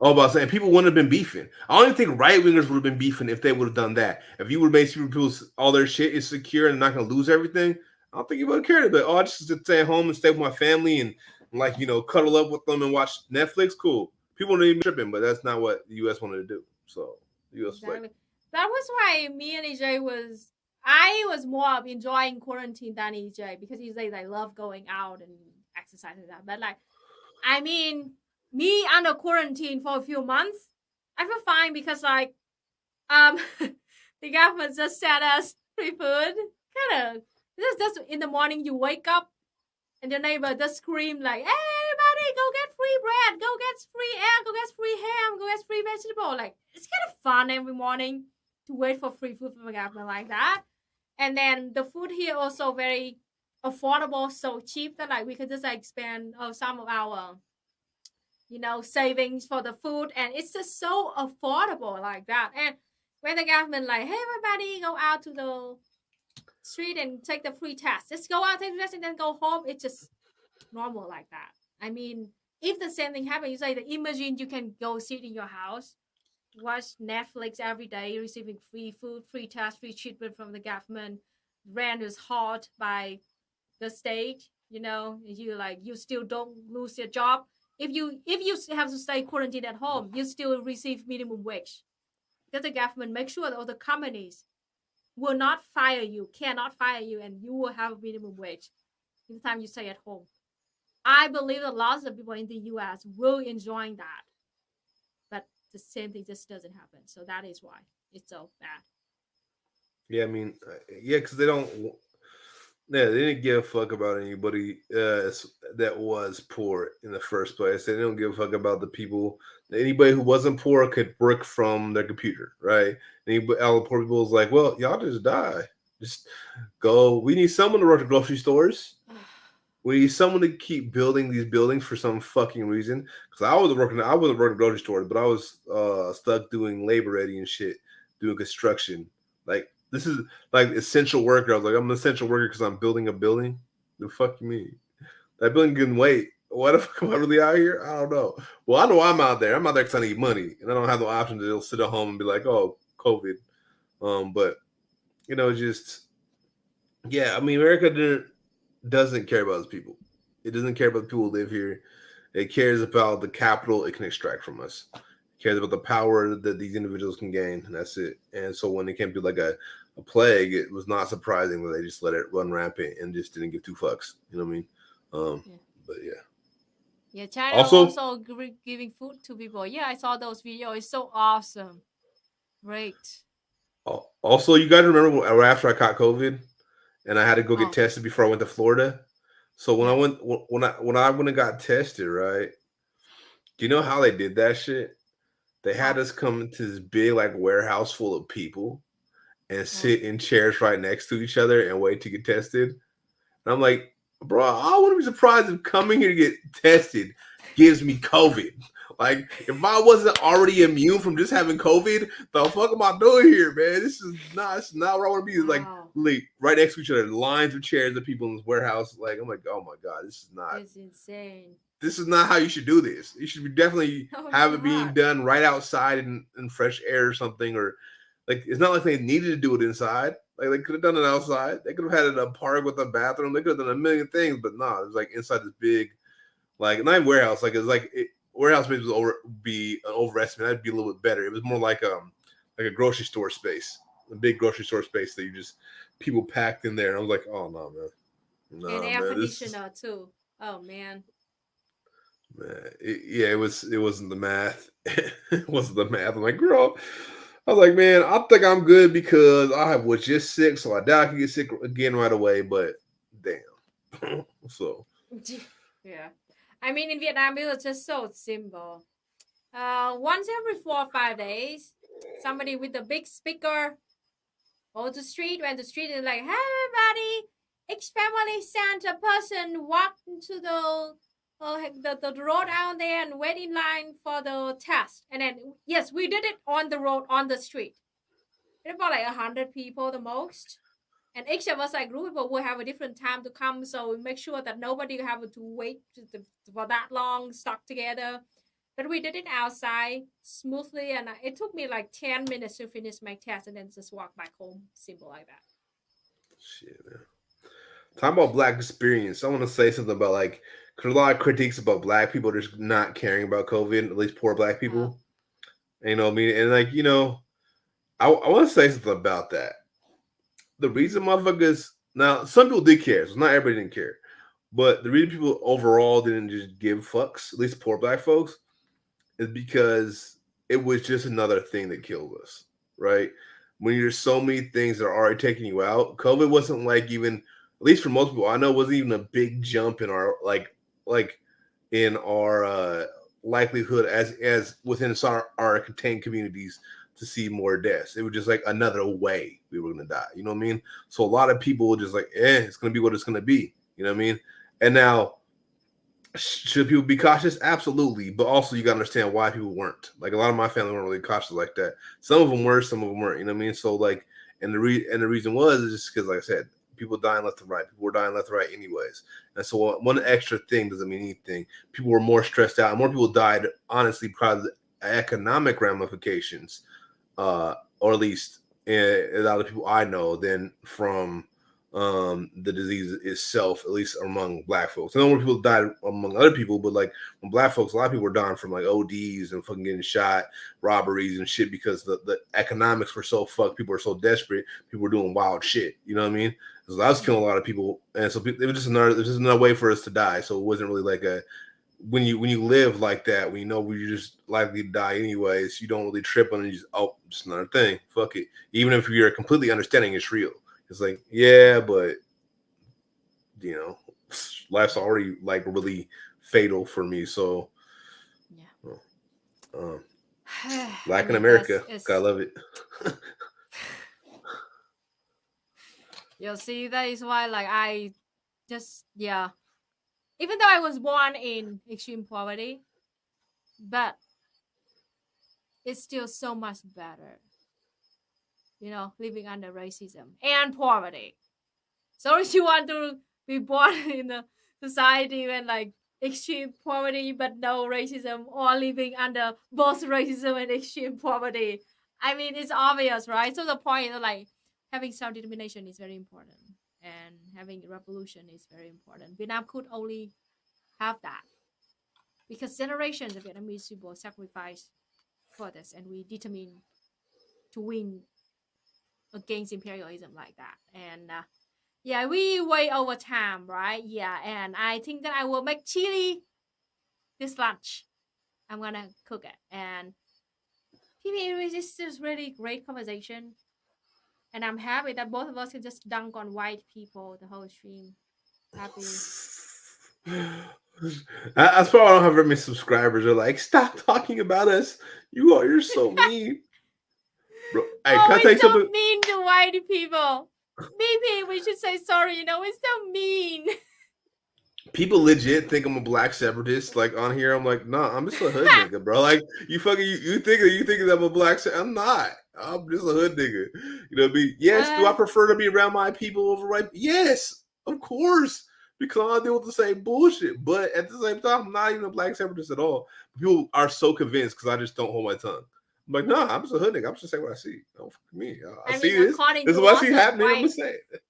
Oh, about saying people wouldn't have been beefing. I don't even think right wingers would have been beefing if they would have done that. If you would have made people all their shit is secure and not going to lose everything, I don't think you would have cared. But I just stay at home and stay with my family and like cuddle up with them and watch Netflix. Cool. People don't even tripping, but that's not what the U.S. wanted to do. So the U.S.
Exactly. That was why me and EJ I was more of enjoying quarantine than EJ, because EJ they love going out and exercising that. But like, I mean, me under quarantine for a few months, I feel fine because like, the government just sent us free food. Kind of, just in the morning you wake up and your neighbor just scream like, "Hey, everybody, go get free bread, go get free egg, go get free ham, go get free vegetable." Like, it's kind of fun every morning to wait for free food from the government like that. And then the food here also very affordable, so cheap that like we could just like spend some of our savings for the food, and it's just so affordable like that. And when the government like, "Hey, everybody, go out to the street and take the free test. Just go out, take the test, and then go home," it's just normal like that. I mean, if the same thing happens, you say that imagine you can go sit in your house, watch Netflix every day, receiving free food, free test, free treatment from the government, rent is hot by the state, you still don't lose your job. If you have to stay quarantined at home, you still receive minimum wage, because the government makes sure that all the companies will not fire you, cannot fire you, and you will have a minimum wage in the time you stay at home. I believe that lots of people in the US will enjoy that. But the same thing just doesn't happen. So that is why it's so bad.
Yeah, I mean, because they don't. Yeah, they didn't give a fuck about anybody that was poor in the first place. They don't give a fuck about the people. Anybody who wasn't poor could work from their computer, right? All the poor people was like, "Well, y'all just die. Just go. We need someone to run the grocery stores. We need someone to keep building these buildings for some fucking reason." Because I wasn't working grocery stores, but I was stuck doing labor ready and shit, doing construction. Like, this is like essential worker. I was like, I'm an essential worker because I'm building a building. The fuck you mean? That building can wait. What the fuck am I really out here? I don't know. Well, I know I'm out there. I'm out there because I need money, and I don't have the option to sit at home and be like, "Oh, COVID." But just I mean, America doesn't care about its people. It doesn't care about the people who live here. It cares about the capital it can extract from us. It cares about the power that these individuals can gain, and that's it. And so when it came to like a plague, it was not surprising that they just let it run rampant and just didn't give two fucks. You know what I mean? But yeah.
Yeah, China also giving food to people. Yeah, I saw those videos. It's so awesome. Great.
Also, you guys remember after I caught COVID and I had to go get tested before I went to Florida? So when I went and got tested, right? Do you know how they did that shit? They had us come to this big like warehouse full of people, and sit in chairs right next to each other and wait to get tested. And I'm like, bro, I wouldn't be surprised if coming here to get tested gives me COVID. Like, if I wasn't already immune from just having COVID, the fuck am I doing here, man? This is not where I want to be. Like, right next to each other, lines of chairs of people in this warehouse. Like, I'm like, oh my God, this is not.
It's insane.
This is not how you should do this. You should be definitely have it being done right outside in fresh air or something. Or, like, it's not like they needed to do it inside. Like, they could have done it outside. They could have had it in a park with a bathroom. They could have done a million things, but no, it was like inside this big, like, not even warehouse. Like, it's like warehouse space would be an overestimate. That'd be a little bit better. It was more like a grocery store space, a big grocery store space that you just people packed in there. And I was like, oh no, man,
no, and air conditioner too. Oh man.
It wasn't the math. It wasn't the math. I'm like, girl. I was like, man, I think I'm good because I was just sick, so I doubt I can get sick again right away. But damn, so
yeah. I mean, in Vietnam, it was just so simple. Once every 4 or 5 days, somebody with a big speaker on the street went to the street and like, hey, everybody, each family sent a person walk into the road out there and wait in line for the test. And then, yes, we did it on the road, on the street. It about like 100 people the most. And each of us, like group people, will have a different time to come. So we make sure that nobody have to wait for that long, stuck together. But we did it outside smoothly. And it took me like 10 minutes to finish my test and then just walk back home. Simple like that.
Shit, man. Talking about Black experience, I want to say something about like, because a lot of critiques about Black people just not caring about COVID, at least poor Black people. You know what I mean? And like, you know, I want to say something about that. The reason motherfuckers, now some people did care, so not everybody didn't care. But the reason people overall didn't just give fucks, at least poor Black folks, is because it was just another thing that killed us, right? When there's so many things that are already taking you out, COVID wasn't like even, at least for most people, I know it wasn't even a big jump in our like in our likelihood as within our contained communities to see more deaths. It was just like another way we were gonna die. You know what I mean? So a lot of people were just like, it's gonna be what it's gonna be. You know what I mean? And now, should people be cautious? Absolutely. But also you gotta understand why people weren't. Like a lot of my family weren't really cautious like that. Some of them were, some of them weren't. You know what I mean? So like, and the reason was is just because, like I said, people dying left and right. People were dying left and right anyways. And so one extra thing doesn't mean anything. People were more stressed out. And more people died, honestly, probably the economic ramifications, or at least a lot of people I know, than from the disease itself, at least among Black folks. I know more people died among other people, but like when Black folks, a lot of people were dying from like ODs and fucking getting shot, robberies and shit, because the economics were so fucked. People were so desperate. People were doing wild shit. You know what I mean? So that was killing a lot of people, and so it was just another way for us to die. So it wasn't really like a when you live like that, when you know you're just likely to die anyways, you don't really trip on it. You just another thing. Fuck it. Even if you're completely understanding it's real, it's like but you know, life's already like really fatal for me. So yeah, Black in America, I love it.
You see, that is why, like, I just, even though I was born in extreme poverty, but it's still so much better, you know, living under racism and poverty. So if you want to be born in a society when, like, extreme poverty but no racism, or living under both racism and extreme poverty, I mean, it's obvious, right? So the point is, like, having self-determination is very important, and having revolution is very important. Vietnam could only have that because generations of Vietnamese people sacrificed for this, and we determined to win against imperialism like that. And we way over time, right? Yeah, and I think that I will make chili this lunch. I'm gonna cook it. And PB, this is really great conversation. And I'm happy that both of us can just dunk on white people the whole stream. Happy.
That's why I don't have very many subscribers. They're like, stop talking about us. You're so mean. Bro, hey, can I tell you
so
something?
mean to white people. Maybe we should say sorry. It's so mean.
People legit think I'm a black separatist. Like on here, I'm like, nah, I'm just a hood nigga, bro. Like you think I'm a black. I'm not. I'm just a hood nigga. You know what I mean? Yes. Do I prefer to be around my people over white? Yes, of course. Because I deal with the same bullshit. But at the same time, I'm not even a black separatist at all. People are so convinced because I just don't hold my tongue. I'm like, nah, I'm just a hood nigga. I'm just saying what I see. Don't fuck me. I see this. This is what I see happening. I'm gonna say it.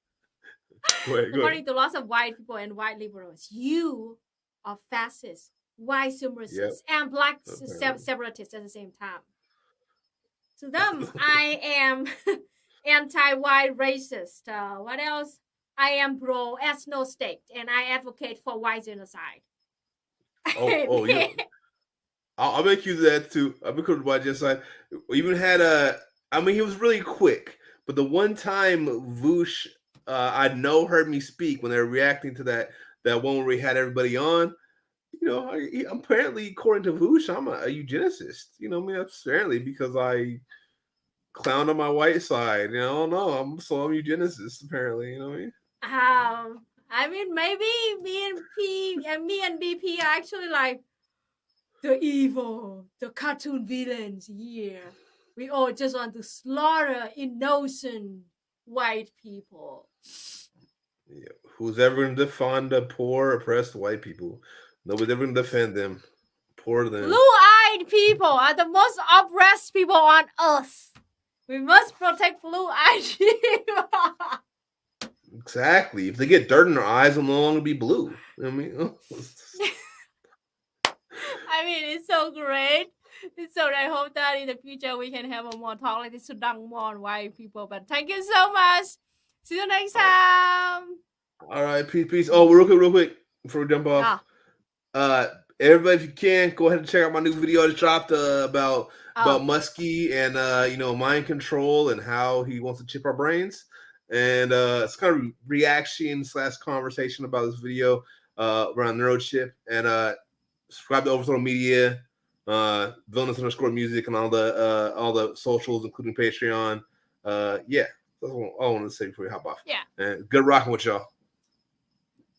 According to lots of white people and white liberals, you are fascist, white supremacists, and black separatists at the same time. To them, I am anti-white racist. What else? I am pro-ethno state, and I advocate for white genocide.
Yeah. I'll make use of that too. I've been white genocide. We even had he was really quick, but the one time Voosh, I know heard me speak when they were reacting to that one where we had everybody on. Apparently, according to Voosh, I'm a eugenicist. Apparently because I clown on my white side. I don't know. I'm eugenicist. Apparently, you know what I mean.
Maybe me and BP are actually like the evil, the cartoon villains here. We all just want to slaughter innocent white people.
Yeah. Who's ever going to defend the poor, oppressed white people? Nobody's ever going to defend them. Poor them.
Blue-eyed people are the most oppressed people on earth. We must protect blue-eyed people.
Exactly. If they get dirt in their eyes, they'll no longer be blue. You know what I mean?
It's so great. So I hope that in the future we can have a more talk like this to dunk more on white people. But thank you so much. See you next time.
All right, peace. Oh, real quick, before we jump off. Everybody, if you can, go ahead and check out my new video I just dropped about Muskie and mind control and how he wants to chip our brains. And it's kind of reaction / conversation about this video around neurochip. And subscribe to Overthrow Media, Villainous_music, and all the socials, including Patreon. Yeah, that's all I want to say before we hop off.
Yeah.
And good rocking with y'all.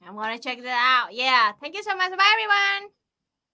I'm gonna check that out. Yeah. Thank you so much. Bye, everyone.